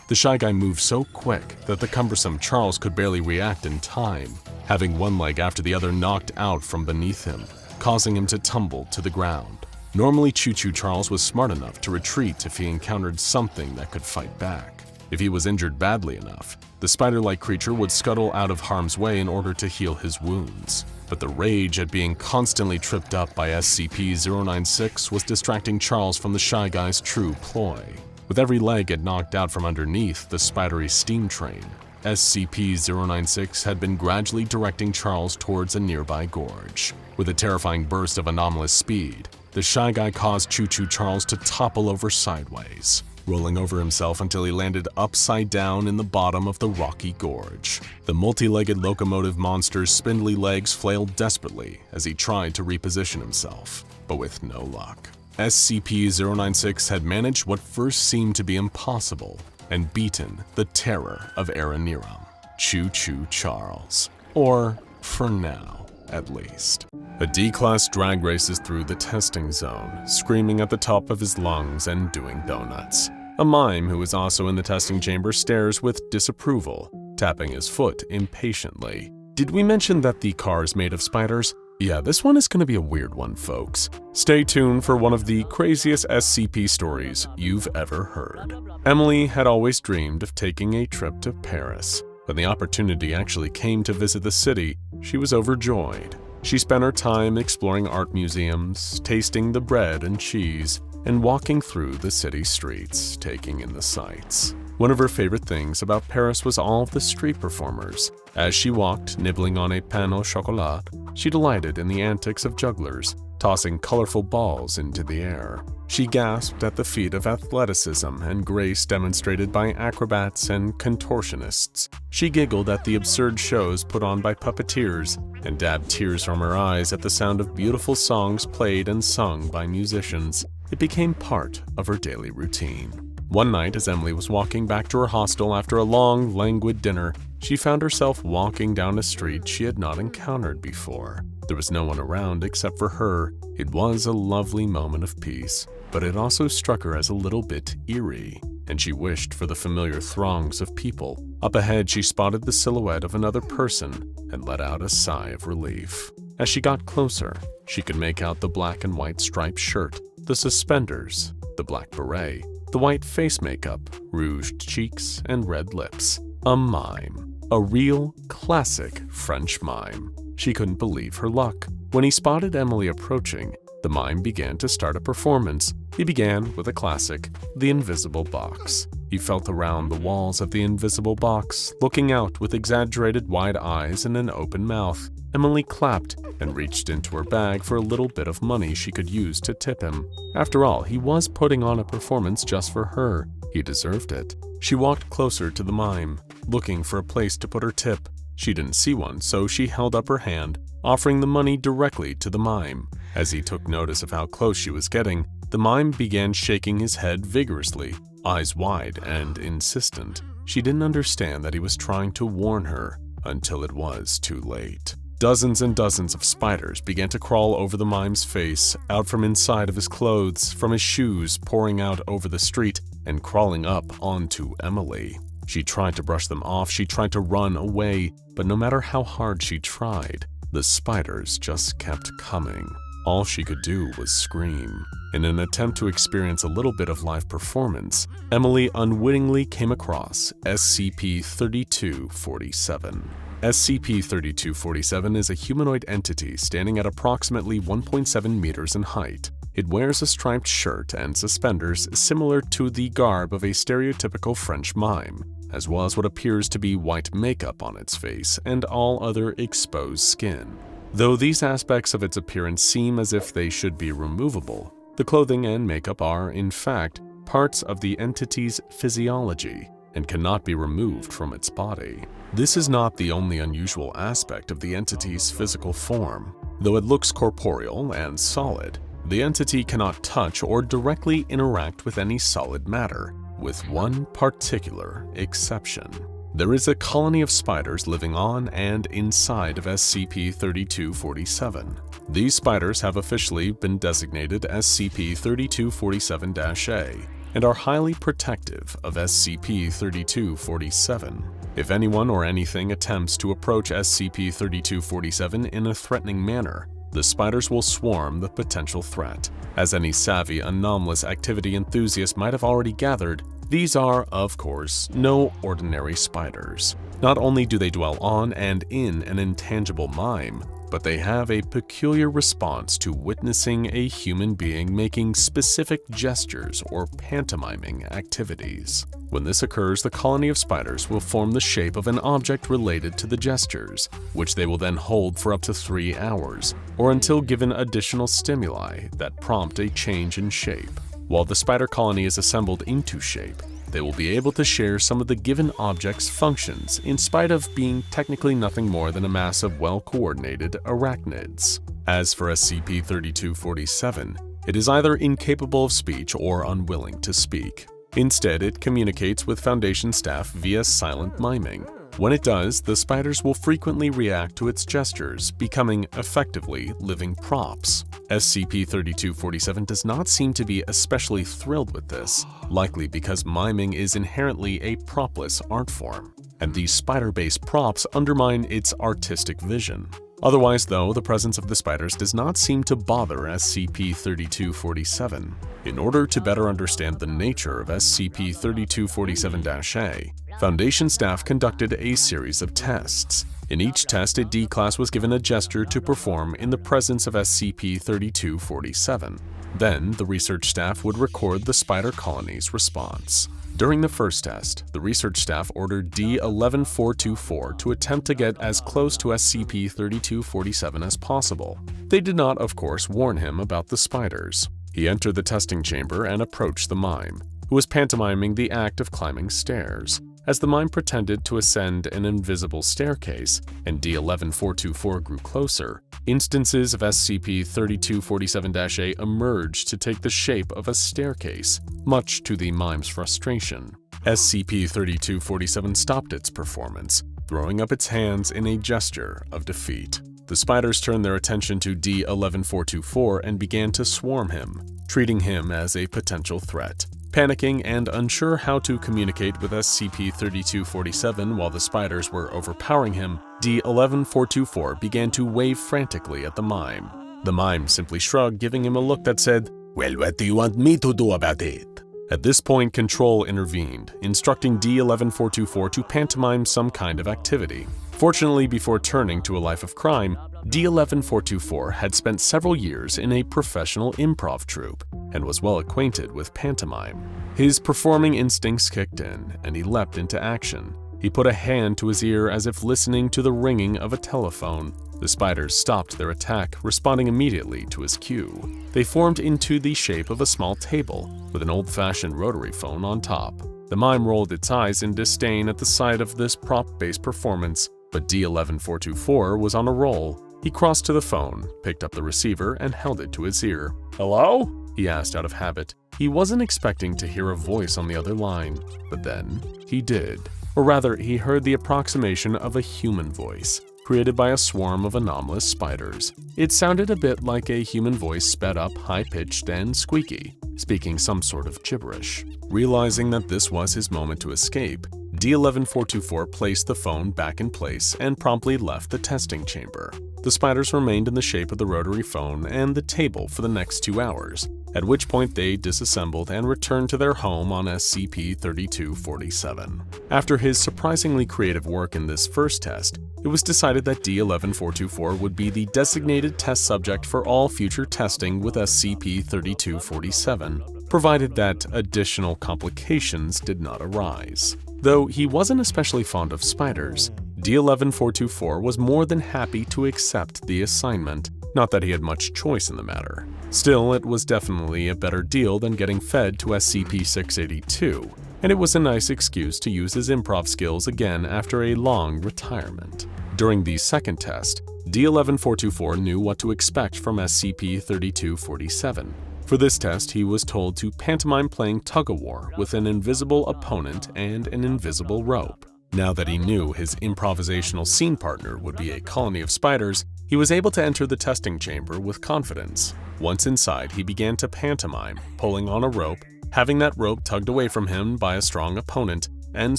The Shy Guy moved so quick that the cumbersome Charles could barely react in time, having one leg after the other knocked out from beneath him, causing him to tumble to the ground. Normally, CHOO Charles was smart enough to retreat if he encountered something that could fight back. If he was injured badly enough, the spider-like creature would scuttle out of harm's way in order to heal his wounds. But the rage at being constantly tripped up by SCP-096 was distracting Charles from the Shy Guy's true ploy. With every leg it knocked out from underneath the spidery steam train, SCP-096 had been gradually directing Charles towards a nearby gorge. With a terrifying burst of anomalous speed, the Shy Guy caused CHOO Charles to topple over sideways, rolling over himself until he landed upside down in the bottom of the rocky gorge. The multi-legged locomotive monster's spindly legs flailed desperately as he tried to reposition himself, but with no luck. SCP-096 had managed what first seemed to be impossible and beaten the terror of Araniram, CHOO Charles. Or, for now, at least. A D-Class drag races through the testing zone, screaming at the top of his lungs and doing donuts. A Mime who is also in the testing chamber stares with disapproval, tapping his foot impatiently. Did we mention that the car is made of spiders? Yeah, this one is going to be a weird one, folks. Stay tuned for one of the craziest SCP stories you've ever heard. Emily had always dreamed of taking a trip to Paris. When the opportunity actually came to visit the city, she was overjoyed. She spent her time exploring art museums, tasting the bread and cheese, and walking through the city streets, taking in the sights. One of her favorite things about Paris was all of the street performers. As she walked, nibbling on a pain au chocolat, she delighted in the antics of jugglers, tossing colorful balls into the air. She gasped at the feat of athleticism and grace demonstrated by acrobats and contortionists. She giggled at the absurd shows put on by puppeteers and dabbed tears from her eyes at the sound of beautiful songs played and sung by musicians. It became part of her daily routine. One night, as Emily was walking back to her hostel after a long, languid dinner, she found herself walking down a street she had not encountered before. There was no one around except for her. It was a lovely moment of peace, but it also struck her as a little bit eerie, and she wished for the familiar throngs of people. Up ahead, she spotted the silhouette of another person and let out a sigh of relief. As she got closer, she could make out the black and white striped shirt, the suspenders, the black beret, the white face makeup, rouged cheeks, and red lips. A mime. A real, classic French mime. She couldn't believe her luck. When he spotted Emily approaching, the mime began to start a performance. He began with a classic, The Invisible Box. He felt around the walls of the invisible box, looking out with exaggerated wide eyes and an open mouth. Emily clapped and reached into her bag for a little bit of money she could use to tip him. After all, he was putting on a performance just for her. He deserved it. She walked closer to the mime, looking for a place to put her tip. She didn't see one, so she held up her hand, offering the money directly to the mime. As he took notice of how close she was getting, the mime began shaking his head vigorously, eyes wide and insistent. She didn't understand that he was trying to warn her until it was too late. Dozens and dozens of spiders began to crawl over the mime's face, out from inside of his clothes, from his shoes, pouring out over the street, and crawling up onto Emily. She tried to brush them off, she tried to run away, but no matter how hard she tried, the spiders just kept coming. All she could do was scream. In an attempt to experience a little bit of live performance, Emily unwittingly came across SCP-3247. SCP-3247 is a humanoid entity standing at approximately 1.7 meters in height. It wears a striped shirt and suspenders similar to the garb of a stereotypical French mime, as well as what appears to be white makeup on its face and all other exposed skin. Though these aspects of its appearance seem as if they should be removable, the clothing and makeup are, in fact, parts of the entity's physiology and cannot be removed from its body. This is not the only unusual aspect of the entity's physical form. Though it looks corporeal and solid, the entity cannot touch or directly interact with any solid matter, with one particular exception. There is a colony of spiders living on and inside of SCP-3247. These spiders have officially been designated SCP-3247-A and are highly protective of SCP-3247. If anyone or anything attempts to approach SCP-3247 in a threatening manner, the spiders will swarm the potential threat. As any savvy, anomalous activity enthusiast might have already gathered, these are, of course, no ordinary spiders. Not only do they dwell on and in an intangible mime, but they have a peculiar response to witnessing a human being making specific gestures or pantomiming activities. When this occurs, the colony of spiders will form the shape of an object related to the gestures, which they will then hold for up to 3 hours, or until given additional stimuli that prompt a change in shape. While the spider colony is assembled into shape, they will be able to share some of the given object's functions in spite of being technically nothing more than a mass of well-coordinated arachnids. As for SCP-3247, it is either incapable of speech or unwilling to speak. Instead, it communicates with Foundation staff via silent miming. When it does, the spiders will frequently react to its gestures, becoming effectively living props. SCP-3247 does not seem to be especially thrilled with this, likely because miming is inherently a propless art form, and these spider-based props undermine its artistic vision. Otherwise, though, the presence of the spiders does not seem to bother SCP-3247. In order to better understand the nature of SCP-3247-A, Foundation staff conducted a series of tests. In each test, a D-Class was given a gesture to perform in the presence of SCP-3247. Then, the research staff would record the spider colony's response. During the first test, the research staff ordered D-11424 to attempt to get as close to SCP-3247 as possible. They did not, of course, warn him about the spiders. He entered the testing chamber and approached the Mime, who was pantomiming the act of climbing stairs. As the Mime pretended to ascend an invisible staircase and D-11424 grew closer, instances of SCP-3247-A emerged to take the shape of a staircase, much to the Mime's frustration. SCP-3247 stopped its performance, throwing up its hands in a gesture of defeat. The spiders turned their attention to D-11424 and began to swarm him, treating him as a potential threat. Panicking and unsure how to communicate with SCP-3247 while the spiders were overpowering him, D-11424 began to wave frantically at the Mime. The Mime simply shrugged, giving him a look that said, "Well, what do you want me to do about it?" At this point, Control intervened, instructing D-11424 to pantomime some kind of activity. Fortunately, before turning to a life of crime, D-11424 had spent several years in a professional improv troupe and was well acquainted with pantomime. His performing instincts kicked in, and he leapt into action. He put a hand to his ear as if listening to the ringing of a telephone. The spiders stopped their attack, responding immediately to his cue. They formed into the shape of a small table, with an old-fashioned rotary phone on top. The Mime rolled its eyes in disdain at the sight of this prop-based performance, but D-11424 was on a roll. He crossed to the phone, picked up the receiver, and held it to his ear. Hello? He asked out of habit. He wasn't expecting to hear a voice on the other line, but then he did. Or rather, he heard the approximation of a human voice, created by a swarm of anomalous spiders. It sounded a bit like a human voice sped up, high-pitched, and squeaky, speaking some sort of gibberish. Realizing that this was his moment to escape, D-11424 placed the phone back in place and promptly left the testing chamber. The spiders remained in the shape of the rotary phone and the table for the next 2 hours, at which point they disassembled and returned to their home on SCP-3247. After his surprisingly creative work in this first test, it was decided that D-11424 would be the designated test subject for all future testing with SCP-3247, provided that additional complications did not arise. Though he wasn't especially fond of spiders, D-11424 was more than happy to accept the assignment, not that he had much choice in the matter. Still, it was definitely a better deal than getting fed to SCP-682, and it was a nice excuse to use his improv skills again after a long retirement. During the second test, D-11424 knew what to expect from SCP-3247. For this test, he was told to pantomime playing tug-of-war with an invisible opponent and an invisible rope. Now that he knew his improvisational scene partner would be a colony of spiders, he was able to enter the testing chamber with confidence. Once inside, he began to pantomime, pulling on a rope, having that rope tugged away from him by a strong opponent, and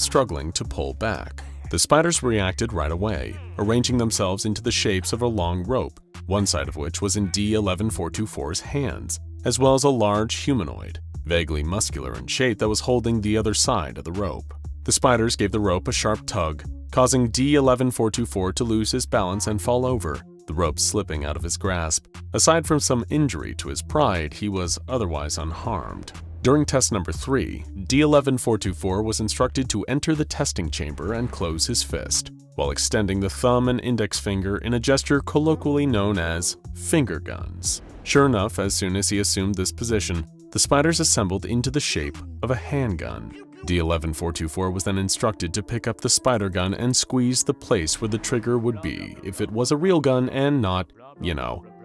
struggling to pull back. The spiders reacted right away, arranging themselves into the shapes of a long rope, one side of which was in D-11424's hands, as well as a large humanoid, vaguely muscular in shape, that was holding the other side of the rope. The spiders gave the rope a sharp tug, causing D-11424 to lose his balance and fall over. the rope slipping out of his grasp. Aside from some injury to his pride, he was otherwise unharmed. During test number 3, D11424 was instructed to enter the testing chamber and close his fist, while extending the thumb and index finger in a gesture colloquially known as finger guns. Sure enough, as soon as he assumed this position, the spiders assembled into the shape of a handgun. D11424 was then instructed to pick up the spider gun and squeeze the place where the trigger would be if it was a real gun and not,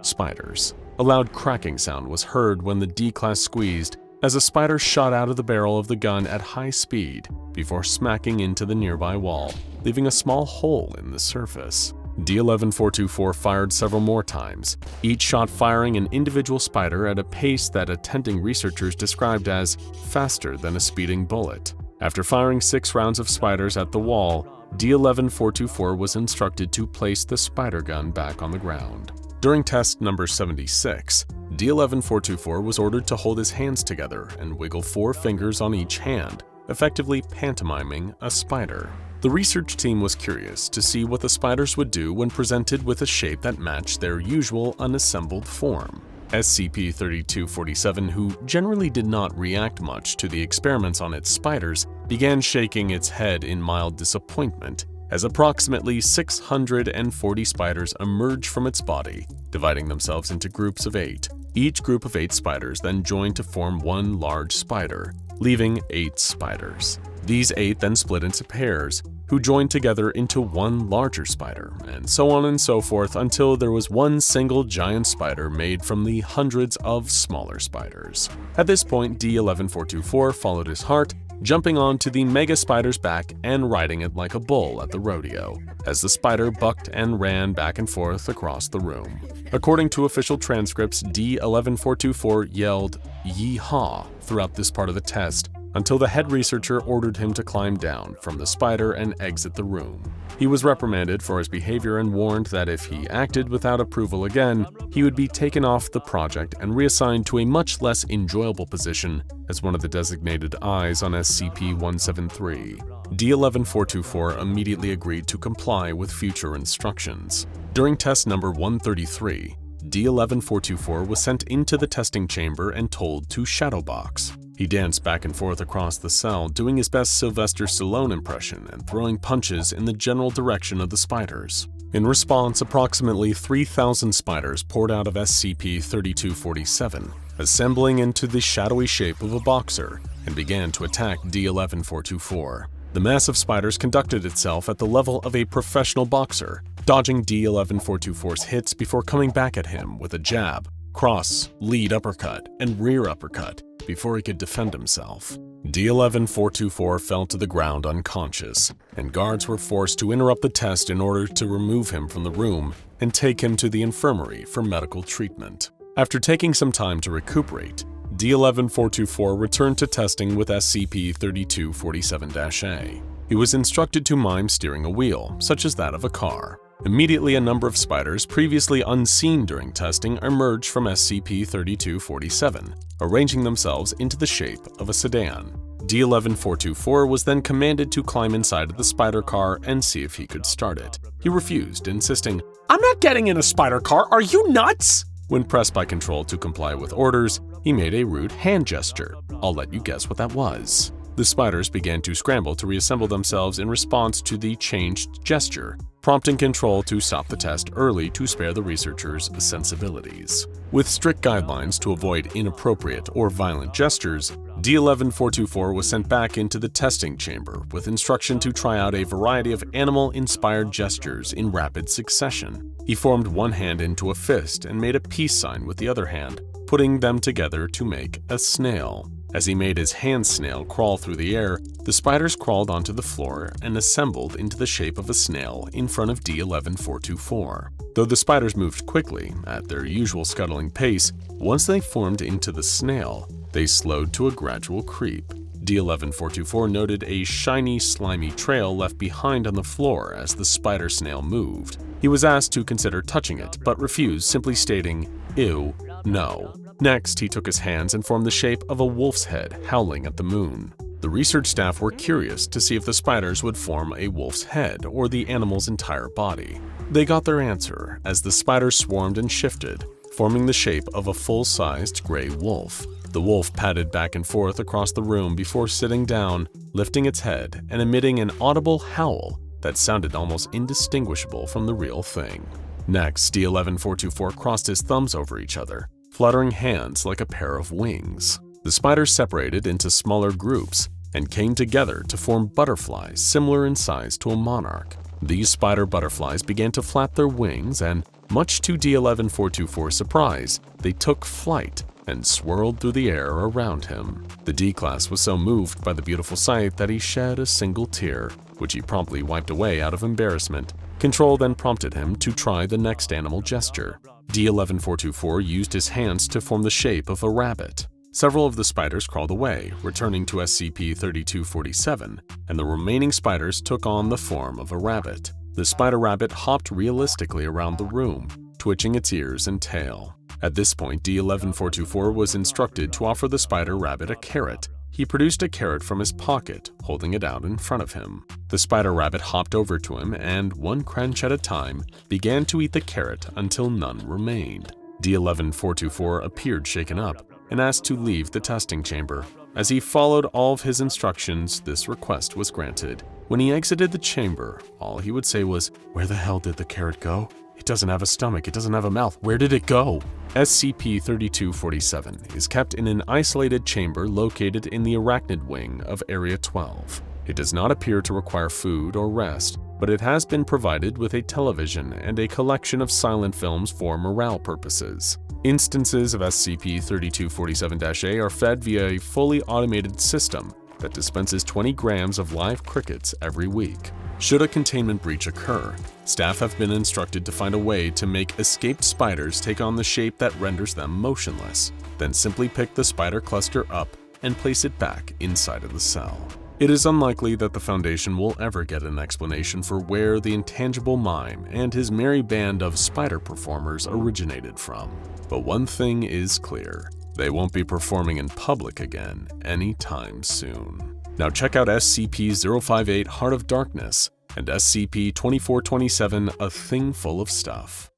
spiders. A loud cracking sound was heard when the D-class squeezed, as a spider shot out of the barrel of the gun at high speed before smacking into the nearby wall, leaving a small hole in the surface. D11424 fired several more times, each shot firing an individual spider at a pace that attending researchers described as faster than a speeding bullet. After firing 6 rounds of spiders at the wall, D11424 was instructed to place the spider gun back on the ground. During test number 76, D11424 was ordered to hold his hands together and wiggle 4 fingers on each hand, effectively pantomiming a spider. The research team was curious to see what the spiders would do when presented with a shape that matched their usual unassembled form. SCP-3247, who generally did not react much to the experiments on its spiders, began shaking its head in mild disappointment as approximately 640 spiders emerged from its body, dividing themselves into groups of 8. Each group of 8 spiders then joined to form one large spider, leaving 8 spiders. These 8 then split into pairs, who joined together into one larger spider, and so on and so forth until there was one single giant spider made from the hundreds of smaller spiders. At this point, D11424 followed his heart, jumping onto the mega spider's back and riding it like a bull at the rodeo, as the spider bucked and ran back and forth across the room. According to official transcripts, D11424 yelled "Yee-haw" throughout this part of the test, until the head researcher ordered him to climb down from the spider and exit the room. He was reprimanded for his behavior and warned that if he acted without approval again, he would be taken off the project and reassigned to a much less enjoyable position as one of the designated eyes on SCP-173. D11424 immediately agreed to comply with future instructions. During test number 133, D11424 was sent into the testing chamber and told to shadowbox. He danced back and forth across the cell, doing his best Sylvester Stallone impression and throwing punches in the general direction of the spiders. In response, approximately 3,000 spiders poured out of SCP-3247, assembling into the shadowy shape of a boxer, and began to attack D11424. The mass of spiders conducted itself at the level of a professional boxer, dodging D11424's hits before coming back at him with a jab, cross, lead uppercut, and rear uppercut before he could defend himself. D11424 fell to the ground unconscious, and guards were forced to interrupt the test in order to remove him from the room and take him to the infirmary for medical treatment. After taking some time to recuperate, D11424 returned to testing with SCP-3247-A. He was instructed to mime steering a wheel, such as that of a car. Immediately, a number of spiders previously unseen during testing emerged from SCP-3247, arranging themselves into the shape of a sedan. D11424 was then commanded to climb inside of the spider car and see if he could start it. He refused, insisting, "I'm not getting in a spider car, are you nuts?" When pressed by Control to comply with orders, he made a rude hand gesture. I'll let you guess what that was. The spiders began to scramble to reassemble themselves in response to the changed gesture, prompting Control to stop the test early to spare the researchers' sensibilities. With strict guidelines to avoid inappropriate or violent gestures, D11424 was sent back into the testing chamber with instruction to try out a variety of animal-inspired gestures in rapid succession. He formed one hand into a fist and made a peace sign with the other hand, putting them together to make a snail. As he made his hand snail crawl through the air, the spiders crawled onto the floor and assembled into the shape of a snail in front of D11424. Though the spiders moved quickly, at their usual scuttling pace, once they formed into the snail, they slowed to a gradual creep. D11424 noted a shiny, slimy trail left behind on the floor as the spider snail moved. He was asked to consider touching it, but refused, simply stating, "Ew, no." Next, he took his hands and formed the shape of a wolf's head howling at the moon. The research staff were curious to see if the spiders would form a wolf's head or the animal's entire body. They got their answer as the spiders swarmed and shifted, forming the shape of a full-sized gray wolf. The wolf padded back and forth across the room before sitting down, lifting its head and emitting an audible howl that sounded almost indistinguishable from the real thing. Next, D11424 crossed his thumbs over each other, fluttering hands like a pair of wings. The spiders separated into smaller groups and came together to form butterflies similar in size to a monarch. These spider butterflies began to flap their wings and, much to D11424's surprise, they took flight and swirled through the air around him. The D-Class was so moved by the beautiful sight that he shed a single tear, which he promptly wiped away out of embarrassment. Control then prompted him to try the next animal gesture. D11424 used his hands to form the shape of a rabbit. Several of the spiders crawled away, returning to SCP-3247, and the remaining spiders took on the form of a rabbit. The spider rabbit hopped realistically around the room, twitching its ears and tail. At this point, D11424 was instructed to offer the spider rabbit a carrot. He produced a carrot from his pocket, holding it out in front of him. The spider rabbit hopped over to him and, one crunch at a time, began to eat the carrot until none remained. D11424 appeared shaken up and asked to leave the testing chamber. As he followed all of his instructions, this request was granted. When he exited the chamber, all he would say was, "Where the hell did the carrot go? It doesn't have a stomach, it doesn't have a mouth, where did it go?" SCP-3247 is kept in an isolated chamber located in the arachnid wing of Area 12. It does not appear to require food or rest, but it has been provided with a television and a collection of silent films for morale purposes. Instances of SCP-3247-A are fed via a fully automated system that dispenses 20 grams of live crickets every week. Should a containment breach occur, staff have been instructed to find a way to make escaped spiders take on the shape that renders them motionless, then simply pick the spider cluster up and place it back inside of the cell. It is unlikely that the Foundation will ever get an explanation for where the intangible Mime and his merry band of spider performers originated from. But one thing is clear, they won't be performing in public again anytime soon. Now check out SCP-058 Heart of Darkness and SCP-2427 A Thing Full of Stuff.